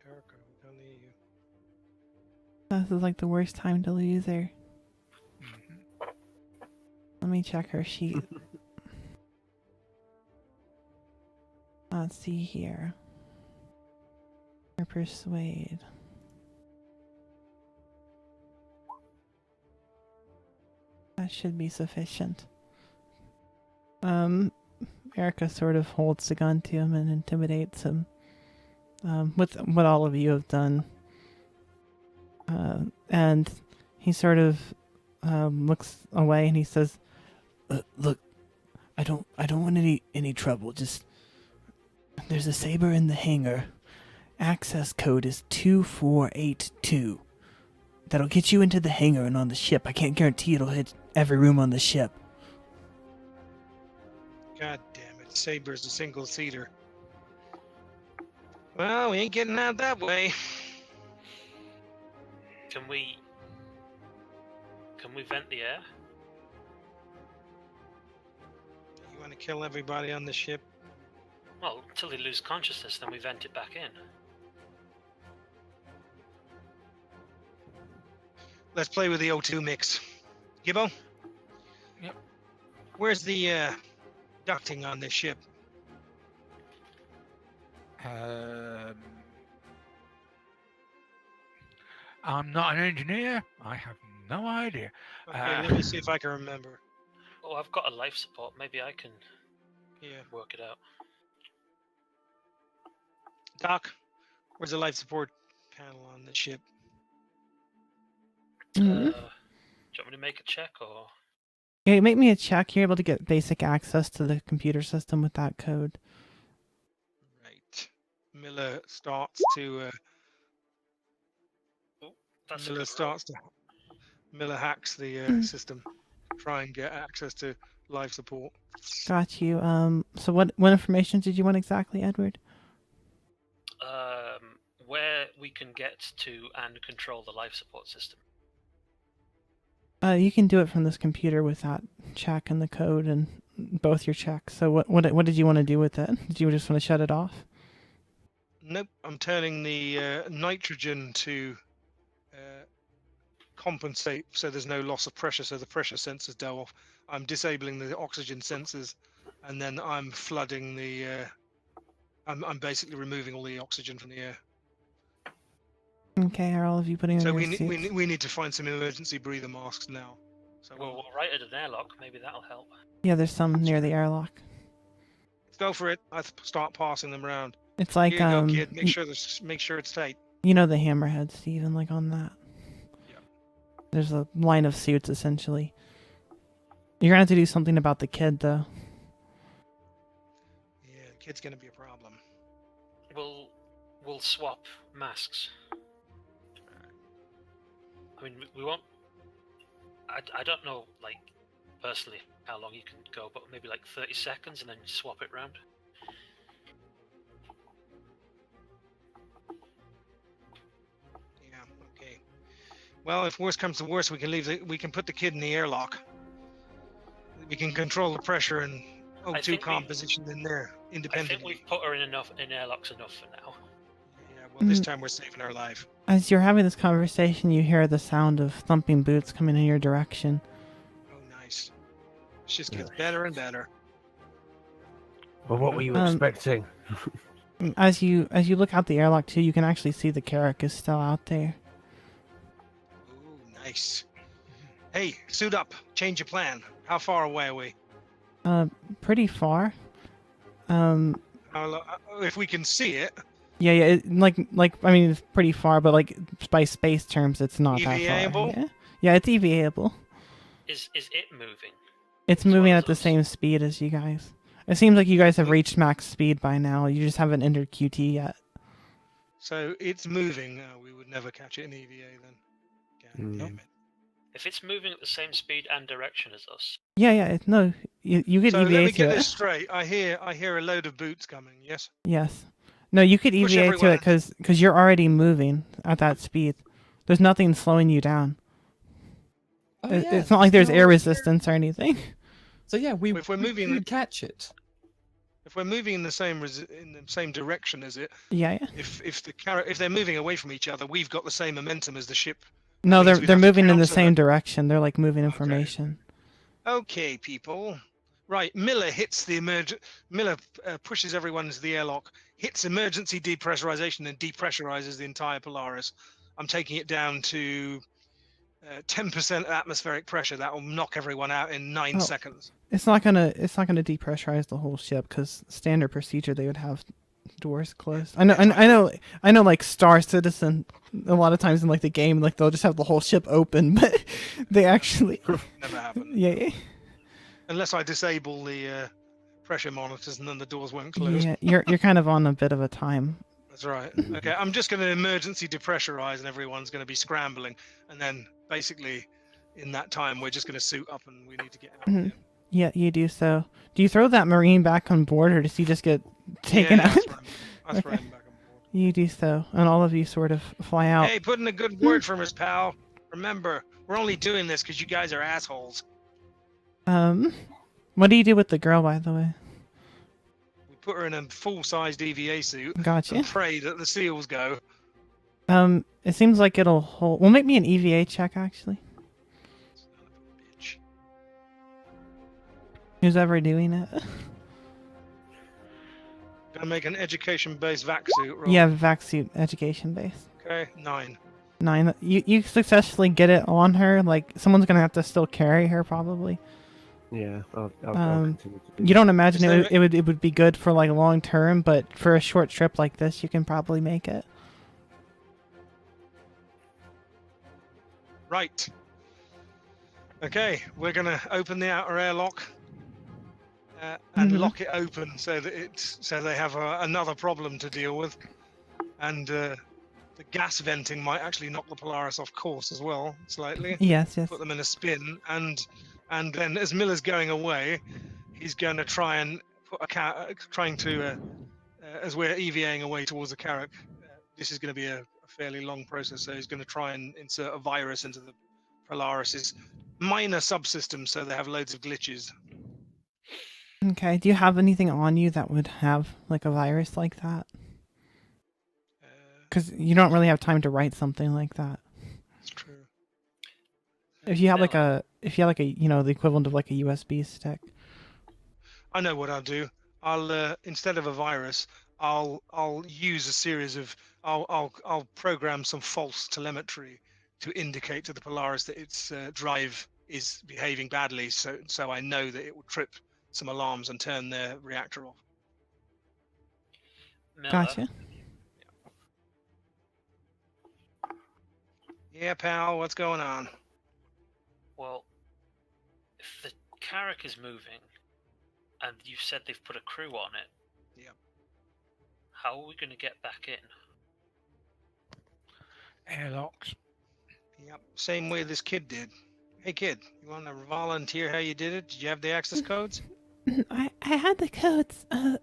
S6: Erica, we can't hear you.
S1: This is like the worst time to lose her. Let Let me check her sheet. Let's see here. Or persuade. That should be sufficient. Erica sort of holds the gun to him and intimidates him. With what all of you have done. And he sort of looks away and he says,
S8: Look, I don't want any trouble. Just there's a saber in the hangar. Access code is 2482. That'll get you into the hangar and on the ship. I can't guarantee it'll hit every room on the ship.
S7: God damn it, Saber's a single seater. Well, we ain't getting out that way.
S3: Can we vent the air?
S7: You want to kill everybody on the ship?
S3: Well, until they lose consciousness, then we vent it back in.
S7: Let's play with the O2 mix. Gibbo?
S4: Yep.
S7: Where's the ducting on this ship?
S4: I'm not an engineer. I have no idea.
S7: Okay, let me see if I can remember.
S3: Oh, I've got a life support. Maybe I can
S7: Yeah.
S3: work it out.
S7: Doc, where's the life support panel on the ship?
S3: Do you want me to make a check or?
S1: yeah, make me a check. You're able to get basic access to the computer system with that code.
S7: Right. Miller starts to.
S3: That's a
S7: Miller
S3: good
S7: starts to. Miller hacks the system, try and get access to life support.
S1: Got you. So what information did you want exactly, Edward?
S3: Where we can get to and control the life support system.
S1: You can do it from this computer with that check and the code and both your checks. So what did you want to do with it? Did you just want to shut it off?
S7: Nope, I'm turning the nitrogen to compensate so there's no loss of pressure, so the pressure sensors go off. I'm disabling the oxygen sensors, and then I'm flooding the. I'm basically removing all the oxygen from the air.
S1: Okay, are all of you putting on
S7: So
S1: your
S7: we
S1: suits?
S7: need to find some emergency breather masks now. So
S3: Well, we'll write it an airlock. Maybe that'll help.
S1: Yeah, there's some near the airlock.
S7: let's go for it. I start passing them around.
S1: It's like
S7: Here you go, kid. Make sure it's tight.
S1: you know the hammerhead, Steven, like on that.
S7: Yeah.
S1: There's a line of suits essentially. You're gonna have to do something about the kid though.
S7: Yeah, the kid's gonna be a problem.
S3: We'll swap masks. I mean, we won't. I don't know, like, personally, how long you can go, but maybe like 30 seconds and then swap it round.
S7: Yeah. Okay. Well, if worse comes to worse, we can put the kid in the airlock. We can control the pressure and O2 composition in there
S3: I
S7: independently.
S3: think we've put her in airlocks enough for now.
S7: Yeah. Well, this time we're saving her life.
S1: As you're having this conversation, you hear the sound of thumping boots coming in your direction.
S7: Oh, nice. It just gets better and better.
S2: Well, what were you expecting?
S1: As you look out the airlock too, you can actually see the Carrack is still out there.
S7: Ooh, nice. Hey, suit up. Change your plan. How far away are we?
S1: Pretty far.
S7: If we can see it.
S1: Yeah. Like I mean, it's pretty far, but like by space terms, it's not that far.
S7: EVA-able?
S1: Yeah, it's EVA-able.
S3: Is it moving?
S1: It's moving at the same speed as you guys. It seems like you guys have reached max speed by now. You just haven't entered QT yet.
S7: So it's moving. We would never catch it in EVA then. God damn it.
S3: If it's moving at the same speed and direction as us,
S1: Yeah. No, you could
S7: So let
S1: EVA
S7: me
S1: to
S7: get
S1: it.
S7: this straight. I hear a load of boots coming. Yes.
S1: Yes. No, you could
S7: Push
S1: EVA to
S7: everyone.
S1: it because you're already moving at that speed. There's nothing slowing you down.
S9: Oh,
S1: It's not like there's air resistance or anything.
S9: So yeah,
S7: If we're moving,
S9: could catch it.
S7: if we're moving in the same direction as it,
S1: Yeah.
S7: if they're moving away from each other, we've got the same momentum as the ship.
S1: No,
S7: That means we'd
S1: they're
S7: have to
S1: moving in the
S7: counter
S1: same direction. They're like moving information.
S7: Okay, people. Right, Miller hits the Miller pushes everyone into the airlock, hits emergency depressurization, and depressurizes the entire Polaris. I'm taking it down to 10% atmospheric pressure. That will knock everyone out in 9
S1: Oh.
S7: seconds.
S1: It's not gonna depressurize the whole ship because standard procedure they would have doors closed. I know. Like Star Citizen, a lot of times in like the game, like they'll just have the whole ship open, but they actually
S7: Never happened.
S1: yeah.
S7: Unless I disable the pressure monitors, and then the doors won't close.
S1: Yeah, you're kind of on a bit of a time.
S7: That's right. Okay, I'm just going to emergency depressurize, and everyone's going to be scrambling, and then basically, in that time, we're just going to suit up, and we need to get out.
S1: Mhm.
S7: Of here.
S1: Yeah, you do so. Do you throw that Marine back on board, or does he just get taken
S7: Yeah,
S1: out?
S7: I throw him back on board.
S1: You do so, and all of you sort of fly out.
S7: Hey, put in a good word for us, pal. Remember, we're only doing this because you guys are assholes.
S1: What do you do with the girl, by the way?
S7: We put her in a full-sized EVA suit
S1: Gotcha.
S7: and pray that the seals go.
S1: It seems like it'll hold. Well, make me an EVA check, actually.
S7: Son of a bitch.
S1: Who's ever doing it?
S7: Gonna make an education-based vac suit roll.
S1: Yeah, vac suit education base.
S7: Okay, 9.
S1: 9. You successfully get it on her. Like someone's gonna have to still carry her, probably.
S2: Yeah, I'll continue to do
S1: You don't imagine
S7: Is there-
S1: it would be good for like long term, but for a short trip like this, you can probably make it.
S7: Right. Okay, we're gonna open the outer airlock and
S1: Mhm.
S7: lock it open so that they have another problem to deal with, and the gas venting might actually knock the Polaris off course as well slightly.
S1: Yes, yes.
S7: Put them in a spin, and then as Miller's going away, he's going to try and put as we're EVAing away towards the Carrack, this is going to be a fairly long process, so he's going to try and insert a virus into the Polaris's minor subsystems so they have loads of glitches.
S1: Okay. Do you have anything on you that would have like a virus like that? Because you don't really have time to write something like that.
S7: It's true.
S1: If you have like
S3: Miller.
S1: the equivalent of like a USB stick.
S7: I know what I'll do. I'll instead of a virus, I'll use a series of I'll program some false telemetry to indicate to the Polaris that its drive is behaving badly, so I know that it will trip some alarms and turn their reactor off.
S3: Miller,
S1: Gotcha.
S7: Yeah, pal, what's going on?
S3: well, if the Carrack is moving, and you said they've put a crew on it,
S7: Yep.
S3: how are we going to get back in?
S4: Airlocks.
S7: Yep, same way this kid did. Hey kid, you want to volunteer how you did it? Did you have the access codes?
S8: I had the codes. I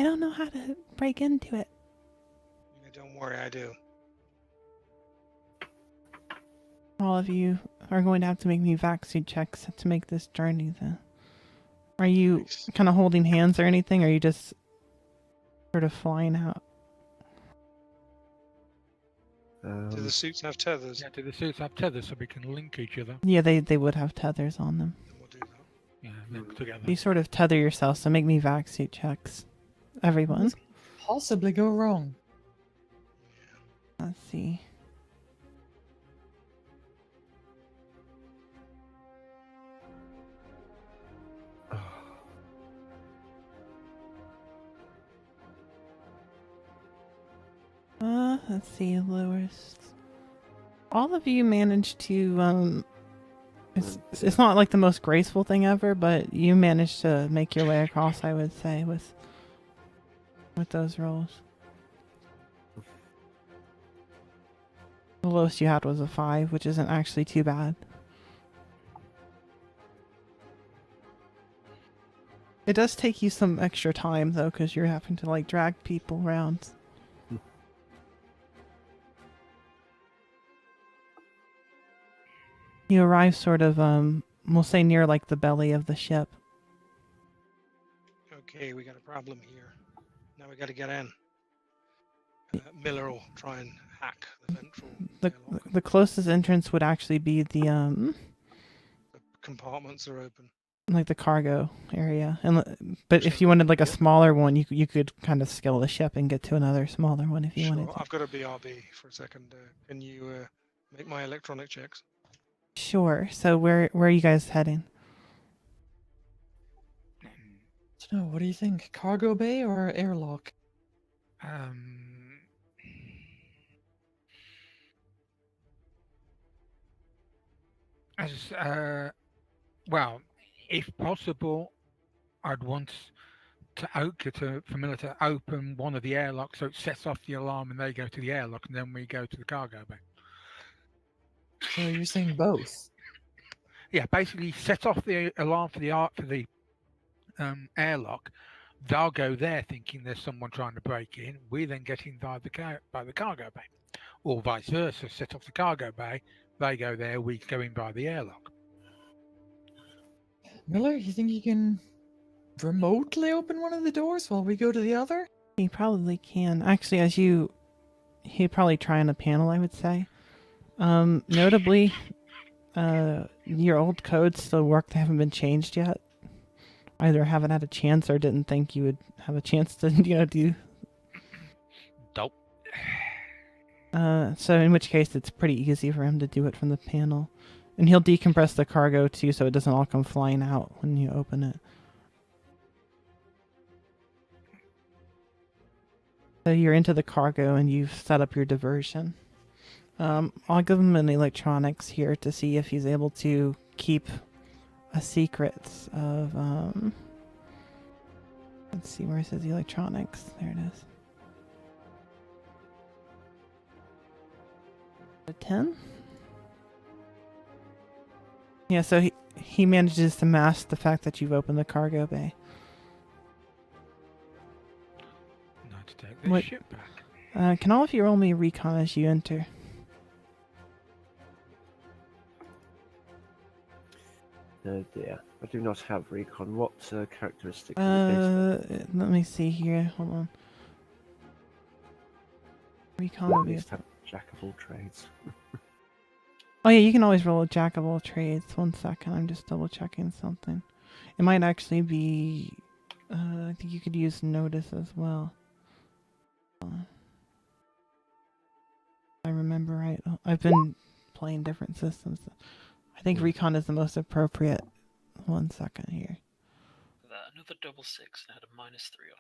S8: don't know how to break into it.
S7: Yeah, don't worry, I do.
S1: All of you are going to have to make me vaccine checks to make this journey then. Are you
S7: Nice.
S1: kind of holding hands or anything, or are you just sort of flying out?
S7: Do the suits have tethers?
S4: Yeah, do the suits have tethers so we can link each other?
S1: Yeah, they would have tethers on them.
S7: Then we'll do that.
S4: Yeah, link together.
S1: You sort of tether yourself, so make me vaccine checks. Everyone.
S9: Possibly go wrong.
S1: Let's see. Let's see, lowest. All of you managed to, it's not like the most graceful thing ever, but you managed to make your way across, I would say, with those rolls. The lowest you had was a 5, which isn't actually too bad. It does take you some extra time, though, because you're having to, like, drag people around. You arrive sort of, we'll say near, like, the belly of the ship.
S7: Okay, we got a problem here. Now we got to get in. Miller will try and hack the ventral airlock.
S1: The closest entrance would actually be the
S6: compartments are open?
S1: Like the cargo area, but if you wanted like a smaller one, you could kind of scale the ship and get to another smaller one if you wanted to.
S6: I've got a BRB for a second. Can you make my electronic checks?
S1: Sure. So where are you guys heading?
S9: No, what do you think? Cargo bay or airlock?
S4: Well, if possible, I'd want for Miller to open one of the airlocks so it sets off the alarm and they go to the airlock and then we go to the cargo bay.
S9: So you're saying both?
S4: Yeah, basically set off the alarm for the airlock. They'll go there thinking there's someone trying to break in. We then get in by the cargo bay, or vice versa. Set off the cargo bay. They go there. We go in by the airlock.
S9: Miller, you think you can remotely open one of the doors while we go to the other?
S1: He probably can. Actually, he'd probably try on a panel, I would say. Notably, your old codes still work. They haven't been changed yet. Either haven't had a chance or didn't think you would have a chance to, do.
S4: Dope.
S1: So in which case, it's pretty easy for him to do it from the panel. And he'll decompress the cargo, too, so it doesn't all come flying out when you open it. So you're into the cargo and you've set up your diversion. I'll give him an electronics here to see if he's able to keep a secret of, let's see, where's his electronics? There it is. A 10? Yeah, so he manages to mask the fact that you've opened the cargo bay.
S4: Not to take this ship back.
S1: Can all of you roll me a recon as you enter?
S2: Oh dear, I do not have recon. What characteristics?
S1: Let me see here. Hold on. Recon will
S2: At
S1: be.
S2: least have jack of all trades.
S1: Oh yeah, you can always roll a jack of all trades. 1 second, I'm just double checking something. It might actually be. I think you could use notice as well. If I remember right. I've been playing different systems. I think recon is the most appropriate. 1 second here.
S3: Another double 6 and had a -3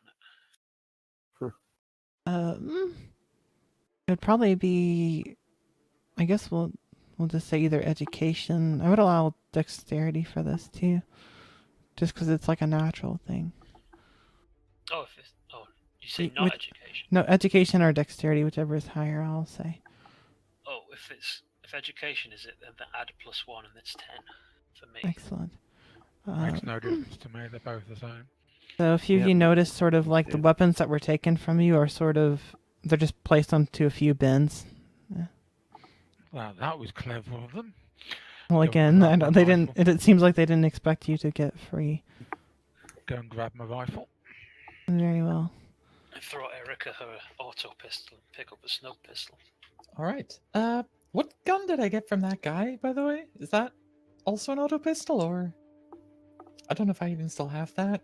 S3: on it.
S1: It would probably be. I guess we'll just say either education. I would allow dexterity for this too, just because it's like a natural thing.
S3: You say not education?
S1: No, education or dexterity, whichever is higher. I'll say.
S3: Oh, if education is it, then add +1 and it's 10 for me.
S1: Excellent.
S4: Makes no difference to me. They're both the same.
S1: So a few of you notice sort of like the weapons that were taken from you are sort of they're just placed onto a few bins. Yeah.
S4: Well, that was clever of them.
S1: Well, again, they didn't. It seems like they didn't expect you to get free.
S4: Go and grab my rifle.
S1: Very well.
S3: I throw Erica her auto pistol and pick up a snub pistol.
S9: All right. What gun did I get from that guy, by the way? Is that also an auto pistol, or I don't know if I even still have that.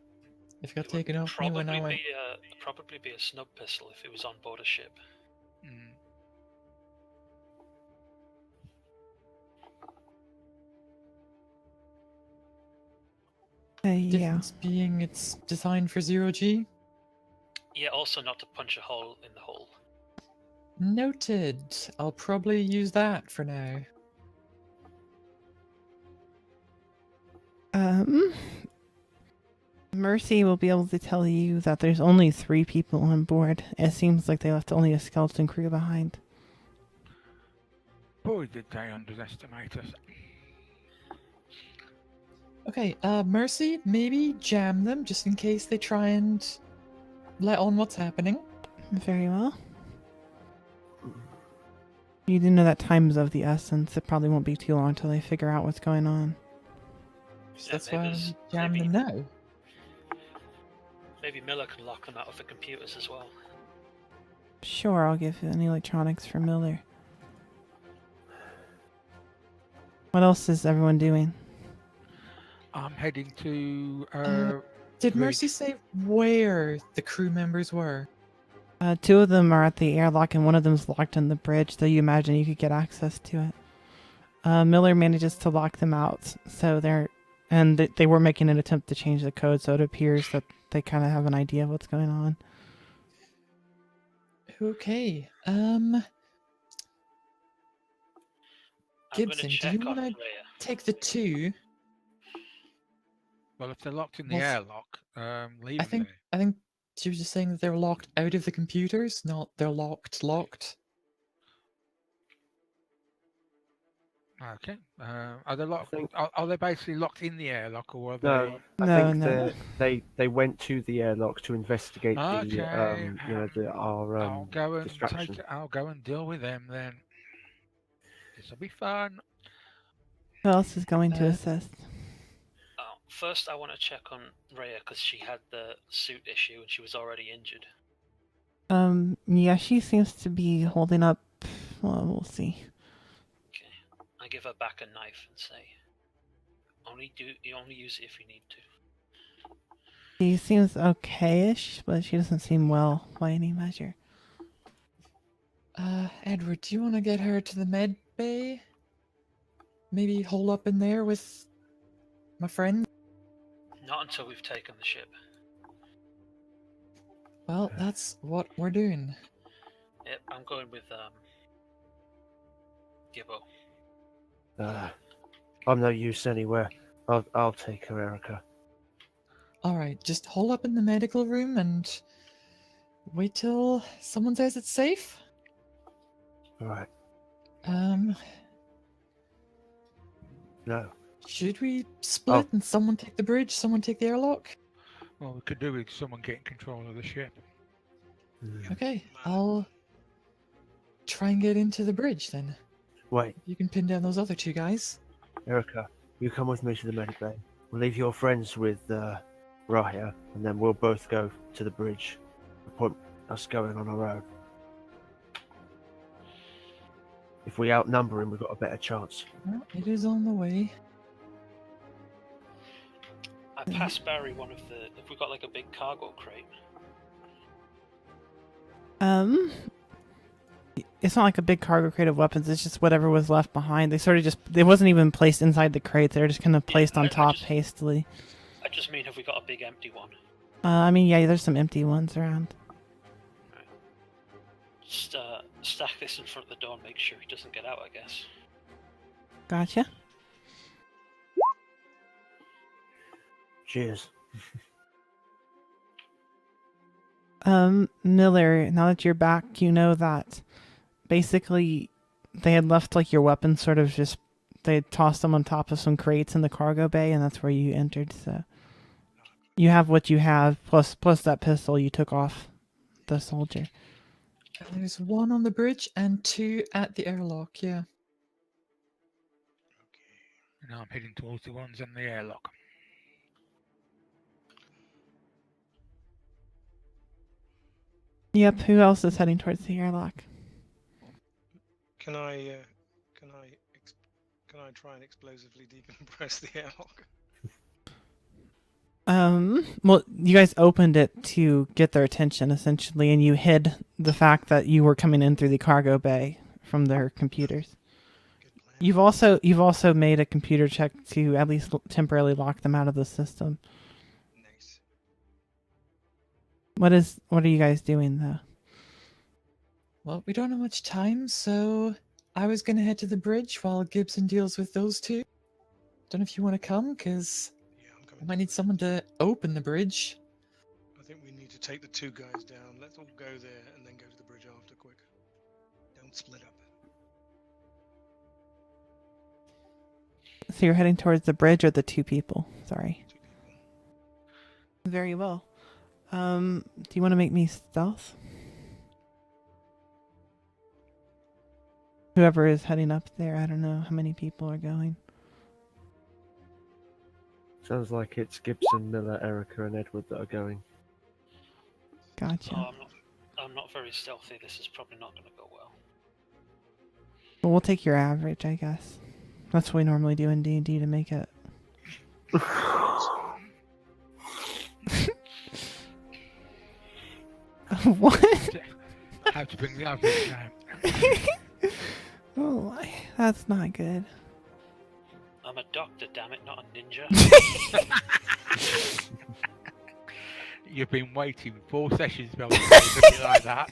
S9: If it got taken off me when I went.
S3: Probably be a snub pistol if it was on board a ship.
S9: Difference being it's designed for 0G.
S3: Yeah, also not to punch a hole in the hull.
S9: Noted. I'll probably use that for now.
S1: Mercy will be able to tell you that there's only 3 people on board. It seems like they left only a skeleton crew behind.
S4: Boy, did they underestimate us.
S9: Okay, Mercy, maybe jam them just in case they try and let on what's happening.
S1: Very well. You do know that time is of the essence. It probably won't be too long till they figure out what's going on.
S9: So that's why I'm jamming them now.
S3: Maybe Miller can lock them out of the computers as well.
S1: Sure, I'll give you an electronics for Miller. What else is everyone doing?
S4: I'm heading to.
S9: Did
S4: Bridge.
S9: Mercy say where the crew members were?
S1: 2 of them are at the airlock, and one of them's locked in the bridge, so you imagine you could get access to it. Miller manages to lock them out, so they were making an attempt to change the code, so it appears that they kind of have an idea of what's going on.
S9: Okay.
S3: I'm
S9: Gibson,
S3: gonna
S9: do
S3: check
S9: you
S3: on
S9: want to
S3: Rhea.
S9: take the 2?
S4: Well, if they're locked in the
S9: Well,
S4: airlock, leave
S9: I
S4: them
S9: think
S4: there.
S9: I think she was just saying that they're locked out of the computers, not they're locked.
S4: Okay. Are they locked?
S2: think-
S4: Are they basically locked in the airlock, or are
S2: No,
S4: they?
S2: I think
S1: No.
S2: they went to the airlock to investigate
S4: Okay,
S2: our
S4: I'll go and
S2: distraction.
S4: I'll go and deal with them then. This'll be fun.
S1: Who else is going to
S9: Uh,
S1: assist?
S3: First, I want to check on Rhea because she had the suit issue and she was already injured.
S1: Yeah, she seems to be holding up. Well, we'll see.
S3: Okay. I give her back a knife and say, you only use it if you need to.
S1: She seems okay-ish, but she doesn't seem well by any measure.
S9: Edward, do you want to get her to the med bay? Maybe hole up in there with my friend?
S3: Not until we've taken the ship.
S9: Well, that's what we're doing.
S3: Yep, I'm going with Gibbo.
S2: I'm no use anywhere. I'll take her, Erica.
S9: Alright, just hole up in the medical room and wait till someone says it's safe.
S2: All right. No.
S9: Should we split and someone take the bridge, someone take the airlock?
S4: Well, we could do with someone getting control of the ship.
S9: Okay, I'll try and get into the bridge then.
S2: Wait,
S9: You can pin down those other 2 guys.
S2: Erica, you come with me to the medic bay. We'll leave your friends with Raya, and then we'll both go to the bridge. Put us going on our own. If we outnumber him, we've got a better chance.
S9: Well, it is on the way.
S3: I passed Barry one of the. If we got like a big cargo crate.
S1: It's not like a big cargo crate of weapons. It's just whatever was left behind. They wasn't even placed inside the crates. They were just kind of placed on top hastily.
S3: I just mean, have we got a big empty one?
S1: I mean, yeah, there's some empty ones around.
S3: Just stack this in front of the door and make sure he doesn't get out, I guess.
S1: Gotcha.
S2: Cheers.
S1: Miller, now that you're back, you know that basically they had left like your weapons sort of just, they had tossed them on top of some crates in the cargo bay, and that's where you entered, so you have what you have, plus that pistol you took off the soldier.
S9: And there's 1 on the bridge and 2 at the airlock, yeah.
S4: Now I'm heading towards the ones in the airlock.
S1: Yep, who else is heading towards the airlock?
S6: Can I try and explosively decompress the airlock?
S1: Well, you guys opened it to get their attention, essentially, and you hid the fact that you were coming in through the cargo bay from their computers. You've also made a computer check to at least temporarily lock them out of the system.
S6: Nice.
S1: What are you guys doing, though?
S9: Well, we don't have much time, so I was gonna head to the bridge while Gibson deals with those 2. Don't know if you want to come, because
S6: Yeah, I'm
S9: I
S6: coming.
S9: might need someone to open the bridge.
S6: I think we need to take the 2 guys down. Let's all go there and then go to the bridge after, quick. Don't split up.
S1: So you're heading towards the bridge or the 2 people? Sorry.
S6: 2 people.
S1: Very well. Do you want to make me stealth? Whoever is heading up there, I don't know how many people are going.
S2: Sounds like it's Gibson, Miller, Erica, and Edward that are going.
S1: Gotcha.
S3: Oh, I'm not very stealthy. This is probably not going to go well.
S1: Well, we'll take your average, I guess. That's what we normally do in D&D to make it What?
S4: How to bring the average down.
S1: Oh my, that's not good.
S3: I'm a doctor, damn it, not a ninja.
S4: You've been waiting 4 sessions, Bill, to look like that.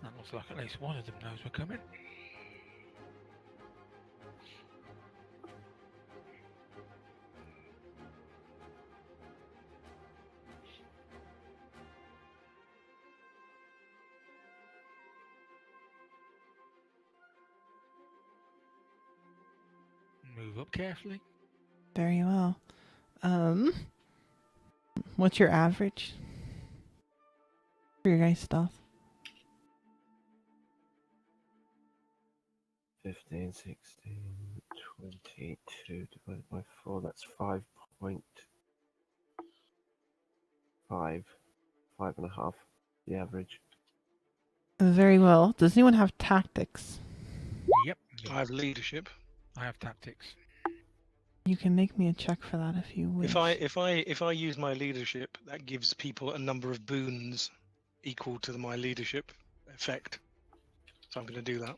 S4: That looks like at least one of them knows we're coming. Move up carefully.
S1: Very well. What's your average for your guys' stuff?
S2: 15, 16, 22 divided by 4, that's 5.5. 5.5, the average.
S1: Very well. Does anyone have tactics?
S4: Yep.
S6: I have leadership.
S4: I have tactics.
S1: You can make me a check for that if you wish.
S6: If I use my leadership, that gives people a number of boons equal to my leadership effect. So I'm going to do that.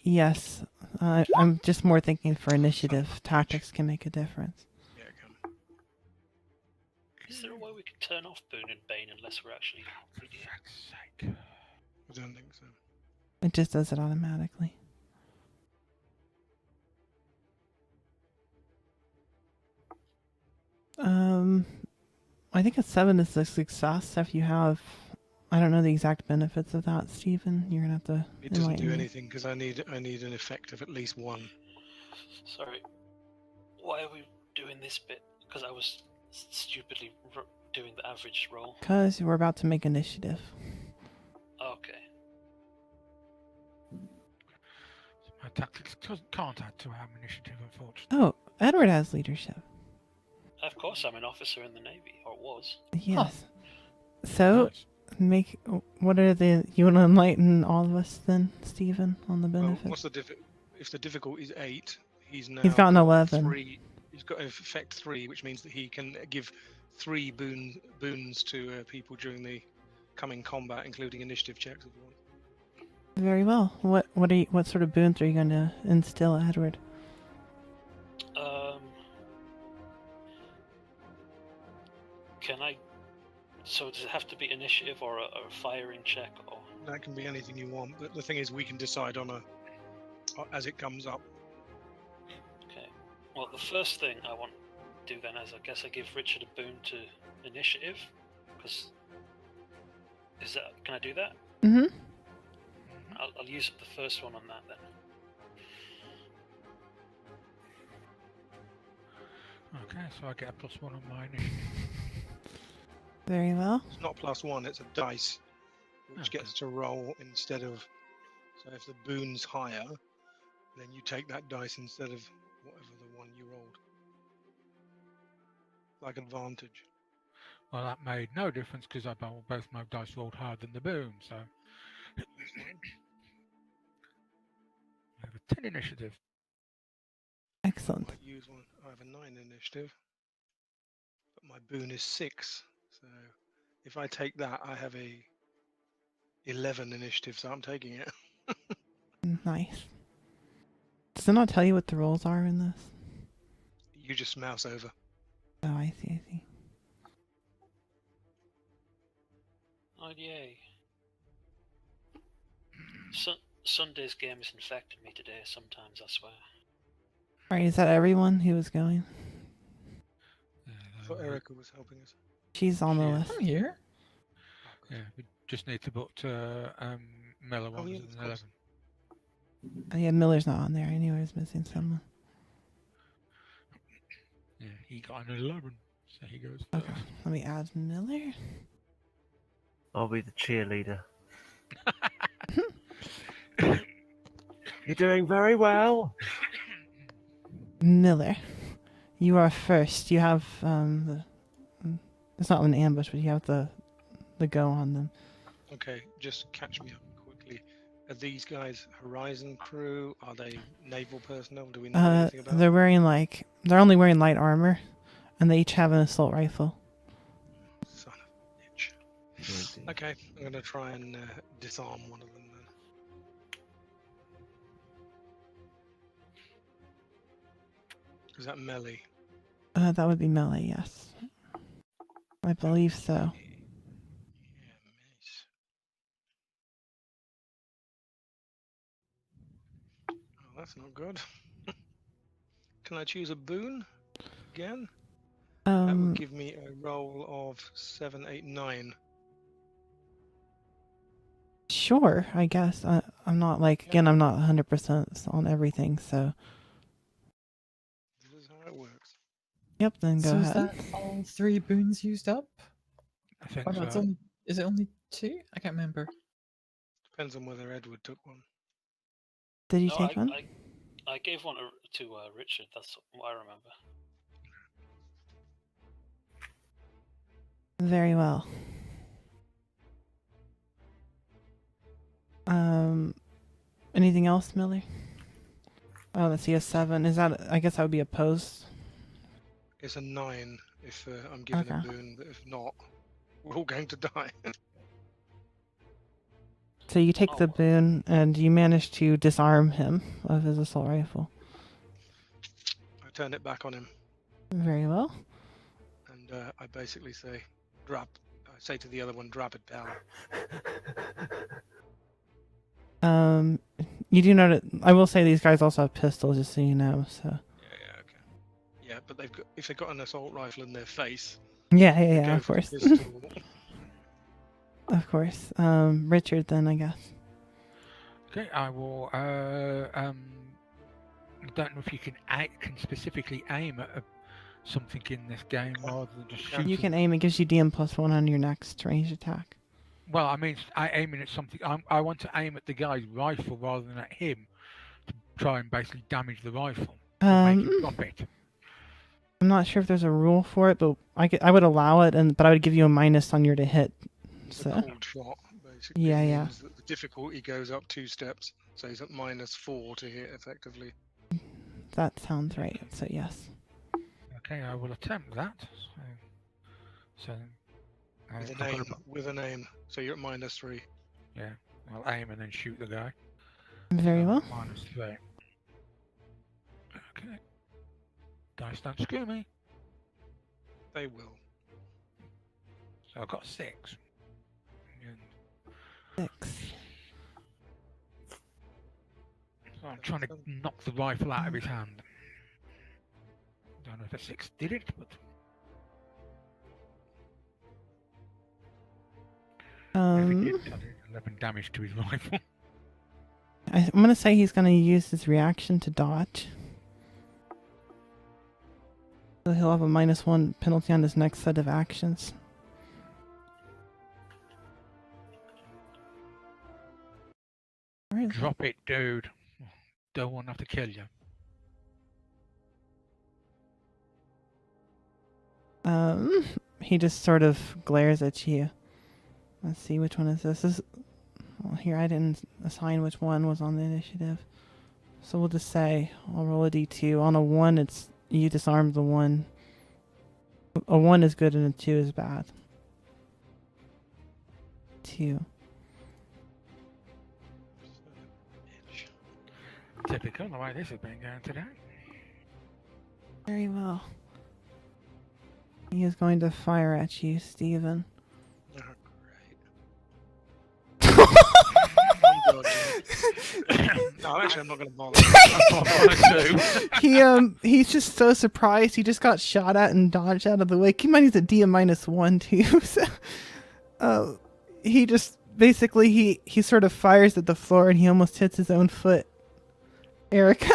S1: Yes. I'm just more thinking for initiative. Tactics can make a difference.
S6: Yeah, it can.
S3: Is there a way we can turn off Boon and Bane unless we're actually
S4: For
S3: reading it?
S4: fuck's sake.
S6: I don't think so.
S1: It just does it automatically. I think a 7 is a success if you have. I don't know the exact benefits of that, Stephen. You're gonna have to.
S6: It doesn't
S1: enlighten
S6: do
S1: me.
S6: anything because I need an effect of at least 1.
S3: Sorry. Why are we doing this bit? Because I was stupidly doing the average roll.
S1: Because we're about to make initiative.
S3: Okay.
S4: My tactics can't add to our initiative, unfortunately.
S1: Oh, Edward has leadership.
S3: Of course, I'm an officer in the Navy, or was.
S1: Yes. So
S4: Nice.
S1: what are the? You want to enlighten all of us then, Stephen, on the
S6: Well,
S1: benefits?
S6: what's the if the difficulty is 8, he's now
S1: He's got an 11.
S6: 3. He's got effect 3, which means that he can give 3 boons to people during the coming combat, including initiative checks if you want.
S1: Very well. What sort of boons are you going to instill, Edward?
S3: Can I? So does it have to be initiative or a firing check or?
S6: That can be anything you want, but the thing is, we can decide on as it comes up.
S3: Okay. Well, the first thing I want to do then is I guess I give Richard a boon to initiative, because can I do that?
S1: Mm-hmm.
S3: I'll use up the first one on that then.
S4: Okay, so I get a +1 on my initiative.
S1: Very well.
S6: It's not +1; it's a dice, which
S4: Okay.
S6: gets to roll instead of. So if the boon's higher, then you take that dice instead of whatever the one you rolled. Like advantage.
S4: Well, that made no difference because both my dice rolled higher than the boon, so. I have a 10 initiative.
S1: Excellent.
S6: Might use one. I have a 9 initiative, but my boon is 6. So if I take that, I have a 11 initiative. So I'm taking it.
S1: Nice. Does it not tell you what the rolls are in this?
S6: You just mouse over.
S1: Oh, I see.
S3: Oh yay! Sunday's game has infected me today. Sometimes I swear.
S1: Alright, is that everyone who was going?
S6: I thought Erica was helping us.
S1: She's on the
S4: She is.
S1: list.
S9: I'm here.
S4: Yeah, we just need to put Miller
S6: Oh,
S4: on
S6: yeah,
S4: as
S6: of
S4: an
S6: course.
S4: 11.
S1: Yeah, Miller's not on there. I knew I was missing someone.
S4: Yeah, he got an 11, so he goes
S1: Okay,
S4: first.
S1: let me add Miller.
S2: I'll be the cheerleader. You're doing very well.
S1: Miller, you are first. You have it's not an ambush, but you have the go on them.
S6: Okay, just catch me up quickly. Are these guys Horizon crew? Are they naval personnel? Do we know anything about
S1: They're they're only wearing light armor, and they each have an assault rifle.
S6: Son of a bitch. Okay, I'm going to try and disarm one of them then. Is that melee?
S1: That would be melee, yes. I believe so.
S6: Yeah, miss. Oh, that's not good. Can I choose a boon again? That would give me a roll of 7, 8, 9.
S1: Sure, I guess. I'm not again, I'm not 100% on everything, so.
S6: This is how it works.
S1: Yep, then go
S9: So is
S1: ahead.
S9: that all 3 boons used up?
S4: I think
S9: Oh, no, it's
S4: so.
S9: only, is it only 2? I can't remember.
S6: Depends on whether Edward took one.
S1: Did you
S3: No,
S1: take one?
S3: I gave one to Richard. That's what I remember.
S1: Very well. Anything else, Miller? Oh, let's see, a 7. Is that? I guess that would be opposed.
S6: It's a 9 if I'm given a
S1: Okay.
S6: boon, but if not, we're all going to die.
S1: So you take the boon, and you manage to disarm him of his assault rifle.
S6: I turn it back on him,
S1: Very well.
S6: and I basically say, "Drop." I say to the other one, "Drop it, pal."
S1: You do know that I will say these guys also have pistols, just so you know. So.
S6: Yeah, okay. Yeah, but if they've got an assault rifle in their face,
S1: Yeah,
S6: they
S1: yeah,
S6: go
S1: of
S6: for the
S1: course.
S6: pistol.
S1: Of course. Richard, then I guess.
S4: Okay, I will. I don't know if you can specifically aim at something in this game rather than just shoot.
S1: You can aim. It gives you DM+1 on your next range attack.
S4: Well, I mean, I aiming at something. I want to aim at the guy's rifle rather than at him to try and basically damage the rifle. Or make him drop it.
S1: I'm not sure if there's a rule for it, but I would allow it, but I would give you a minus on your to hit.
S6: It's
S1: So.
S6: a cold shot, basically.
S1: Yeah,
S6: It
S1: yeah.
S6: means that the difficulty goes up 2 steps, so he's at -4 to hit effectively.
S1: That sounds right. So yes.
S4: Okay, I will attempt that. So
S6: With an aim, so you're at -3.
S4: yeah, I'll aim and then shoot the guy.
S1: Very well.
S4: -3. Okay. Dice don't screw me.
S6: They will.
S4: So I've got 6. And
S1: 6.
S4: so I'm trying to knock the rifle out of his hand. Don't know if a 6 did it, but if it did, I did 11 damage to his rifle.
S1: I'm gonna say he's gonna use his reaction to dodge. So he'll have a -1 penalty on his next set of actions. Where is it?
S4: Drop it, dude. Don't want to have to kill you.
S1: He just sort of glares at you. Let's see, which one is this? Well, here I didn't assign which one was on the initiative. So we'll just say, I'll roll a d2. On a 1, it's you disarm the 1. A 1 is good and a 2 is bad. 2.
S4: Typical the way this has been going today.
S1: Very well. He is going to fire at you, Stephen.
S6: Oh, great. No, actually, I'm not going to bother.
S1: He's just so surprised. He just got shot at and dodged out of the way. Keep in mind he's a DM-1 too. So, he just basically he sort of fires at the floor and he almost hits his own foot. Erica.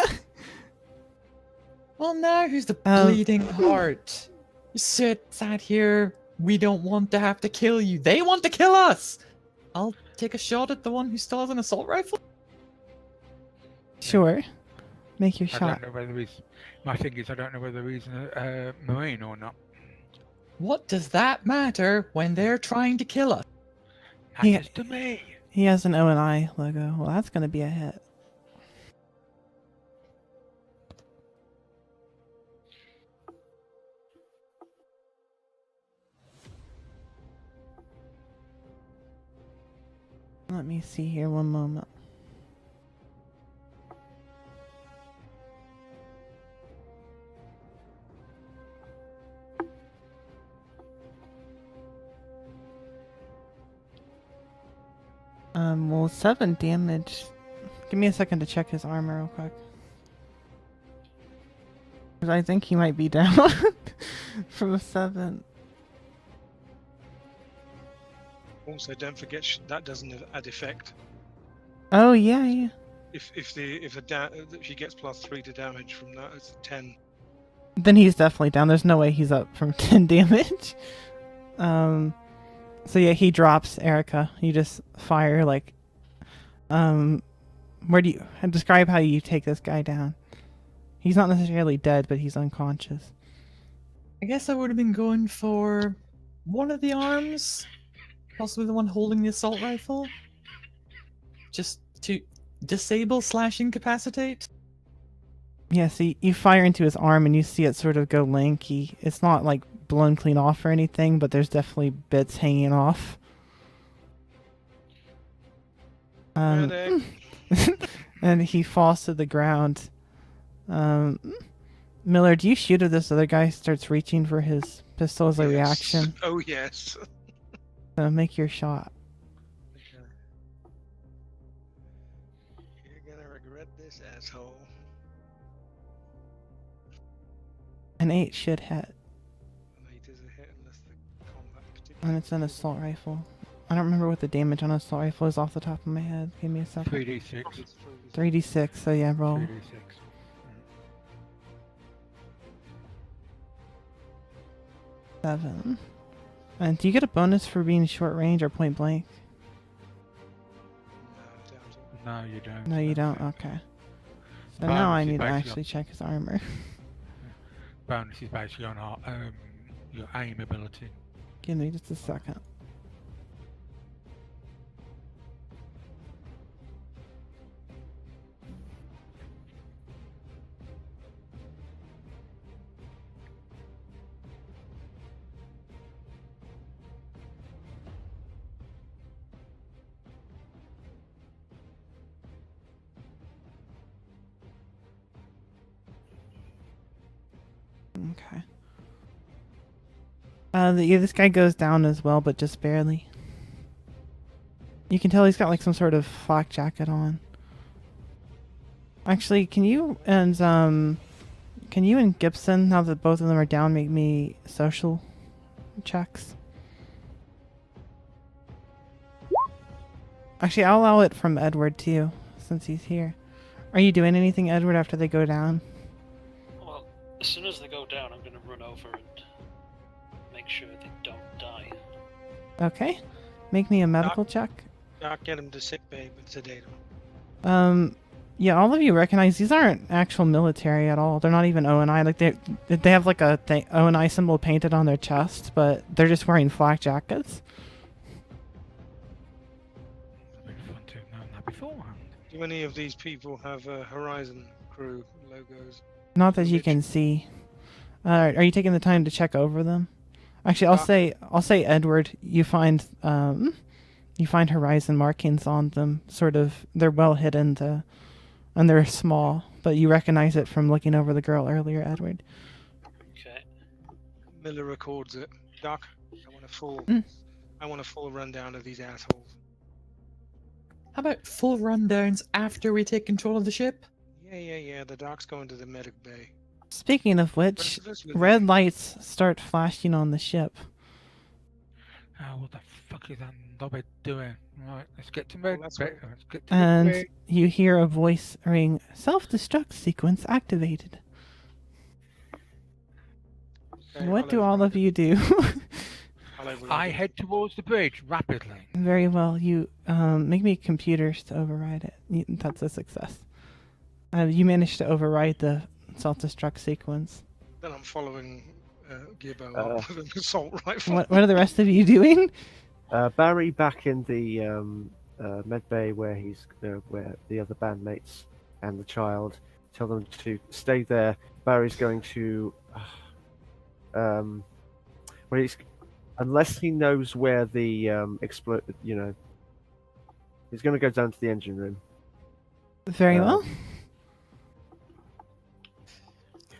S9: Well, now who's the bleeding heart? You sat here. We don't want to have to kill you. They want to kill us. I'll take a shot at the one who still has an assault rifle.
S1: Sure. Make your
S4: I
S1: shot.
S4: don't know whether he's. My thing is, I don't know whether he's a Marine or not.
S9: What does that matter when they're trying to kill us?
S1: He-
S4: Matters to me.
S1: He has an O&I logo. Well, that's going to be a hit. Let me see here one moment. Well, 7 damage. Give me a second to check his armor real quick. 'Cause I think he might be down from a 7.
S6: Also, don't forget that doesn't add effect.
S1: Oh, yeah.
S6: If she gets +3 to damage from that, it's 10.
S1: Then he's definitely down. There's no way he's up from 10 damage. So yeah, he drops Erica. You just fire like, where do you describe how you take this guy down? He's not necessarily dead, but he's unconscious.
S9: I guess I would have been going for one of the arms, possibly the one holding the assault rifle, just to disable / incapacitate.
S1: Yeah, so you fire into his arm and you see it sort of go lanky. It's not like blown clean off or anything, but there's definitely bits hanging off. And he falls to the ground. Miller, do you shoot if this other guy starts reaching for his pistol as a reaction?
S6: Oh, yes.
S1: So make your shot.
S6: Okay. You're gonna regret this, asshole.
S1: An 8 should hit.
S6: An 8 is a hit unless the combat particularly.
S1: And it's an assault rifle. I don't remember what the damage on an assault rifle is off the top of my head. Give me a second.
S4: 3d6.
S1: 3d6, so yeah, roll.
S4: 3d6.
S1: 7. And do you get a bonus for being short range or point blank?
S4: No, you don't.
S1: No, you don't? Okay. So
S4: Bonus
S1: now I
S4: is
S1: need to
S4: basically
S1: actually check his armor.
S4: Bonus is basically on your aim ability.
S1: Give me just a second. Okay. Yeah, this guy goes down as well, but just barely. You can tell he's got like some sort of flak jacket on. Actually, can you and Gibson, now that both of them are down, make me social checks? Actually, I'll allow it from Edward too, since he's here. Are you doing anything, Edward, after they go down?
S3: Well, as soon as they go down, I'm going to run over and make sure they don't die.
S1: Okay. Make me a medical check.
S6: Doc, get him to sick bay with sedate him.
S1: Yeah, all of you recognize these aren't actual military at all. They're not even O&I. Like they have like a O&I symbol painted on their chest, but they're just wearing flak jackets.
S4: It'd be fun to have known that beforehand.
S6: Do any of these people have Horizon Crew logos?
S1: Not that you can see. Are you taking the time to check over them? Actually, I'll say Edward. You find Horizon markings on them. Sort of, they're well hidden. And they're small, but you recognize it from looking over the girl earlier, Edward.
S3: Okay.
S6: Miller records it. Doc, I want a full rundown of these assholes.
S9: How about full rundowns after we take control of the ship?
S6: Yeah. The doc's going to the medic bay.
S1: Speaking of which, red lights start flashing on the ship.
S4: Oh, what the fuck is that knobhead doing? Right, let's get to bed.
S6: Well,
S4: Let's get to
S1: And
S4: bed.
S1: you hear a voice ring, "Self-destruct sequence activated."
S6: Okay,
S1: What do
S6: I'll
S1: all of you do?
S4: I head towards the bridge rapidly.
S1: Very well. You make me computers to override it. That's a success. You managed to override the self-destruct sequence.
S6: Then I'm following Gibbo up with an assault rifle.
S1: What are the rest of you doing?
S2: Barry back in the med bay where where the other bandmates and the child. Tell them to stay there. Barry's going to, well, unless he knows where the explode, he's going to go down to the engine room.
S1: Very well.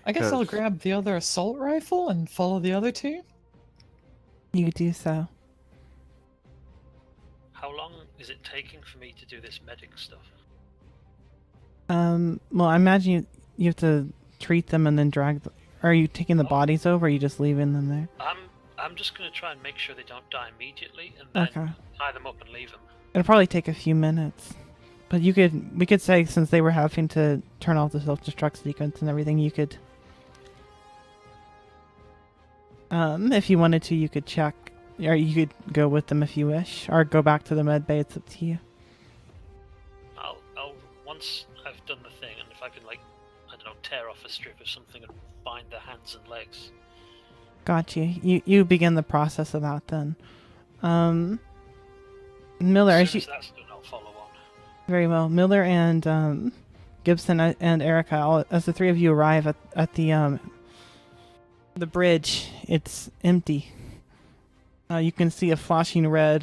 S9: I guess I'll
S2: Cause-
S9: grab the other assault rifle and follow the other two.
S1: You do so.
S3: How long is it taking for me to do this medic stuff?
S1: Well, I imagine you have to treat them and then drag. Are you taking the bodies over? Or are you just leaving them there?
S3: I'm just gonna try and make sure they don't die immediately, and then
S1: Okay.
S3: tie them up and leave them.
S1: It'll probably take a few minutes, but we could say since they were having to turn off the self-destruct sequence and everything, you could, if you wanted to, you could check, or you could go with them if you wish, or go back to the med bay. It's up to you.
S3: I'll once I've done the thing, and if I can I don't know, tear off a strip or something and bind their hands and legs.
S1: Got you. You begin the process of that then. Miller,
S3: As
S1: as
S3: soon
S1: you
S3: as that's done, I'll follow on.
S1: very well. Miller and Gibson and Erica, as the three of you arrive at the bridge, it's empty. You can see a flashing red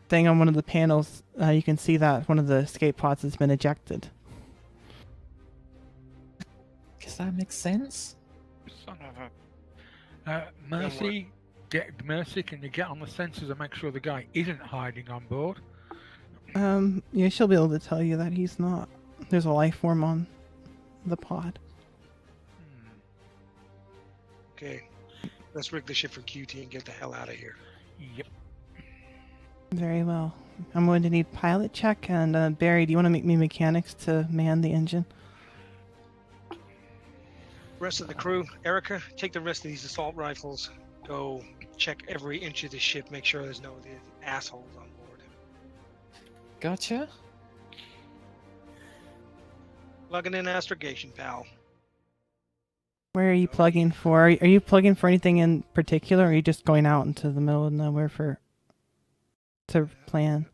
S1: thing on one of the panels. You can see that one of the escape pods has been ejected.
S9: Guess that makes sense.
S4: Son of a... Mercy, can you get on the sensors and make sure the guy isn't hiding on board?
S1: Yeah, she'll be able to tell you that he's not. There's a life form on the pod.
S6: Okay, let's rig the ship for QT and get the hell out of here.
S4: Yep.
S1: Very well. I'm going to need pilot check, and Barry, do you want to make me mechanics to man the engine?
S6: Rest of the crew, Erica, take the rest of these assault rifles. Go check every inch of the ship. Make sure there's no of the assholes on board.
S9: Gotcha.
S6: Plugging in astrogation, pal.
S1: Where are you plugging for? Are you plugging for anything in particular, or are you just going out into the middle of nowhere to plan?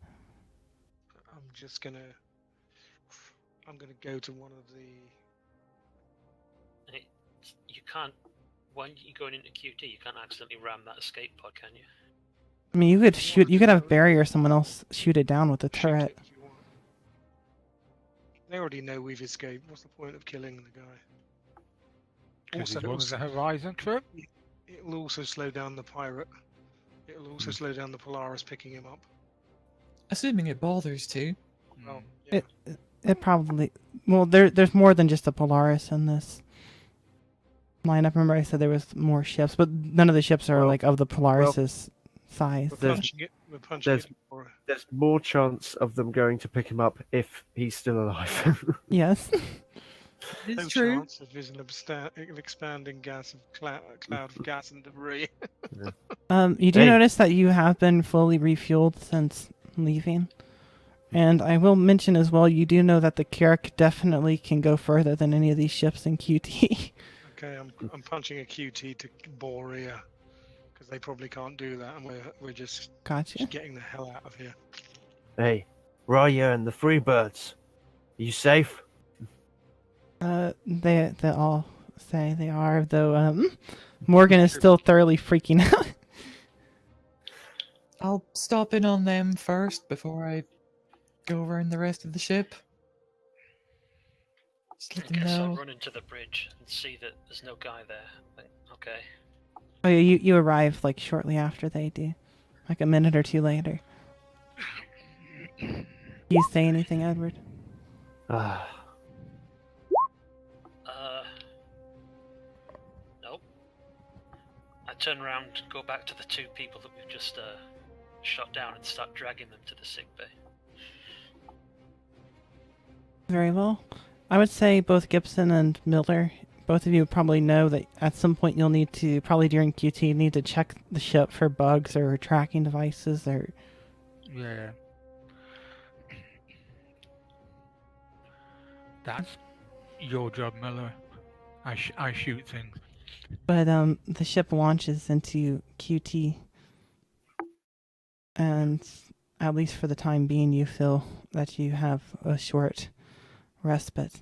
S6: I'm gonna go to one of the...
S3: You can't. When you're going into QT, you can't accidentally ram that escape pod, can you?
S1: I mean, you could shoot. You could have Barry or someone else shoot it down with a turret.
S6: If you want. They already know we've escaped. What's the point of killing the guy?
S4: Because
S6: Also,
S4: he's one of the Horizon crew.
S6: it'll also slow down the pirate. It'll also slow down the Polaris picking him up.
S9: Assuming it bothers to.
S6: Well, yeah.
S1: It probably. Well, there's more than just a Polaris in this lineup. Remember, I said there was more ships, but none of the ships are like of the Polaris's size.
S6: We're punching it. We're punching
S2: there's-
S6: it. For...
S2: There's more chance of them going to pick him up if he's still alive.
S1: Yes.
S9: It's
S6: No
S9: true.
S6: chance of his an expanding gas of cloud of gas and debris.
S1: You do
S2: Hey.
S1: notice that you have been fully refueled since leaving. And I will mention as well, you do know that the Carrack definitely can go further than any of these ships in QT.
S6: Okay, I'm punching a QT to Borea because they probably can't do that, and we're just
S1: Gotcha.
S6: getting the hell out of here.
S2: Hey, Raya and the Freebirds, are you safe?
S1: They all say they are, though Morgan is still thoroughly freaking out.
S9: I'll stop in on them first before I go around the rest of the ship. Just let
S3: I
S9: them
S3: guess I'll
S9: know.
S3: run into the bridge and see that there's no guy there. Okay.
S1: Oh yeah, you arrive like shortly after they do, like a minute or two later. You say anything, Edward?
S2: Ah,
S3: Nope. I turn around, go back to the two people that we've just shot down, and start dragging them to the sick bay.
S1: Very well. I would say both Gibson and Miller, both of you probably know that at some point you'll need to, probably during QT, need to check the ship for bugs or tracking devices or...
S4: Yeah. That's your job, Miller. I shoot things.
S1: But the ship launches into QT. and at least for the time being, you feel that you have a short respite.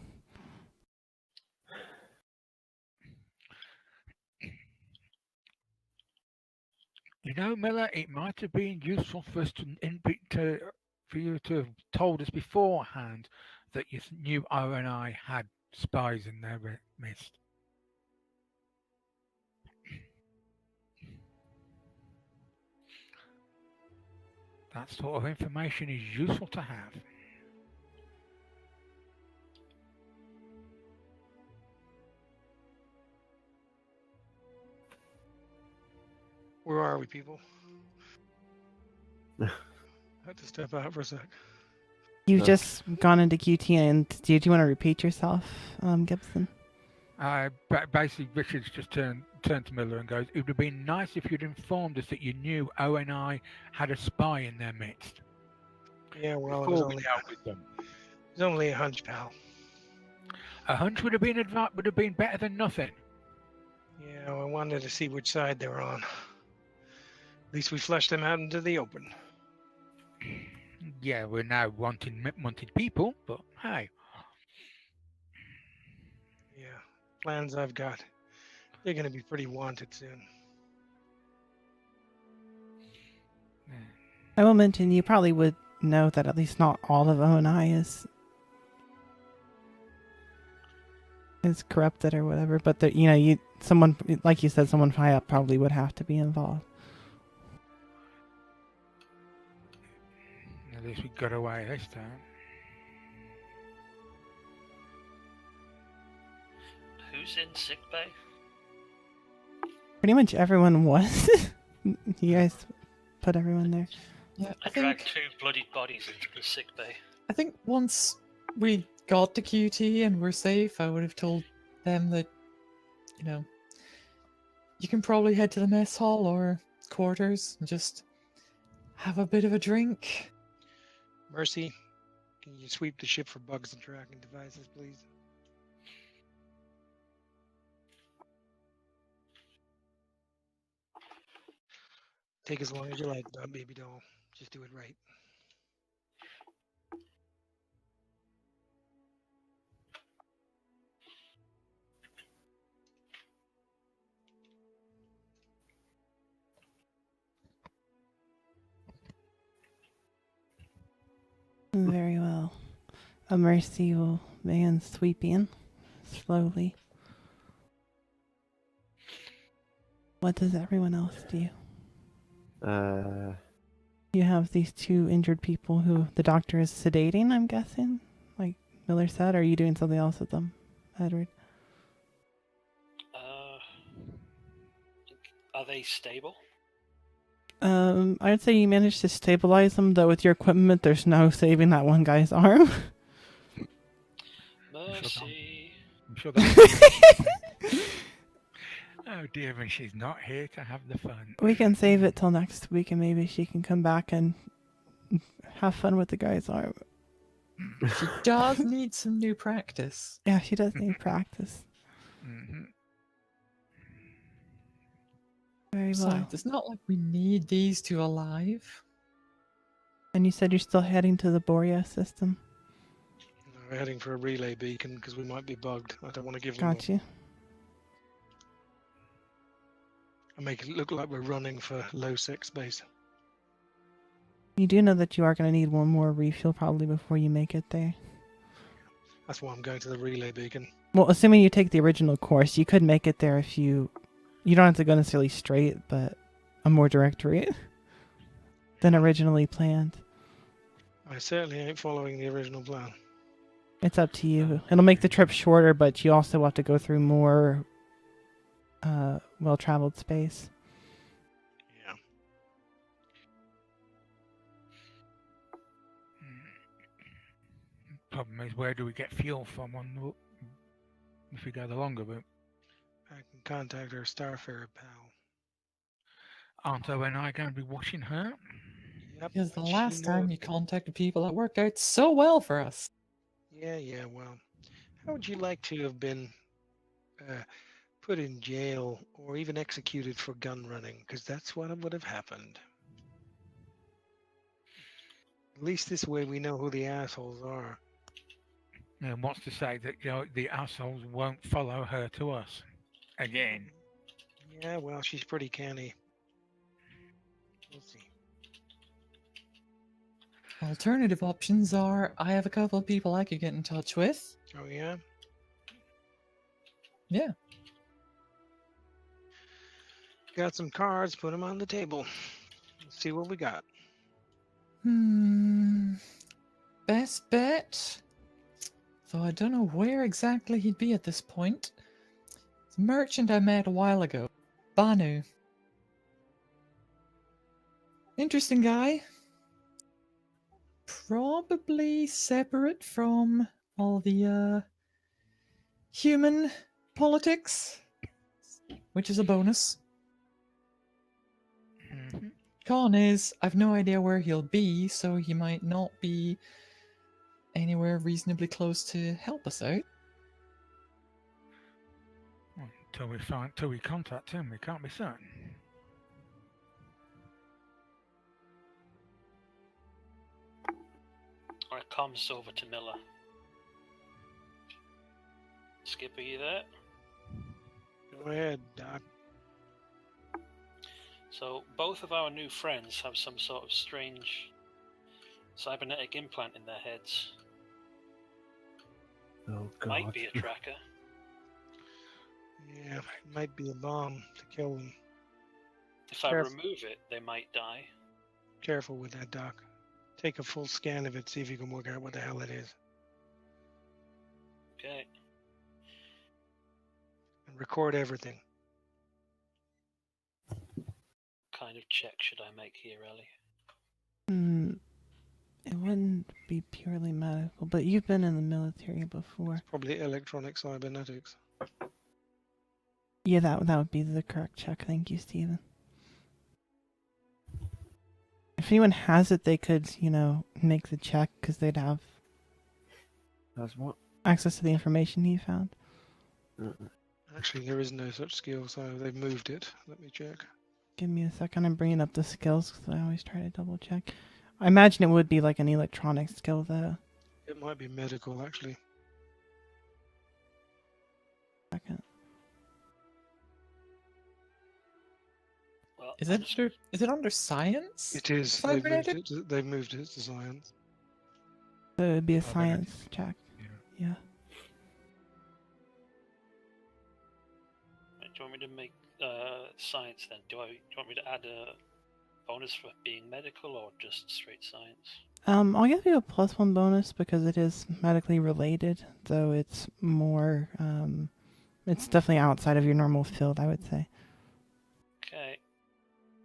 S4: You know, Miller, it might have been useful for us for you to have told us beforehand that you knew ONI had spies in their midst. That sort of information is useful to have.
S6: Where are we, people? I had to step out for a sec.
S1: You've just gone into QT, and do you want to repeat yourself, Gibson?
S4: Basically, Richard's just turned to Miller and goes, "It would have been nice if you'd informed us that you knew ONI had a spy in their midst."
S6: Yeah, well, it
S4: Before we dealt with them.
S6: was only a hunch, pal.
S4: A hunch would have been better than nothing.
S6: Yeah, I wanted to see which side they were on. At least we flushed them out into the open.
S4: Yeah, we're now wanted people, but hey.
S6: Yeah, plans I've got. They're going to be pretty wanted soon.
S1: I will mention you probably would know that at least not all of ONI is corrupted or whatever, but that someone like you said, someone high up probably would have to be involved.
S4: At least we got away this time.
S3: Who's in sickbay?
S1: Pretty much everyone was. You guys put everyone there.
S9: Yeah,
S3: I dragged 2 bloodied bodies into the sickbay.
S9: I think once we got to QT and we're safe, I would have told them that, you can probably head to the mess hall or quarters and just have a bit of a drink.
S6: Mercy, can you sweep the ship for bugs and tracking devices, please? Take as long as you like, baby doll. Just do it right.
S1: Very well. A Mercy will begin sweeping slowly. What does everyone else do? You have these 2 injured people who the doctor is sedating, I'm guessing? Like Miller said, or are you doing something else with them, Edward?
S3: Are they stable?
S1: I'd say you managed to stabilize them, though with your equipment there's no saving that one guy's arm.
S3: Mercy.
S4: I'm sure that's... Oh dear, and she's not here to have the fun.
S1: We can save it till next week and maybe she can come back and have fun with the guy's arm.
S9: She does need some new practice.
S1: Yeah, she does need practice.
S4: Mm-hmm.
S1: Very well.
S9: Besides, it's not like we need these 2 alive.
S1: And you said you're still heading to the Borea system?
S6: We're heading for a relay beacon because we might be bugged. I don't want to give them
S1: Got you.
S6: I make it look like we're running for low sec space.
S1: You do know that you are going to need one more refuel probably before you make it there.
S6: That's why I'm going to the relay beacon.
S1: Well, assuming you take the original course, you could make it there if you don't have to go necessarily straight, but a more direct route than originally planned.
S6: I certainly ain't following the original plan.
S1: It's up to you. It'll make the trip shorter, but you also have to go through more well-traveled space.
S6: Yeah.
S4: Problem is, where do we get fuel from if we go the longer route?
S6: I can contact our Starfarer pal.
S4: Aren't ONI going to be watching her?
S6: Yep.
S9: Because the
S6: she
S9: last time
S6: knows.
S9: you contacted people, that worked out so well for us.
S6: Yeah, well. How would you like to have been put in jail or even executed for gun running? Because that's what would have happened. At least this way we know who the assholes are.
S4: And wants to say that the assholes won't follow her to us again.
S6: Yeah, well, she's pretty canny. We'll see.
S9: Alternative options are I have a couple of people I could get in touch with.
S6: Oh, yeah?
S9: Yeah.
S6: Got some cards, put them on the table. Let's see what we got.
S9: Best bet? Though I don't know where exactly he'd be at this point. It's a merchant I met a while ago. Banu. Interesting guy. Probably separate from all the human politics, which is a bonus.
S4: Mhm.
S9: Con is, I've no idea where he'll be, so he might not be anywhere reasonably close to help us out.
S4: Well, till we contact him, we can't be certain.
S3: Alright, comms over to Miller. Skip, are you there?
S6: Go ahead, Doc.
S3: So, both of our new friends have some sort of strange cybernetic implant in their heads.
S2: Oh god.
S3: Might be a tracker.
S6: Yeah, might be a bomb to kill them.
S3: If I
S6: Careful.
S3: remove it, they might die.
S6: Careful with that, Doc. Take a full scan of it, see if you can work out what the hell it is.
S3: Okay.
S6: And record everything.
S3: Kind of check should I make here, Ellie?
S1: It wouldn't be purely medical, but you've been in the military before.
S6: Probably electronic cybernetics.
S1: Yeah, that would be the correct check. Thank you, Stephen. If anyone has it, they could, make the check because they'd have
S2: That's what?
S1: access to the information he found.
S6: Actually, there is no such skill, so they've moved it. Let me check.
S1: Give me a second. I'm bringing up the skills because I always try to double check. I imagine it would be like an electronic skill, though.
S6: It might be medical, actually.
S1: Second.
S3: Well,
S9: Is it under science?
S6: It is.
S9: Cybernetic?
S6: They've moved it to science.
S1: So it would be a
S4: Cybernetic.
S1: science check.
S4: Yeah.
S1: Yeah.
S3: Do you want me to make science then? Do you want me to add a bonus for being medical or just straight science?
S1: I'll give you a +1 bonus because it is medically related, though it's more, it's definitely outside of your normal field, I would say.
S3: Okay.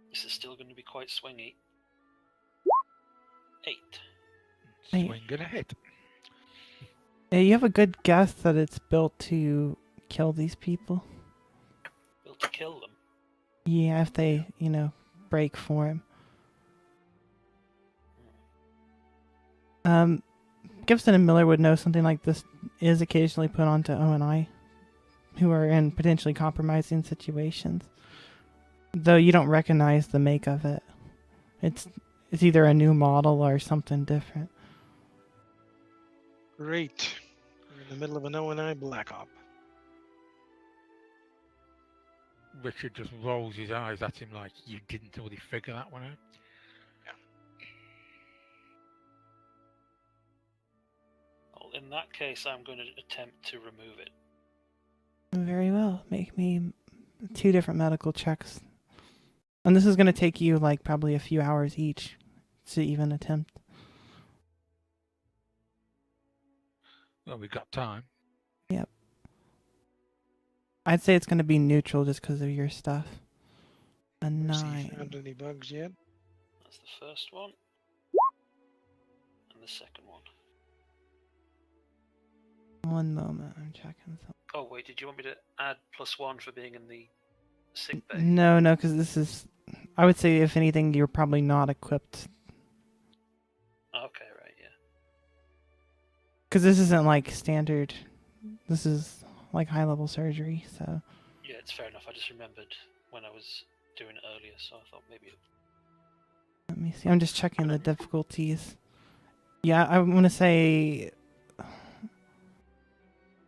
S3: This is still going to be quite swingy. 8.
S1: Hey.
S4: Swing and a hit.
S1: You have a good guess that it's built to kill these people?
S3: Built to kill them.
S1: Yeah, if they, break for him. Gibson and Miller would know something like this is occasionally put onto ONI, who are in potentially compromising situations. Though you don't recognize the make of it. It's either a new model or something different.
S6: Great. We're in the middle of an O&I Black Op.
S4: Richard just rolls his eyes at him like, you didn't already figure that one out?
S3: Well, in that case, I'm going to attempt to remove it.
S1: Very well. Make me 2 different medical checks. And this is going to take you probably a few hours each to even attempt.
S4: Well, we've got time.
S1: Yep. I'd say it's going to be neutral just because of your stuff. A
S6: Has he
S1: 9.
S6: found any bugs yet?
S3: That's the first one. And the second one.
S1: One moment, I'm checking something.
S3: Oh, wait, did you want me to add +1 for being in the sick bay?
S1: No, because this is... I would say, if anything, you're probably not equipped.
S3: Okay, right, yeah.
S1: Because this isn't standard. This is high-level surgery, so...
S3: Yeah, it's fair enough. I just remembered when I was doing it earlier, so I thought maybe...
S1: Let me see. I'm just checking the difficulties. Yeah, I'm gonna say.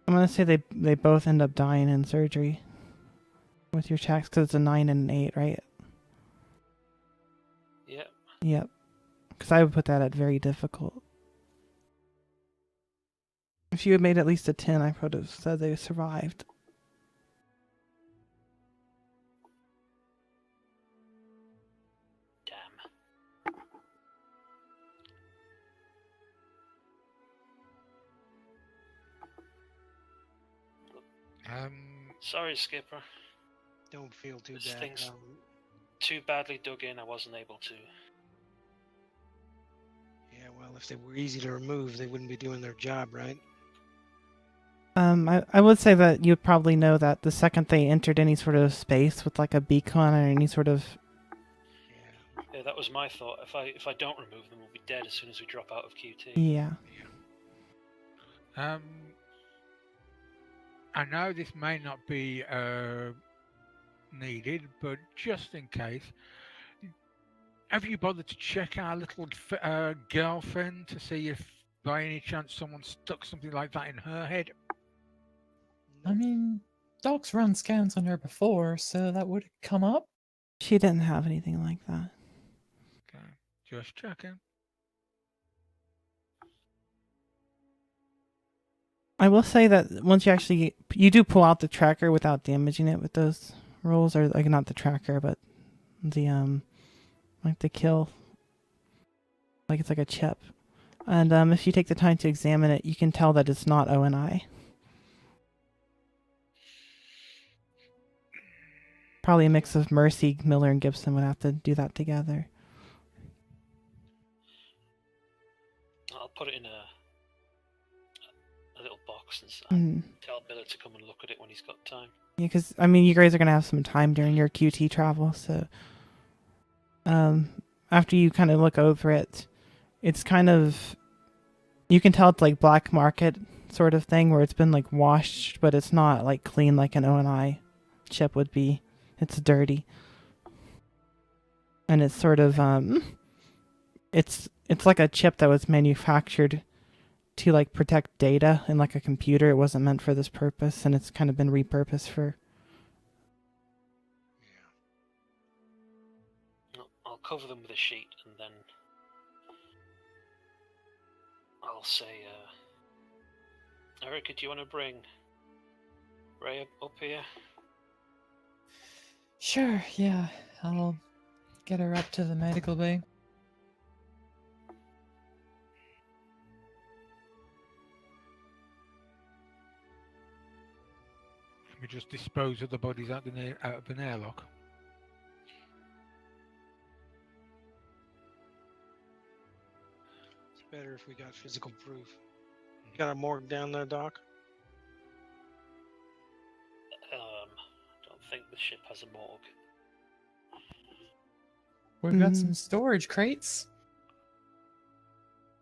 S1: They both end up dying in surgery with your checks because it's a 9 and an 8, right?
S3: Yeah.
S1: Yep. Because I would put that at very difficult. If you had made at least a 10, I would have said they survived.
S3: Damn. Sorry, Skipper.
S7: Don't feel too
S3: This
S7: bad.
S3: thing's too badly dug in, I wasn't able to.
S7: Yeah, well, if they were easy to remove, they wouldn't be doing their job, right?
S1: I would say that you'd probably know that the second they entered any sort of space with like a beacon or any sort of...
S3: Yeah, that was my thought. If I don't remove them, we'll be dead as soon as we drop out of QT.
S1: Yeah.
S4: I know this may not be needed, but just in case, have you bothered to check our little girlfriend to see if by any chance someone stuck something like that in her head?
S9: I mean, Doc's run scans on her before, so that would come up.
S1: She didn't have anything like that.
S4: Okay, just checking.
S1: I will say that once you do pull out the tracker without damaging it with those rolls, or like not the tracker, but the like the kill, like it's like a chip. And if you take the time to examine it, you can tell that it's not ONI. Probably a mix of Mercy, Miller, and Gibson would have to do that together.
S3: I'll put it in a little box and tell Miller to come and look at it when he's got time.
S1: Yeah, because I mean, you guys are gonna have some time during your QT travel, so after you kind of look over it, it's kind of, you can tell it's like black market sort of thing where it's been like washed, but it's not like clean like an ONI chip would be. It's dirty, and it's sort of it's like a chip that was manufactured to like protect data in like a computer. It wasn't meant for this purpose, and it's kind of been repurposed for.
S3: I'll cover them with a sheet, and then I'll say, Erica, do you want to bring Ray up here?
S9: Sure, yeah. I'll get her up to the medical bay.
S4: We just dispose of the bodies out of an airlock.
S7: It's better if we got physical proof. Got a morgue down there, Doc?
S3: Don't think the ship has a morgue.
S9: We've got some storage crates.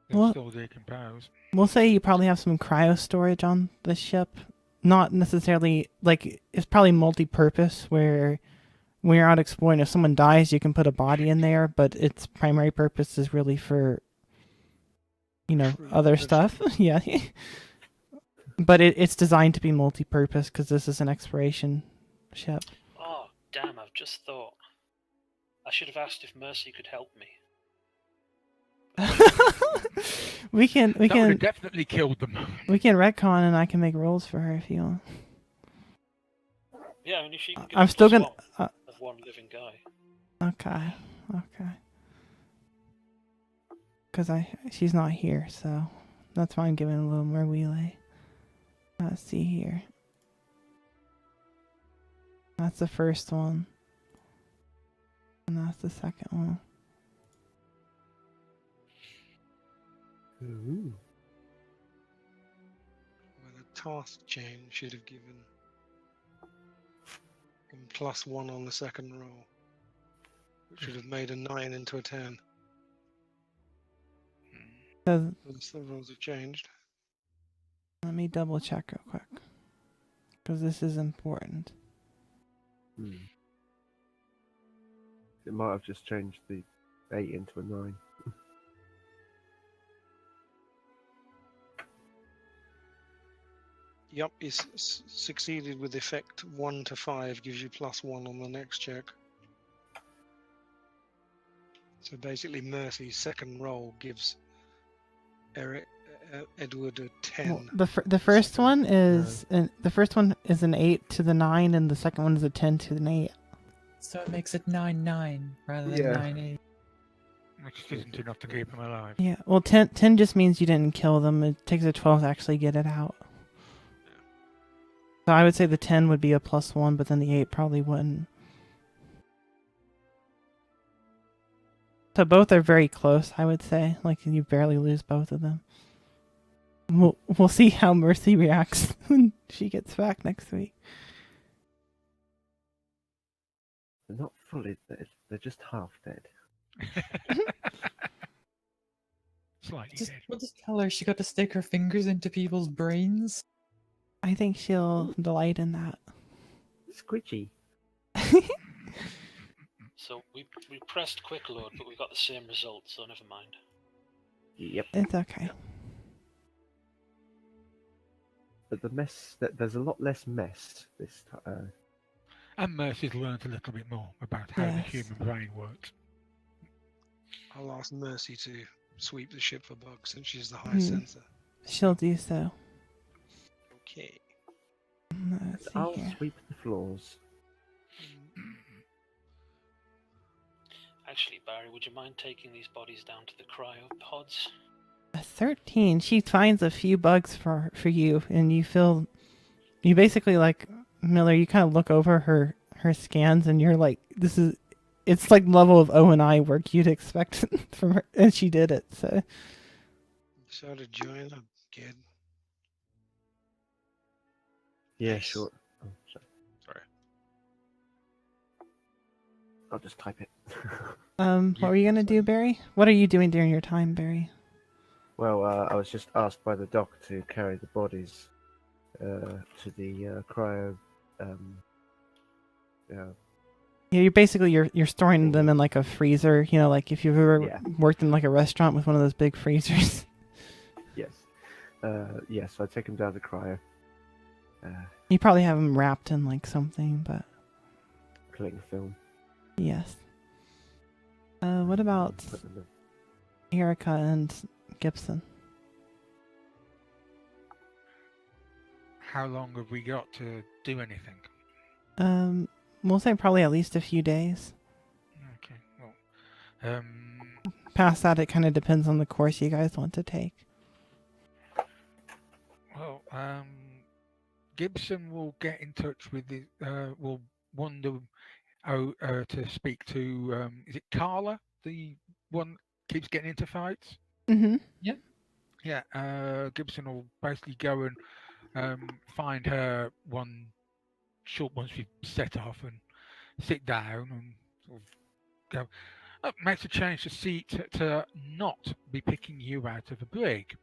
S4: They'll still decompose.
S1: We'll say you probably have some cryo storage on the ship. Not necessarily, like, it's probably multi-purpose where when you're out exploring, if someone dies, you can put a body in there, but its primary purpose is really for, you know, other stuff. Yeah. But it's designed to be multi-purpose because this is an exploration ship.
S3: Oh, damn, I've just thought. I should have asked if Mercy could help me.
S1: we can
S4: would have definitely killed them.
S1: We can retcon and I can make rolls for her if you want.
S3: Yeah, I mean, if she can
S1: I'm still gonna
S3: of one living guy.
S1: Okay. Because she's not here, so that's why I'm giving a little more leeway. Let's see here. That's the first one. And that's the second one.
S2: Ooh.
S7: Well, the task chain should have given him +1 on the second roll, which should have made a 9 into a 10. Unless the rolls have changed.
S1: Let me double check real quick. Because this is important.
S2: It might have just changed the 8 into a 9.
S6: Yep, it's succeeded with effect 1 to 5, gives you +1 on the next check. So basically, Mercy's second roll gives Edward a 10.
S1: Well, the first
S6: Second.
S1: one is the first one is an 8 to the 9, and the second one is a 10 to an 8.
S9: So it makes it 9-9 rather than
S2: Yeah.
S9: 9-8.
S4: Which isn't enough to keep him alive.
S1: Yeah, well, 10 just means you didn't kill them. It takes a 12 to actually get it out. So I would say the 10 would be a +1, but then the 8 probably wouldn't. So both are very close, I would say. Like, you barely lose both of them. We'll see how Mercy reacts when she gets back next week.
S2: They're not fully dead. They're just half dead.
S4: Slightly
S9: Just,
S4: dead.
S9: we'll just tell her she got to stick her fingers into people's brains.
S1: I think she'll delight in that.
S2: Squidgy.
S3: So we pressed quick load, but we got the same result, so never mind.
S2: Yep.
S1: It's okay.
S2: But the mess, there's a lot less mess this time.
S4: And Mercy's learned a little bit more about how the
S1: Yes.
S4: human brain works.
S6: I'll ask Mercy to sweep the ship for bugs since she's the high
S1: Hmm.
S6: sensor.
S1: She'll do so.
S6: Okay.
S1: Let's see
S2: I'll
S1: here.
S2: sweep the floors.
S3: Actually, Barry, would you mind taking these bodies down to the cryopods?
S1: A 13. She finds a few bugs for you, and you basically, like, Miller, you kind of look over her scans, and you're like, it's like level of O&I work you'd expect from her, and she did it, so.
S6: So to join a kid.
S2: Yeah,
S6: Nice.
S2: sure. Oh, sorry. I'll just type it.
S1: What were you gonna do, Barry? What are you doing during your time, Barry?
S2: Well, I was just asked by the doc to carry the bodies to the cryo.
S1: Yeah, you're storing them in like a freezer. You know, like if you've ever
S2: Yeah.
S1: worked in like a restaurant with one of those big freezers.
S2: Yes. Yes, so I take them down to cryo.
S1: You probably have them wrapped in like something, but
S2: Cling film.
S1: yes. What about
S2: Put them in.
S1: Erica and Gibson?
S4: How long have we got to do anything?
S1: We'll say probably at least a few days.
S4: Okay, well,
S1: Past that, it kind of depends on the course you guys want to take.
S4: well, Gibson will get in touch with the, will wonder to speak to, is it Carla, the one that keeps getting into fights?
S1: Mm-hmm.
S4: Yeah, Gibson will basically go and find her once we've set off and sit down and sort of go. Makes a change to seat to not be picking you out of a brig.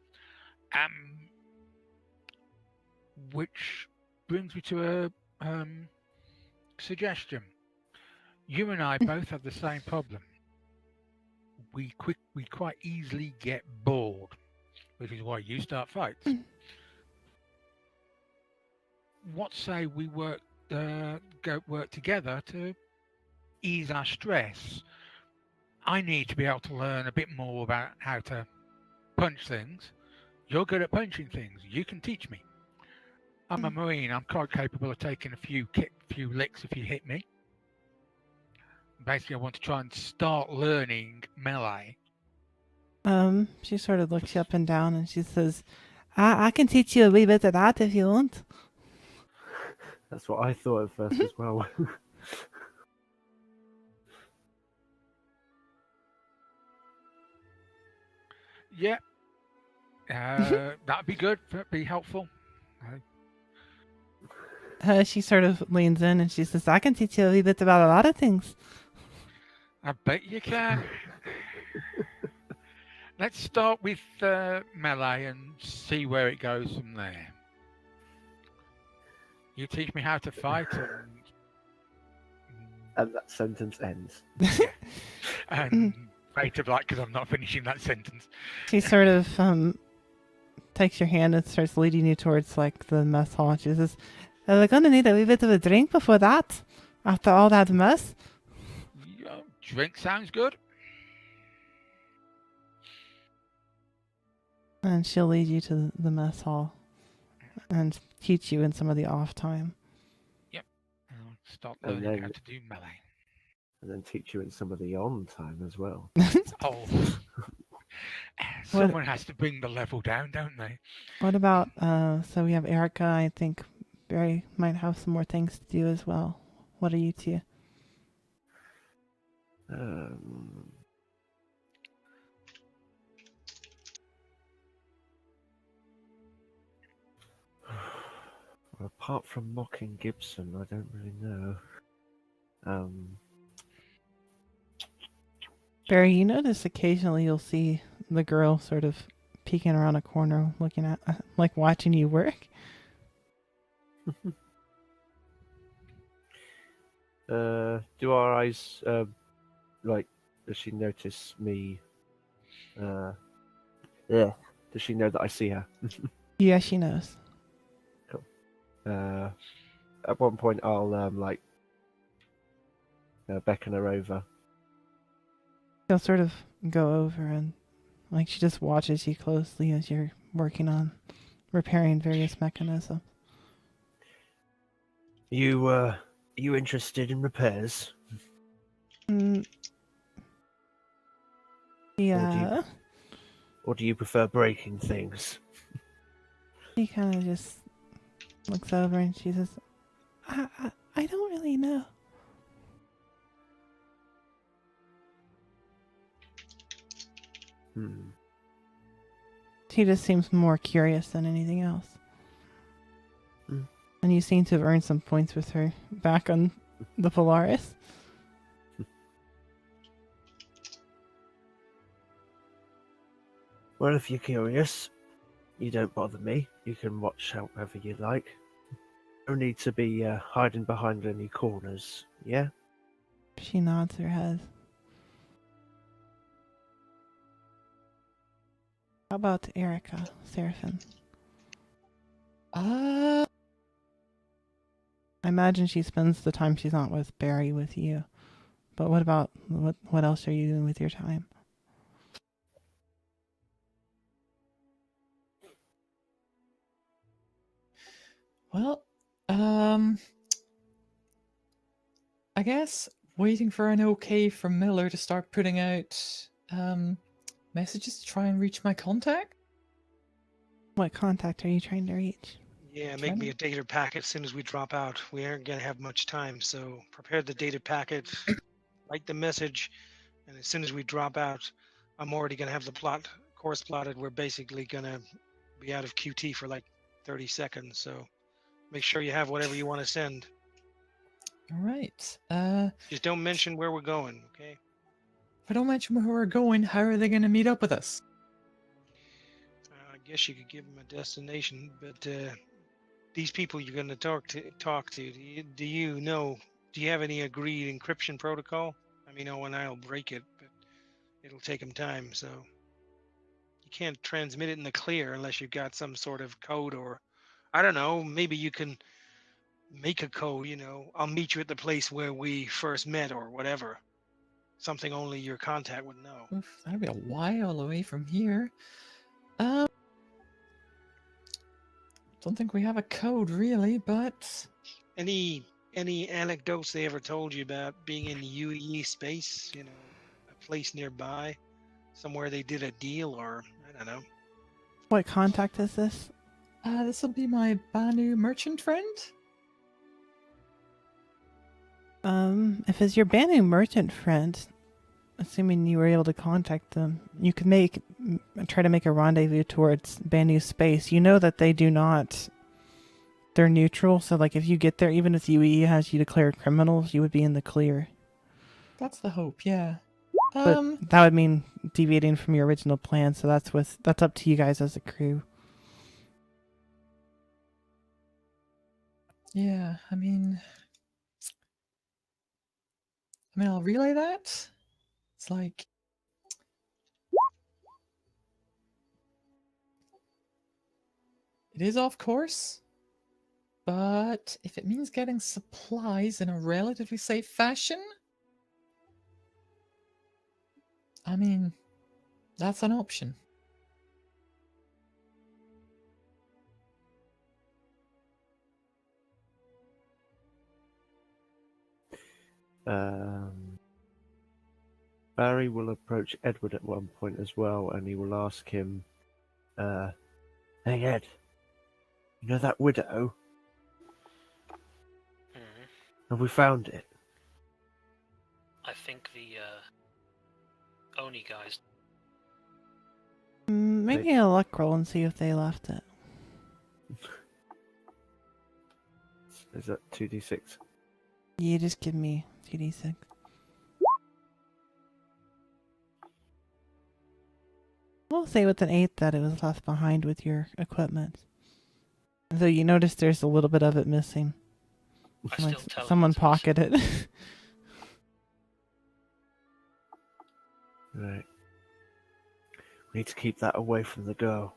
S4: Which brings me to a suggestion. You and I both have the same problem. We quite easily get bored, which is why you start fights. What say we work together to ease our stress? I need to be able to learn a bit more about how to punch things. You're good at punching things. You can teach me. I'm a Marine. I'm quite capable of taking a few licks if you hit me. Basically, I want to try and start learning melee.
S1: She sort of looks you up and down and she says, I can teach you a wee bit of that if you want.
S2: That's what I thought at first as well.
S4: Yeah. That'd be good. That'd be helpful.
S1: She sort of leans in and she says, I can teach you a wee bit about a lot of things.
S4: I bet you can. Let's start with melee and see where it goes from there. You teach me how to fight
S2: And that sentence ends.
S4: and fate of light because I'm not finishing that sentence.
S1: She sort of takes your hand and starts leading you towards like the mess hall. She says, "Are we gonna need a wee bit of a drink before that? After all that mess?"
S4: Yeah, drink sounds good.
S1: And she'll lead you to the mess hall and teach you in some of the off time.
S4: I'll start
S2: And
S4: learning how
S2: then-
S4: to do melee.
S2: And then teach you in some of the on time as well.
S4: Oh. Someone has to bring the level down, don't they?
S1: What about, so we have Erica. I think Barry might have some more things to do as well. What are you two?
S2: Well, apart from mocking Gibson, I don't really know.
S1: Barry, you notice occasionally you'll see the girl sort of peeking around a corner, looking at, like watching you work.
S2: Do our eyes, like, does she notice me? Yeah. Does she know that I see her?
S1: Yeah, she knows.
S2: At one point, I'll beckon her over.
S1: She'll sort of go over and, like, she just watches you closely as you're working on repairing various mechanisms.
S2: You interested in repairs?
S1: Yeah.
S2: Or do you prefer breaking things?
S1: She kind of just looks over and she says, I don't really know. She just seems more curious than anything else. And you seem to have earned some points with her back on the Polaris.
S2: Well, if you're curious, you don't bother me. You can watch however you like. No need to be hiding behind any corners, yeah?
S1: She nods her head. How about Erica, Seraphim? I imagine she spends the time she's not with Barry with you. But what about, what else are you doing with your time?
S9: Well, I guess waiting for an okay from Miller to start putting out messages to try and reach my contact.
S1: What contact are you trying to reach?
S6: Yeah, make me a data packet as soon as we drop out. We aren't going to have much time, so prepare the data packet, write the message, and as soon as we drop out, I'm already going to have the course plotted. We're basically going to be out of QT for like 30 seconds, so make sure you have whatever you want to send.
S9: All right.
S6: Just don't mention where we're going, okay?
S9: If I don't mention where we're going, how are they going to meet up with us?
S6: I guess you could give them a destination, but these people you're going to talk to, do you have any agreed encryption protocol? I mean, I'll break it, but it'll take them time, so you can't transmit it in the clear unless you've got some sort of code, or I don't know, maybe you can make a code, I'll meet you at the place where we first met or whatever. Something only your contact would know.
S9: Oof, that'd be a while away from here. Don't think we have a code really, but
S6: Any anecdotes they ever told you about being in UE space, a place nearby, somewhere they did a deal, or I don't know.
S1: What contact is this?
S9: This will be my Banu merchant friend.
S1: If it's your Banu merchant friend, assuming you were able to contact them, you could try to make a rendezvous towards Banu space. You know that they do not. They're neutral, so like if you get there, even if UE has you declared criminals, you would be in the clear.
S9: That's the hope, yeah.
S1: But that would mean deviating from your original plan, so that's up to you guys as a crew.
S9: Yeah, I mean, I'll relay that. It's like, It is off course, but if it means getting supplies in a relatively safe fashion, I mean, that's an option.
S2: Barry will approach Edward at one point as well, and he will ask him, "Hey Ed, you know that widow?
S3: Mhm.
S2: Have we found it?"
S3: I think the Oni guys.
S1: Make me a luck roll and see if they left it.
S2: Is that 2d6?
S1: You just give me 2d6. We'll say with an 8 that it was left behind with your equipment. Though you notice there's a little bit of it missing.
S3: I
S1: Like
S3: still tell them
S1: someone
S3: it's missing.
S1: pocketed it.
S2: Right. We need to keep that away from the girl.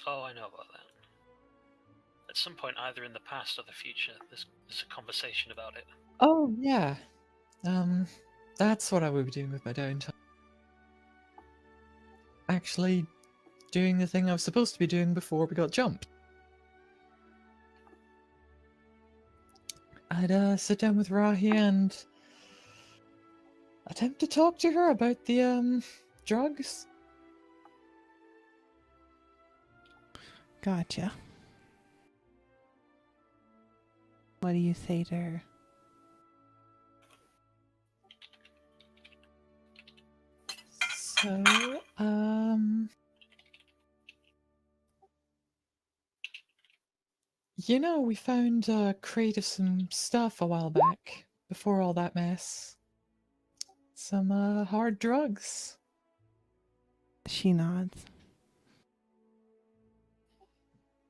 S3: Oh, I know about that. At some point, either in the past or the future, there's a conversation about it.
S9: Oh, yeah. That's what I would be doing with my downtime. Actually, doing the thing I was supposed to be doing before we got jumped. I'd sit down with Rahi and attempt to talk to her about the drugs.
S1: Gotcha. What do you say to her?
S9: So, you know, we found a crate of some stuff a while back, before all that mess. Some hard drugs.
S1: She nods.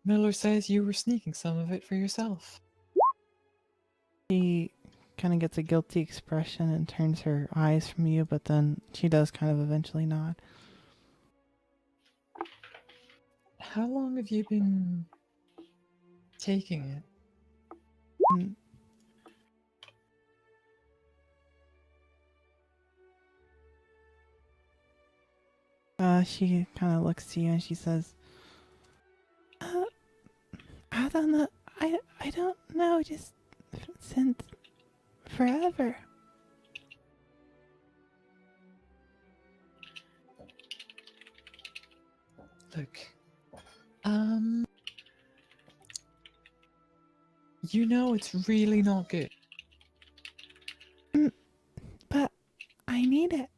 S9: Miller says you were sneaking some of it for yourself.
S1: She kind of gets a guilty expression and turns her eyes from you, but then she does kind of eventually nod.
S9: How long have you been taking it?
S1: She kind of looks to you and she says, I don't know. I don't know. Just since forever.
S9: Look, you know it's really not good.
S1: But I need it.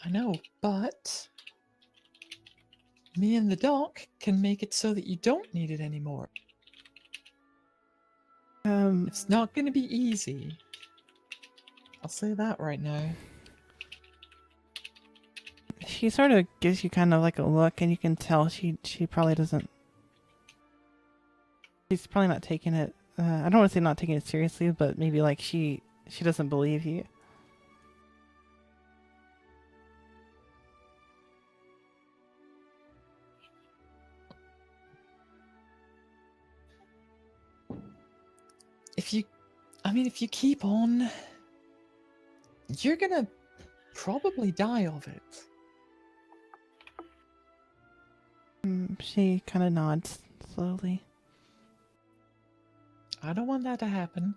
S9: I know, but me and the doc can make it so that you don't need it anymore. It's not going to be easy. I'll say that right now.
S1: She sort of gives you kind of like a look, and you can tell she probably doesn't. She's probably not taking it. I don't want to say not taking it seriously, but maybe like she doesn't believe you.
S9: If you keep on, you're gonna probably die of it.
S1: She kind of nods slowly.
S9: I don't want that to happen.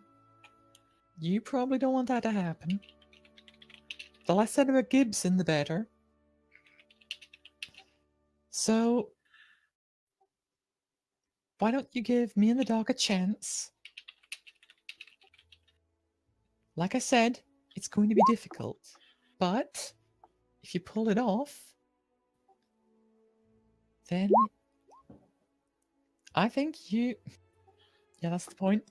S9: You probably don't want that to happen. The less said about Gibson, the better. So, why don't you give me and the dog a chance? Like I said, it's going to be difficult. But, if you pull it off, then I think you... Yeah, that's the point.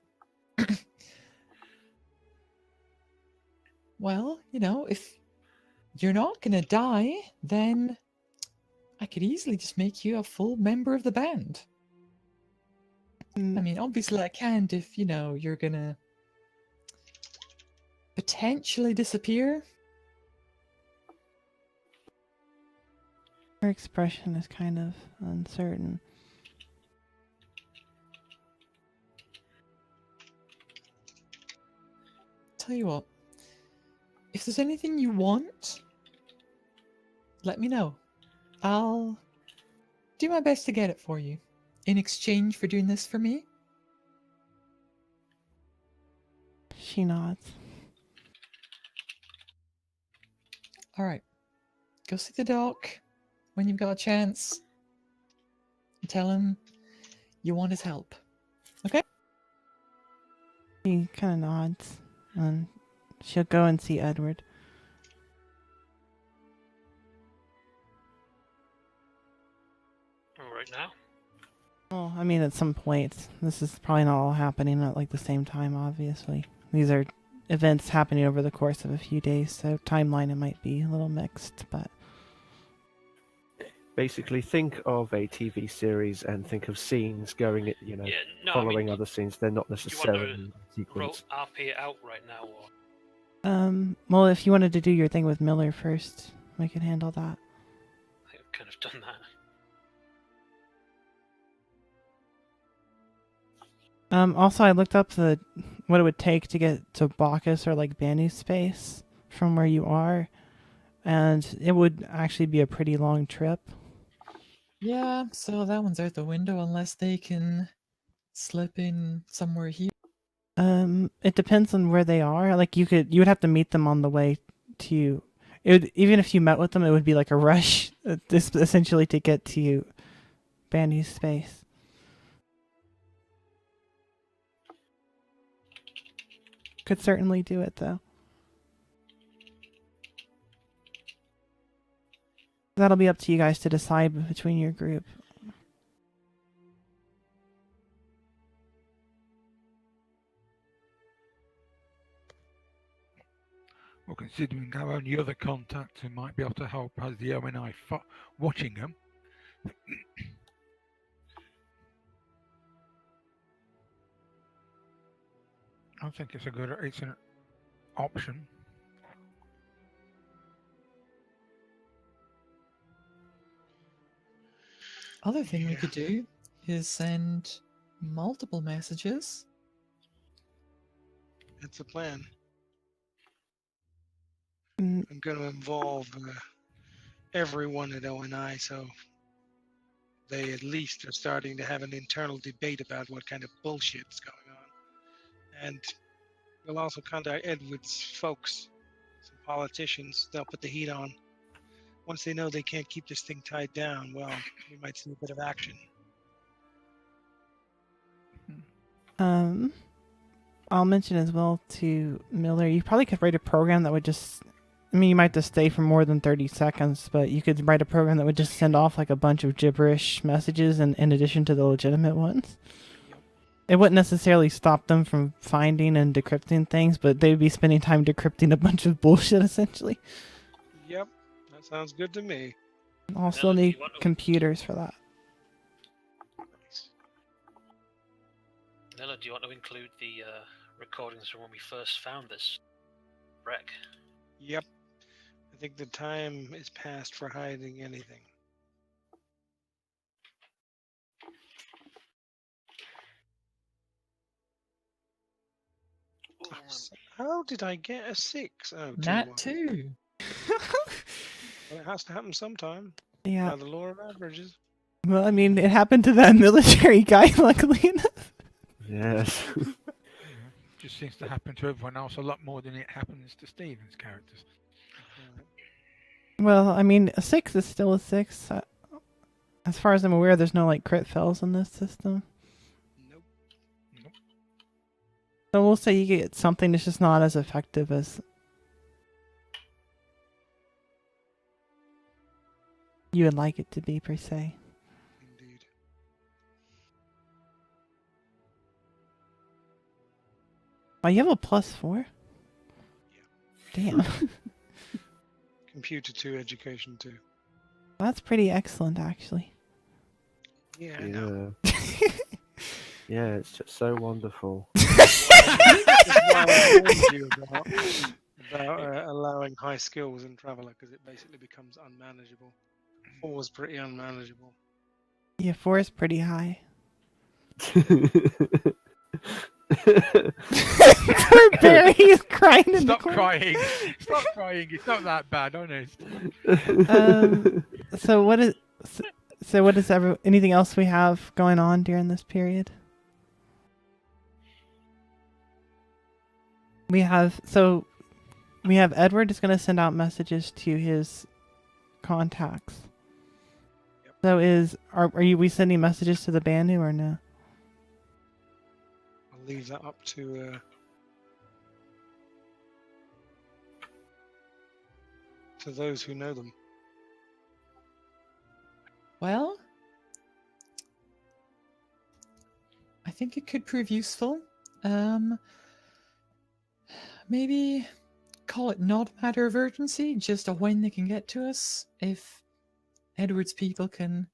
S9: Well, you know, if you're not gonna die, then I could easily just make you a full member of the band. I mean, obviously I can't if, you know, you're gonna potentially disappear.
S1: Her expression is kind of uncertain.
S9: Tell you what, if there's anything you want, let me know. I'll do my best to get it for you. In exchange for doing this for me?
S1: She nods.
S9: Alright. Go see the doc when you've got a chance. And tell him you want his help. Okay?
S1: She kind of nods, and she'll go and see Edward.
S3: Right now?
S1: Well, I mean, at some point. This is probably not all happening at like the same time, obviously. These are events happening over the course of a few days, so timeline it might be a little mixed, but
S2: Basically, think of a TV series and think of scenes going,
S3: Yeah, no,
S2: following
S3: I mean,
S2: other scenes. They're not
S3: do you want
S2: necessarily
S3: to
S2: sequence.
S3: RP it out right now, or
S1: well, if you wanted to do your thing with Miller first, we could handle that.
S3: I think I've kind of done that.
S1: Also, I looked up what it would take to get to Bacchus or like Banu's space from where you are, and it would actually be a pretty long trip.
S9: Yeah, so that one's out the window unless they can slip in somewhere here.
S1: It depends on where they are. Like you would have to meet them on the way to. Even if you met with them, it would be like a rush, essentially to get to Banu's space. Could certainly do it though. That'll be up to you guys to decide between your group.
S4: Well, considering our only other contact who might be able to help us, the ONI watching them. I think it's an option.
S9: Other thing we could do is send multiple messages.
S6: That's the plan.
S1: Mm,
S6: I'm going to involve everyone at ONI, so they at least are starting to have an internal debate about what kind of bullshit's going on. And we'll also contact Edward's folks, some politicians. They'll put the heat on. Once they know they can't keep this thing tied down, well, we might see a bit of action.
S1: I'll mention as well to Miller, you probably could write a program that would just, I mean, you might have to stay for more than 30 seconds, but you could write a program that would just send off like a bunch of gibberish messages in addition to the legitimate ones. It wouldn't necessarily stop them from finding and decrypting things, but they'd be spending time decrypting a bunch of bullshit, essentially.
S6: Yep, that sounds good to me.
S1: Also
S3: Miller, do
S1: need
S3: you want to-
S1: computers for that.
S3: Nella, do you want to include the recordings from when we first found this wreck?
S6: Yep. I think the time is past for hiding anything. How did I get a 6? Oh,
S9: Nat
S6: 2-1.
S9: 2.
S6: Well, it has to happen sometime.
S1: Yeah.
S6: By the law of averages.
S1: Well, I mean, it happened to that military guy, luckily enough.
S2: Yes.
S4: Just seems to happen to everyone else a lot more than it happens to Stephen's characters.
S1: Well, I mean, a 6 is still a 6. As far as I'm aware, there's no like crit fails in this system.
S6: Nope.
S1: So we'll say you get something that's just not as effective as you would like it to be, per se.
S6: Indeed.
S1: Oh, you have a +4? Damn.
S6: Computer 2, education 2.
S1: That's pretty excellent, actually.
S6: Yeah, I know.
S2: Yeah. Yeah, it's just so wonderful.
S6: That's why I warned you about allowing high skills in Traveller, because it basically becomes unmanageable. 4 was pretty unmanageable.
S1: Yeah, 4 is pretty high. Poor Barry, he's crying in the
S4: Stop
S1: corner.
S4: crying. Stop crying. It's not that bad, honest.
S1: So what is anything else we have going on during this period? We have Edward is going to send out messages to his contacts. So are we sending messages to the Banu or no?
S6: I'll leave that up to those who know them.
S9: Well, I think it could prove useful. Maybe call it not a matter of urgency, just a when they can get to us. If Edward's people can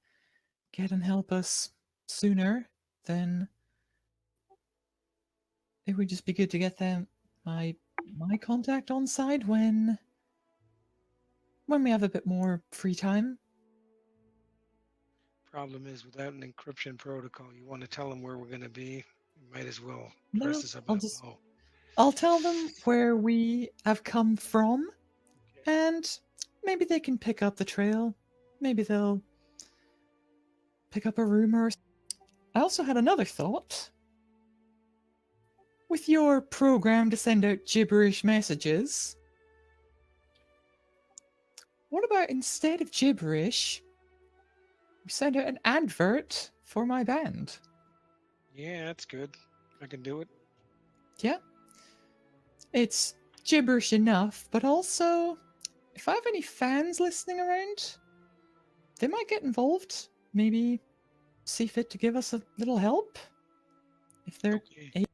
S9: get and help us sooner, then it would just be good to get them my contact on side when we have a bit more free time.
S6: Problem is, without an encryption protocol, you want to tell them where we're going to be. You might as well
S9: No,
S6: press this up.
S9: I'll tell them where we have come from, and maybe they can pick up the trail. Maybe they'll pick up a rumor. I also had another thought. With your program to send out gibberish messages, what about instead of gibberish, we send out an advert for my band?
S6: Yeah, that's good. I can do it.
S9: Yeah. It's gibberish enough, but also, if I have any fans listening around, they might get involved. Maybe see fit to give us a little help. If they're
S6: Okay.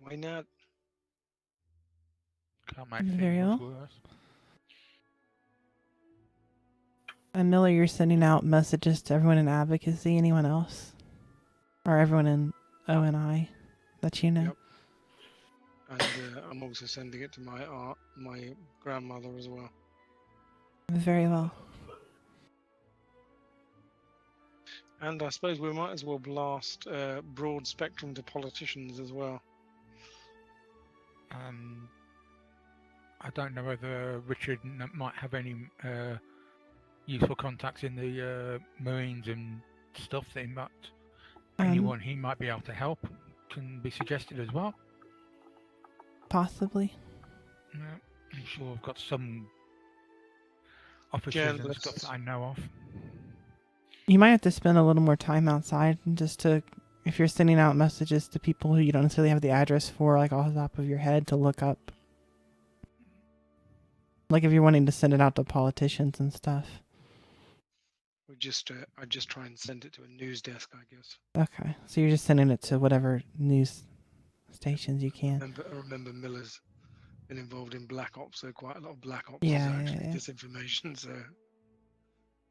S6: Why not?
S4: Can't make
S1: Very
S4: things
S1: well.
S4: worse.
S1: And Miller, you're sending out messages to everyone in advocacy. Anyone else? Or everyone in ONI that you know?
S6: Yep. And I'm also sending it to my grandmother as well.
S1: Very well.
S6: And I suppose we might as well blast broad spectrum to politicians as well.
S4: I don't know whether Richard might have any useful contacts in the Marines and stuff. That anyone he might be able to help can be suggested as well.
S1: Possibly.
S4: Yeah, I'm sure I've got some officers and stuff that I know of.
S1: You might have to spend a little more time outside and if you're sending out messages to people who you don't necessarily have the address for, like off the top of your head, to look up. Like if you're wanting to send it out to politicians and stuff.
S6: I just try and send it to a news desk, I guess.
S1: Okay, so you're just sending it to whatever news stations you can.
S6: I remember Miller's been involved in Black Ops, so quite a lot of Black Ops
S1: Yeah,
S6: is actually
S1: yeah.
S6: disinformation, so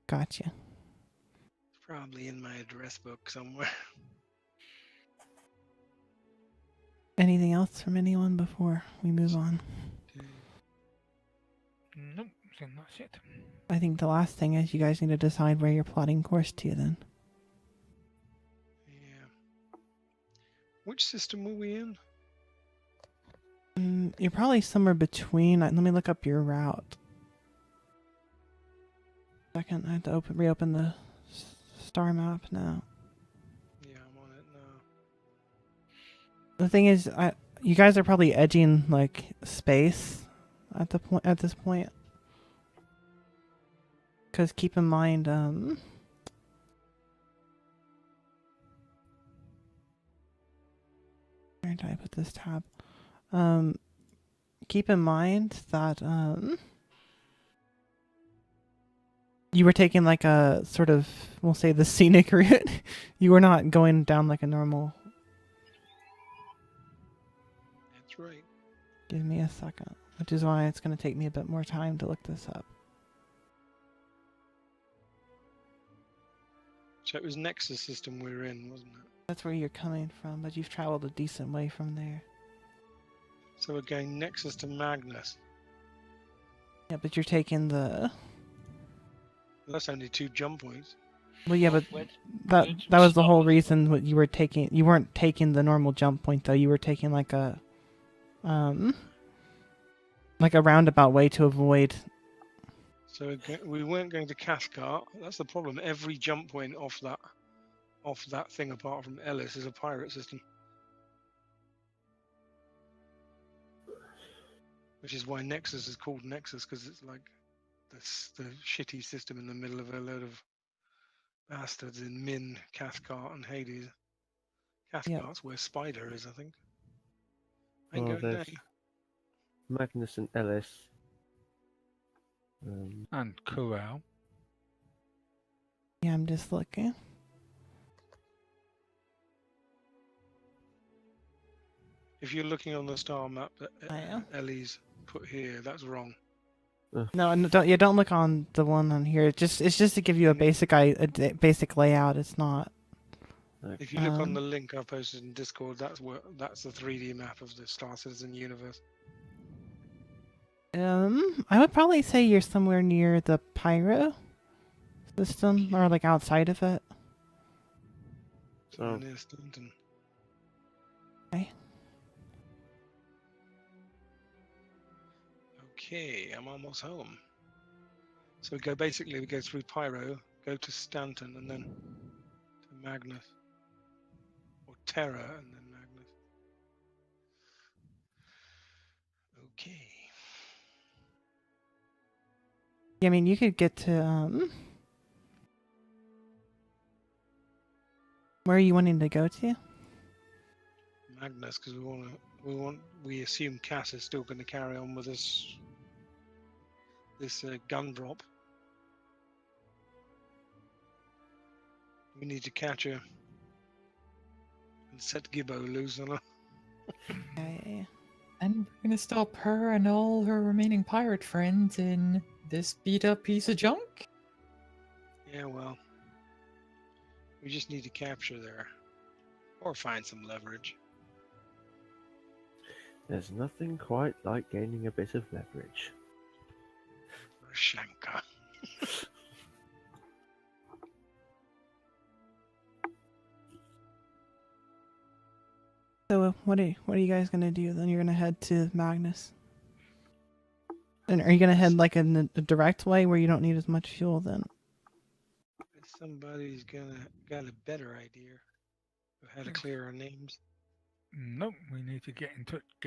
S1: Gotcha.
S6: it's probably in my address book somewhere.
S1: Anything else from anyone before we move on?
S4: Nope, I think that's it.
S1: I think the last thing is you guys need to decide where you're plotting course to then.
S6: Yeah. Which system were we in?
S1: You're probably somewhere between. Let me look up your route. Second, I have to reopen the star map now.
S6: Yeah, I'm on it now.
S1: The thing is, you guys are probably edging like space at this point. Because keep in mind, where did I put this tab? Keep in mind that you were taking like a sort of, we'll say, the scenic route. You were not going down like a normal.
S6: That's right.
S1: Give me a second, which is why it's going to take me a bit more time to look this up.
S6: So it was Nexus system we were in, wasn't it?
S1: That's where you're coming from, but you've traveled a decent way from there.
S6: So we're going Nexus to Magnus.
S1: Yeah, but you're taking the
S6: That's only 2 jump points.
S1: Well, yeah, but
S3: Where-
S1: that
S3: where'd
S1: that was the
S3: stop
S1: whole
S3: with?
S1: reason what you were taking. You weren't taking the normal jump point though. You were taking like a roundabout way to avoid.
S6: So we weren't going to Cathcart. That's the problem. Every jump point off that thing, apart from Ellis, is a pirate system. Which is why Nexus is called Nexus, because it's like the shitty system in the middle of a load of bastards in Min, Cathcart, and Hades. Cathcart's where Spider is, I think. Ain't
S2: Well,
S6: going there.
S2: there's Magnus and Ellis.
S4: And Corral.
S1: Yeah, I'm just looking.
S6: If you're looking on the star map that
S1: I am.
S6: Ellie's put here, that's wrong.
S1: No, don't look on the one on here. It's just to give you a basic layout. It's not.
S6: If you look on the link I posted in Discord, that's the 3D map of the Star Citizen universe.
S1: I would probably say you're somewhere near the Pyro system, or like outside of it.
S6: So near Staunton.
S1: Okay.
S6: Okay, I'm almost home. So we go through Pyro, go to Stanton, and then to Magnus. Or Terra, and then Magnus. Okay.
S1: Yeah, I mean, you could get to where are you wanting to go to?
S6: Magnus, because we assume Cass is still going to carry on with this gun drop. We need to catch her and set Gibbo loose on her.
S1: Yeah.
S9: And we're gonna stop her and all her remaining pirate friends in this beat up piece of junk?
S6: Yeah, well, we just need to capture there, or find some leverage.
S2: There's nothing quite like gaining a bit of leverage.
S6: Shanka.
S1: So what are you guys gonna do then? You're gonna head to Magnus. And are you gonna head like in a direct way where you don't need as much fuel then?
S6: If somebody's got a better idea of how to clear our names.
S4: Nope, we need to get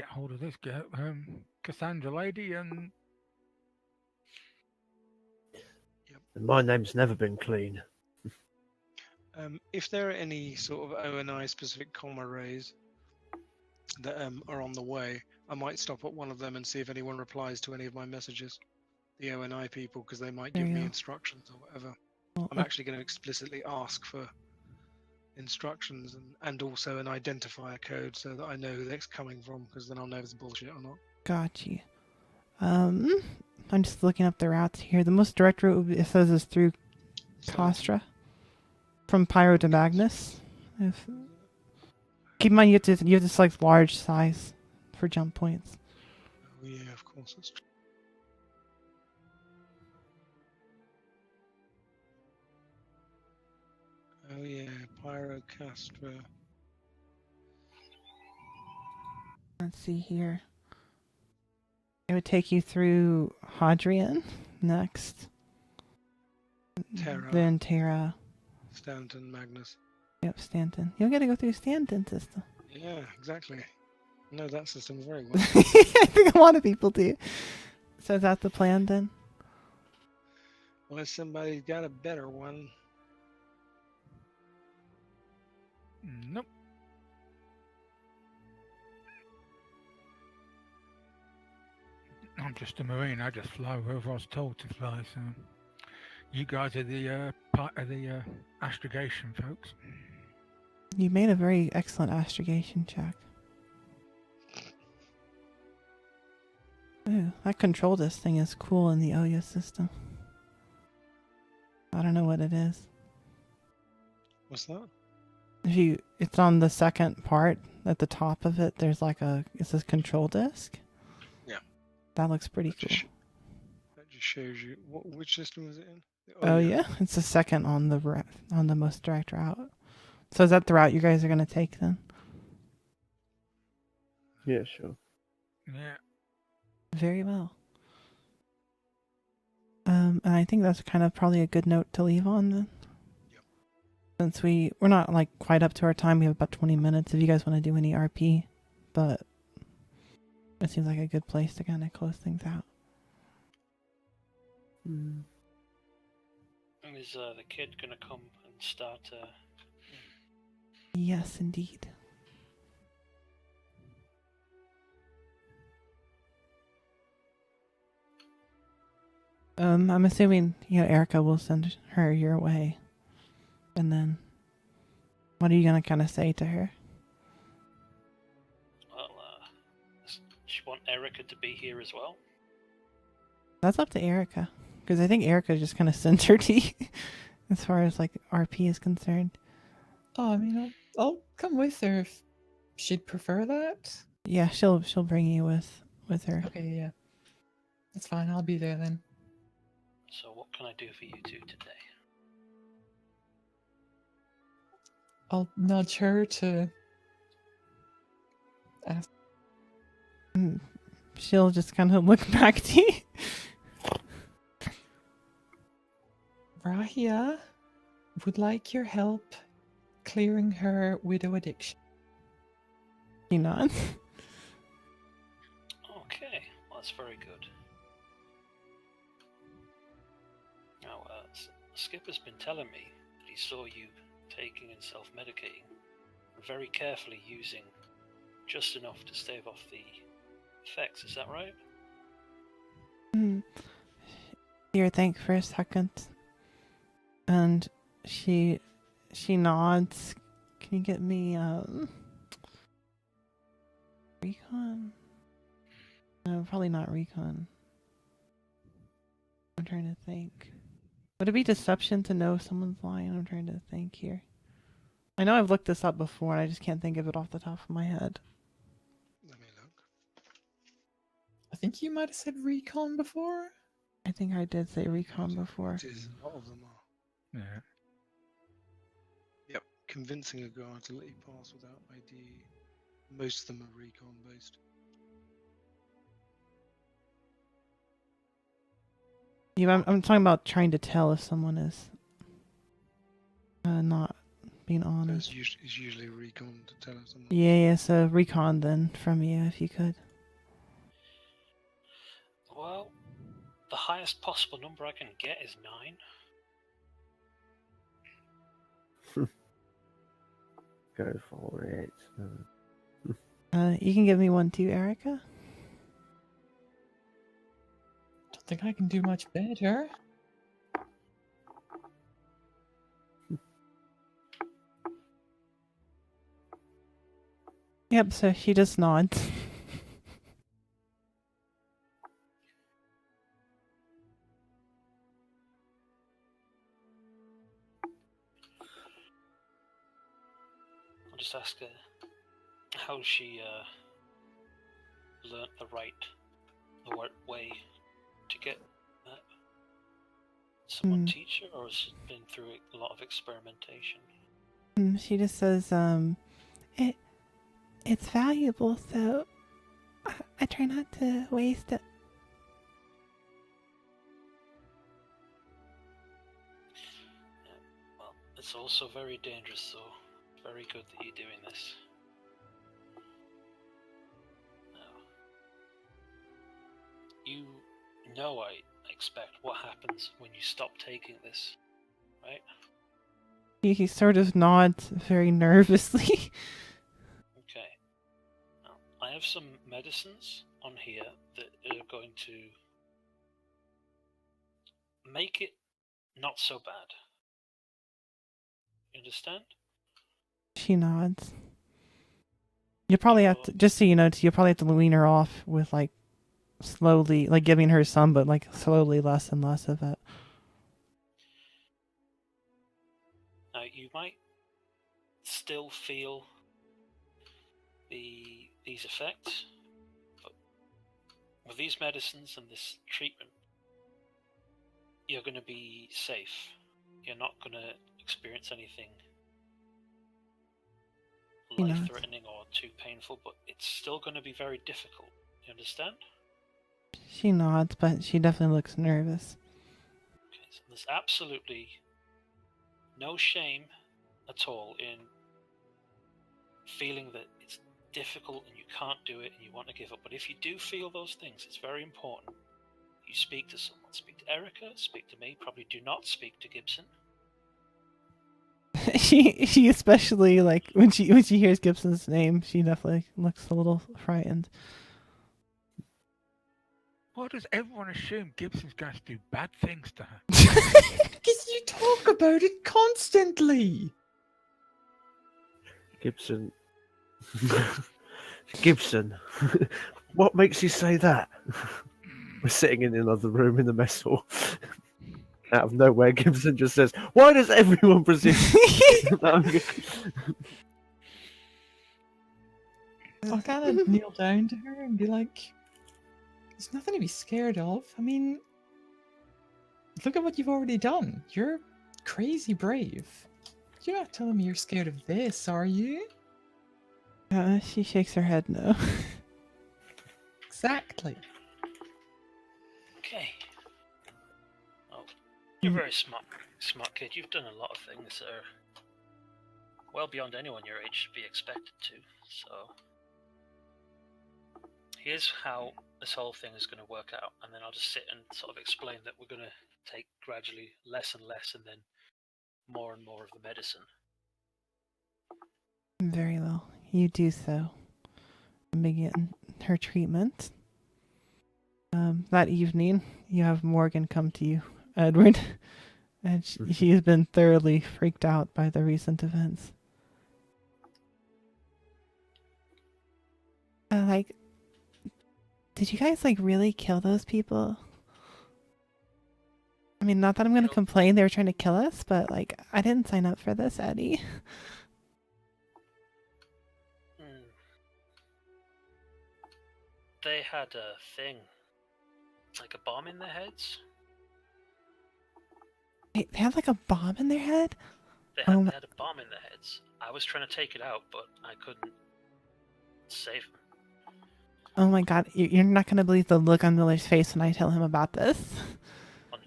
S4: hold of this Cassandra lady and.
S2: And my name's never been clean.
S6: If there are any sort of ONI specific comm arrays that are on the way, I might stop at one of them and see if anyone replies to any of my messages. The ONI people, because they might give me instructions or whatever. I'm actually going to explicitly ask for instructions and also an identifier code so that I know who that's coming from, because then I'll know if it's bullshit or not.
S1: Gotcha. I'm just looking up the routes here. The most direct route it says is through Castra, from Pyro to Magnus. Keep in mind you have to select large size for jump points.
S6: Oh yeah, of course that's true. Oh yeah, Pyro Castra.
S1: Let's see here. It would take you through Hadrian next.
S6: Terra.
S1: Then Terra.
S6: Stanton, Magnus.
S1: Yep, Stanton. You'll get to go through Stanton system.
S6: Yeah, exactly. I know that system very well.
S1: I think a lot of people do. So is that the plan then?
S6: Unless somebody's got a better one.
S4: Nope. I'm just a marine. I just fly wherever I was told to fly. So, you guys are the part of the astrogation folks.
S1: You made a very excellent astrogation check. Ooh, that control disc thing is cool in the Oya system. I don't know what it is.
S6: What's that?
S1: It's on the second part at the top of it. There's like it says control disc.
S6: Yeah.
S1: That looks pretty cool.
S6: That just shows you which system is it in?
S1: Oh yeah, it's the second on the most direct route. So is that the route you guys are gonna take then?
S2: Yeah, sure.
S4: Yeah.
S1: Very well. And I think that's kind of probably a good note to leave on then.
S6: Yep.
S1: Since we're not like quite up to our time, we have about 20 minutes if you guys want to do any RP, but it seems like a good place to kind of close things out.
S2: Mm.
S3: Is the kid gonna come and start?
S1: Yes, indeed. I'm assuming, Erica will send her your way. And then, what are you going to kind of say to her?
S3: Well, does she want Erica to be here as well?
S1: That's up to Erica. Because I think Erica just kind of sends her to you, as far as, like, RP is concerned.
S9: Oh, I mean, I'll come with her if she'd prefer that.
S1: Yeah, she'll bring you with her.
S9: Okay, yeah. That's fine, I'll be there then.
S3: So what can I do for you two today?
S9: I'll nudge her to ask.
S1: She'll just kind of look back to you.
S9: Rahia would like your help clearing her widow addiction.
S1: She nods.
S3: Okay, well, that's very good. Now, Skipper's been telling me that he saw you taking and self-medicating, and very carefully using just enough to stave off the effects. Is that right?
S1: Here, think for a second. And she nods. Can you get me recon? No, probably not recon. I'm trying to think. Would it be deception to know if someone's lying? I'm trying to think here. I know I've looked this up before and I just can't think of it off the top of my head.
S6: Let me look.
S9: I think you might have said recon before.
S1: I think I did say recon before.
S6: It is. A lot of them are.
S4: Yeah.
S6: Yep. Convincing a guard to let you pass without ID. Most of them are recon based.
S1: Yeah, I'm talking about trying to tell if someone is not being honest.
S6: It's usually recon to tell us someone.
S1: Yeah, so recon then from you if you could.
S3: Well, the highest possible number I can get is 9.
S2: Go for it.
S1: You can give me one too, Erica.
S9: Don't think I can do much better.
S1: Yep, so she just nods.
S3: I'll just ask her how she learnt the right way to get that. Someone teach her, or has it been through a lot of experimentation?
S1: She just says, it's valuable, so I try not to waste it.
S3: Yeah, well, it's also very dangerous, so very good that you're doing this. Now, you know, I expect what happens when you stop taking this, right?
S1: He sort of nods very nervously.
S3: Okay. Now, I have some medicines on here that are going to make it not so bad. You understand?
S1: She nods. You probably have to, just so you know, you'll probably have to wean her off with like slowly, like giving her some, but like slowly less and less of it.
S3: Now, you might still feel these effects, but with these medicines and this treatment, you're going to be safe. You're not going to experience anything life-threatening or too painful, but it's still going to be very difficult. You understand?
S1: She nods, but she definitely looks nervous.
S3: Okay, so there's absolutely no shame at all in feeling that it's difficult and you can't do it and you want to give up. But if you do feel those things, it's very important you speak to someone. Speak to Erica, speak to me. Probably do not speak to Gibson.
S1: She especially, like, when she hears Gibson's name, she definitely looks a little frightened.
S4: Why does everyone assume Gibson's going to do bad things to her?
S9: Because you talk about it constantly.
S2: Gibson. Gibson. What makes you say that? We're sitting in another room in the mess hall. Out of nowhere, Gibson just says, "Why does everyone presume?"
S9: I'll kind of kneel down to her and be like, "There's nothing to be scared of. I mean, look at what you've already done. You're crazy brave. You're not telling me you're scared of this, are you?"
S1: She shakes her head no.
S9: Exactly.
S3: Okay. Oh, you're a very smart kid. You've done a lot of things that are well beyond anyone your age should be expected to. So, here's how this whole thing is going to work out, and then I'll just sit and sort of explain that we're going to take gradually less and less, and then more and more of the medicine.
S1: Very well. You do so. And begin her treatment. That evening, you have Morgan come to you, Edward, and she has been thoroughly freaked out by the recent events. Did you guys, really kill those people? I mean, not that I'm going to complain they were trying to kill us, but, I didn't sign up for this, Eddie.
S3: They had a thing, like a bomb in their heads.
S1: Wait, they had, a bomb in their head?
S3: They had a bomb in their heads. I was trying to take it out, but I couldn't save them.
S1: Oh my god, you're not going to believe the look on Miller's face when I tell him about this.
S3: On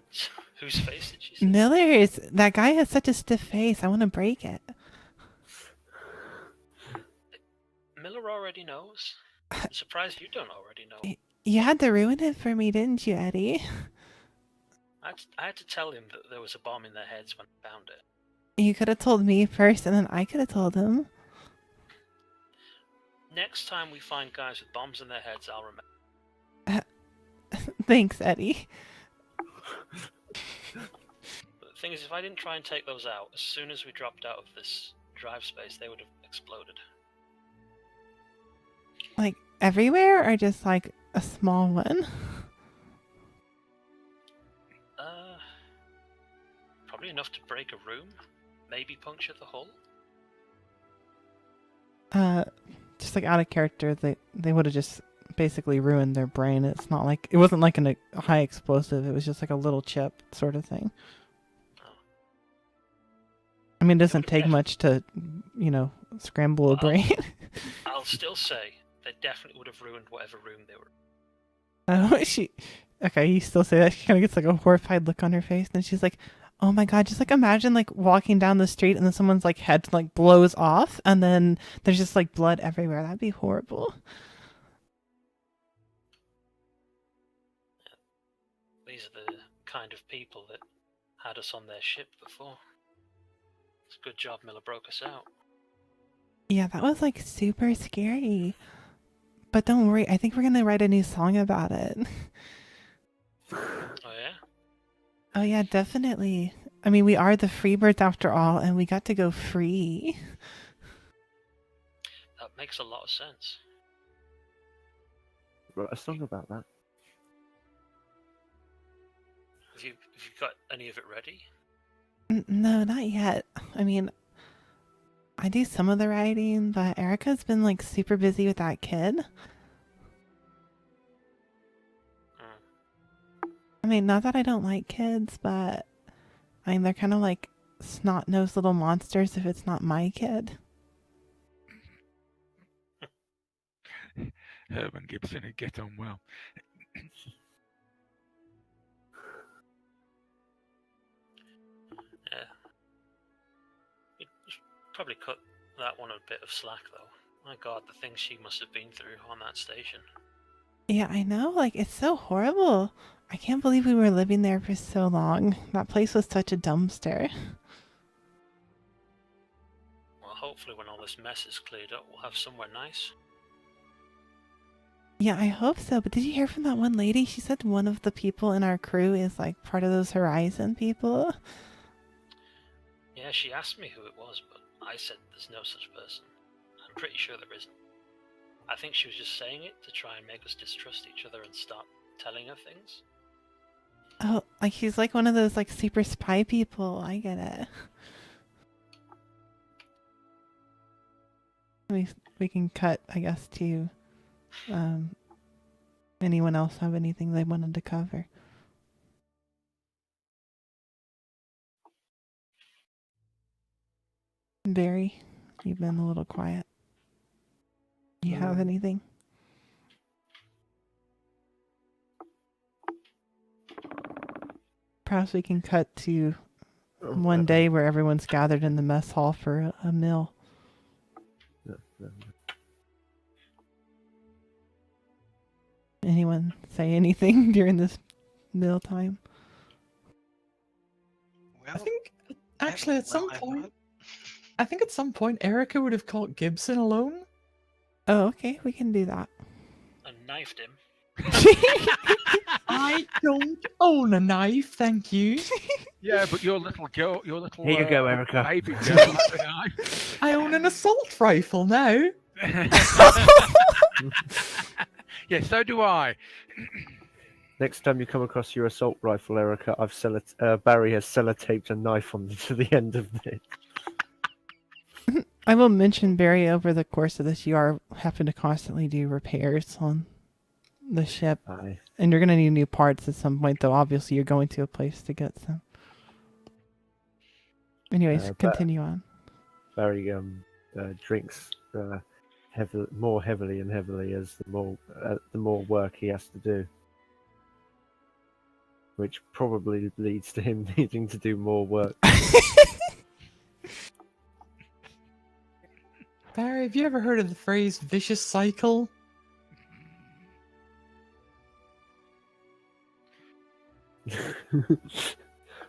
S3: whose face did she say?
S1: Miller's. That guy has such a stiff face. I want to break it.
S3: Miller already knows. I'm surprised you don't already know.
S1: You had to ruin it for me, didn't you, Eddie?
S3: I had to tell him that there was a bomb in their heads when I found it.
S1: You could have told me first, and then I could have told him.
S3: Next time we find guys with bombs in their heads, I'll remember.
S1: Thanks, Eddie.
S3: But the thing is, if I didn't try and take those out, as soon as we dropped out of this drive space, they would have exploded.
S1: Everywhere, or just, a small one?
S3: Probably enough to break a room. Maybe puncture the hull.
S1: Just, out of character, they would have just basically ruined their brain. It's not it wasn't a high explosive. It was just a little chip sort of thing. Oh. I mean, it doesn't take much to, scramble a brain.
S3: I'll still say they definitely would have ruined whatever room they were
S1: in. Okay, you still say that. She kind of gets a horrified look on her face, and she's like, oh my god, just imagine walking down the street and then someone's head blows off, and then there's just blood everywhere. That'd be horrible.
S3: These are the kind of people that had us on their ship before. It's a good job Miller broke us out.
S1: Yeah, that was super scary. But don't worry, I think we're gonna write a new song about it.
S3: Oh yeah?
S1: Oh yeah, definitely. I mean, we are the Freebirds after all, and we got to go free.
S3: That makes a lot of sense.
S2: Wrote a song about that.
S3: Have you got any of it ready?
S1: No, not yet. I mean, I do some of the writing, but Erica's been super busy with that kid. I mean, not that I don't like kids, but I mean, they're kind of like snot-nosed little monsters if it's not my kid.
S4: Herb and Gibson would get on well.
S3: Yeah. You'd probably cut that one a bit of slack, though. My God, the things she must have been through on that station.
S1: Yeah, I know. Like, it's so horrible. I can't believe we were living there for so long. That place was such a dumpster.
S3: Well, hopefully when all this mess is cleared up, we'll have somewhere nice.
S1: Yeah, I hope so. But did you hear from that one lady? She said one of the people in our crew is like part of those Horizon people.
S3: Yeah, she asked me who it was, but I said there's no such person. I'm pretty sure there isn't. I think she was just saying it to try and make us distrust each other and start telling her things.
S1: Oh, like she's like one of those like super spy people. I get it. We can cut, I guess, to anyone else have anything they wanted to cover. Barry, you've been a little quiet. Do you have anything? Perhaps we can cut to one day where everyone's gathered in the mess hall for a meal. Anyone say anything during this meal time?
S7: Well,
S9: I think actually at some
S7: I
S9: point,
S7: thought-
S9: I think at some point Erica would have caught Gibson alone.
S1: Oh, okay, we can do that.
S3: And knifed him.
S9: I don't own a knife, thank you.
S4: Yeah, but your little girl, your little
S2: Here you go, Erica.
S4: baby girl, has a knife.
S9: I own an assault rifle now.
S4: Yeah, so do I.
S2: Next time you come across your assault rifle, Erica, Barry has sellotaped a knife to the end of it.
S1: I will mention, Barry, over the course of this, you are having to constantly do repairs on the ship.
S2: Aye.
S1: And you're going to need new parts at some point, though obviously you're going to a place to get some. Anyways, continue on.
S2: Barry drinks more heavily and heavily as the more work he has to do, which probably leads to him needing to do more work.
S9: Barry, have you ever heard of the phrase vicious cycle?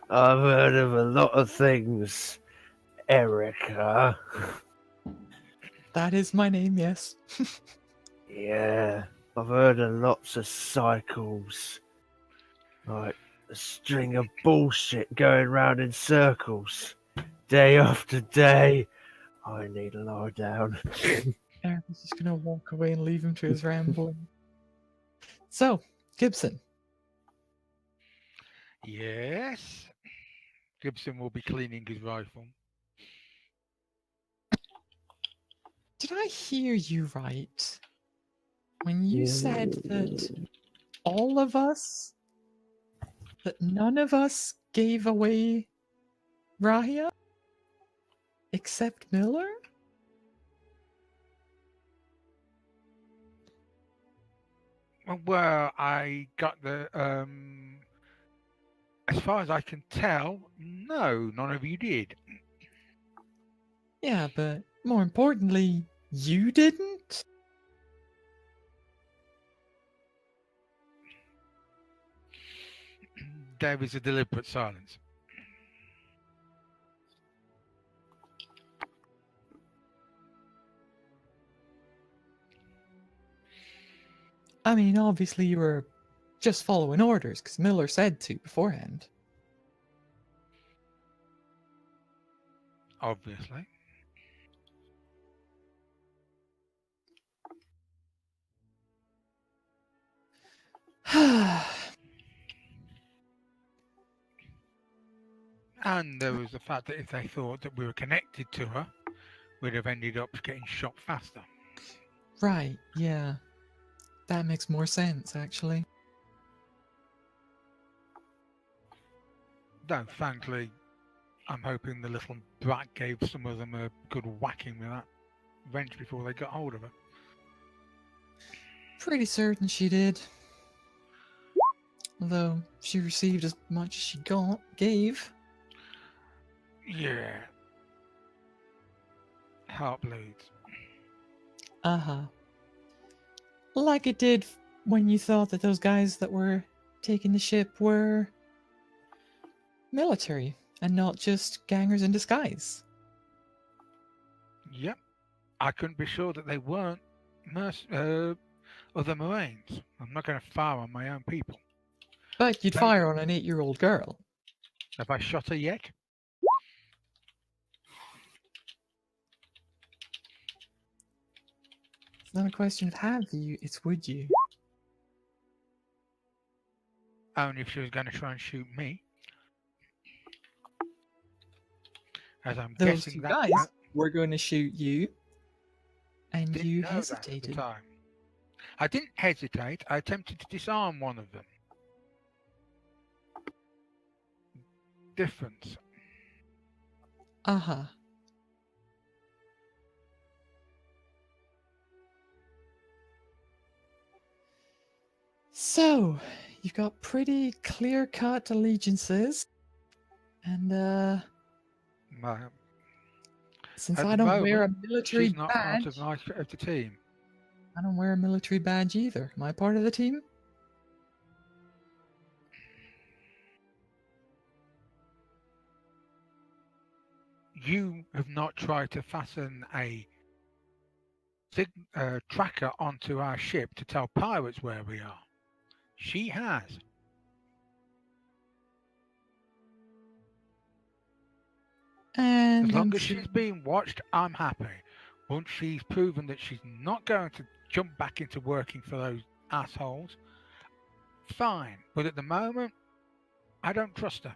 S2: I've heard of a lot of things, Erica.
S9: That is my name, yes.
S2: Yeah, I've heard of lots of cycles. Like a string of bullshit going round in circles, day after day. I need to lie down.
S9: Erica's just gonna walk away and leave him to his rambling. So, Gibson.
S4: Yes. Gibson will be cleaning his rifle.
S9: Did I hear you right? When you said that all of us, that none of us gave away Rahia? Except Miller?
S4: Well, I got the as far as I can tell, no, none of you did.
S9: Yeah, but more importantly, you didn't?
S4: There is a deliberate silence.
S9: I mean, obviously you were just following orders, because Miller said to beforehand.
S4: Obviously. And there was the fact that if they thought that we were connected to her, we'd have ended up getting shot faster.
S9: Right, yeah. That makes more sense, actually.
S4: No, frankly, I'm hoping the little brat gave some of them a good whacking with that wrench before they got hold of her.
S9: Pretty certain she did. Although she received as much as she gave.
S4: Yeah. Heart bleeds.
S9: Uh-huh. Like it did when you thought that those guys that were taking the ship were military and not just gangers in disguise.
S4: Yep. I couldn't be sure that they weren't other Marines. I'm not going to fire on my own people.
S9: But you'd fire on an 8-year-old girl.
S4: Have I shot her yet?
S9: It's not a question of have you, it's would you.
S4: Only if she was going to try and shoot me. As I'm
S9: Those
S4: guessing
S9: two
S4: that
S9: guys were going to shoot you, and
S4: didn't
S9: you
S4: know that at the
S9: hesitated.
S4: time. I didn't hesitate. I attempted to disarm one of them. Difference.
S9: Uh-huh. So, you've got pretty clear-cut allegiances, and
S4: My,
S9: since
S4: at
S9: I
S4: the
S9: don't wear a
S4: moment,
S9: military
S4: she's not
S9: badge,
S4: part of the team.
S9: I don't wear a military badge either. Am I part of the team?
S4: You have not tried to fasten a tracker onto our ship to tell pirates where we are. She has.
S9: And
S4: As long
S9: I'm
S4: as
S9: sure-
S4: she's being watched, I'm happy. Once she's proven that she's not going to jump back into working for those assholes, fine. But at the moment, I don't trust her.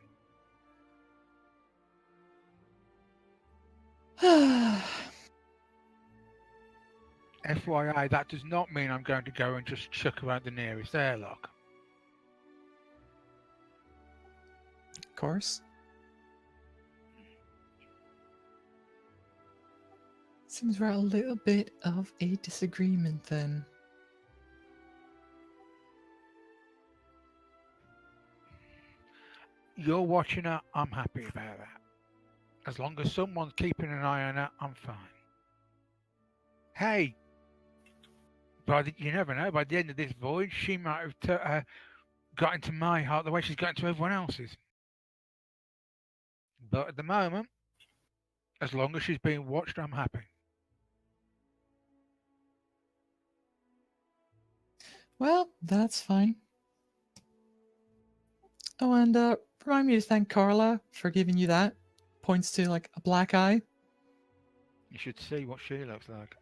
S4: FYI, that does not mean I'm going to go and just chuck her out the nearest airlock.
S9: Of course. Seems we're at a little bit of a disagreement then.
S4: You're watching her, I'm happy about that. As long as someone's keeping an eye on her, I'm fine. Hey, you never know, by the end of this voyage, she might have got into my heart the way she's got into everyone else's. But at the moment, as long as she's being watched, I'm happy.
S9: Well, that's fine. Oh, and remind me to thank Carla for giving you that. Points to like a black eye.
S4: You should see what she looks like.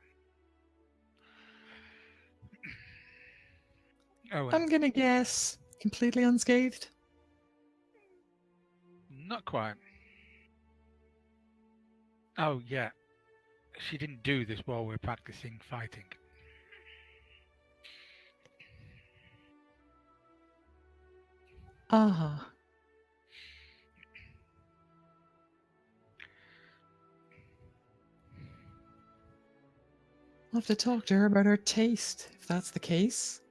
S4: Oh, well,
S9: I'm gonna guess completely unscathed.
S4: not quite. Oh, yeah. She didn't do this while we were practicing fighting.
S9: Uh-huh. I'll have to talk to her about her taste, if that's the case.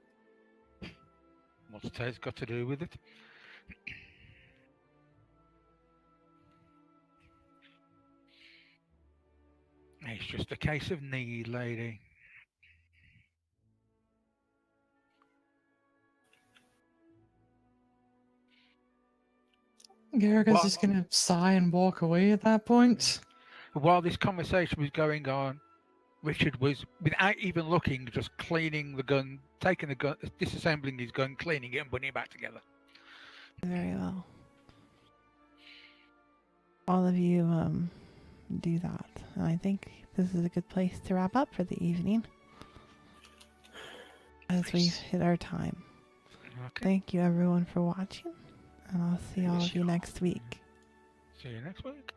S4: What's taste got to do with it? It's just a case of need, lady.
S9: Garriga's
S4: Well-
S9: just gonna sigh and walk away at that point.
S4: While this conversation was going on, Richard was, without even looking, just cleaning the gun, taking the gun, disassembling his gun, cleaning it and putting it back together.
S1: Very well. All of you do that. And I think this is a good place to wrap up for the evening. As we've hit our time.
S4: Okay.
S1: Thank you everyone for watching. And I'll see all of you next week.
S4: See you next week.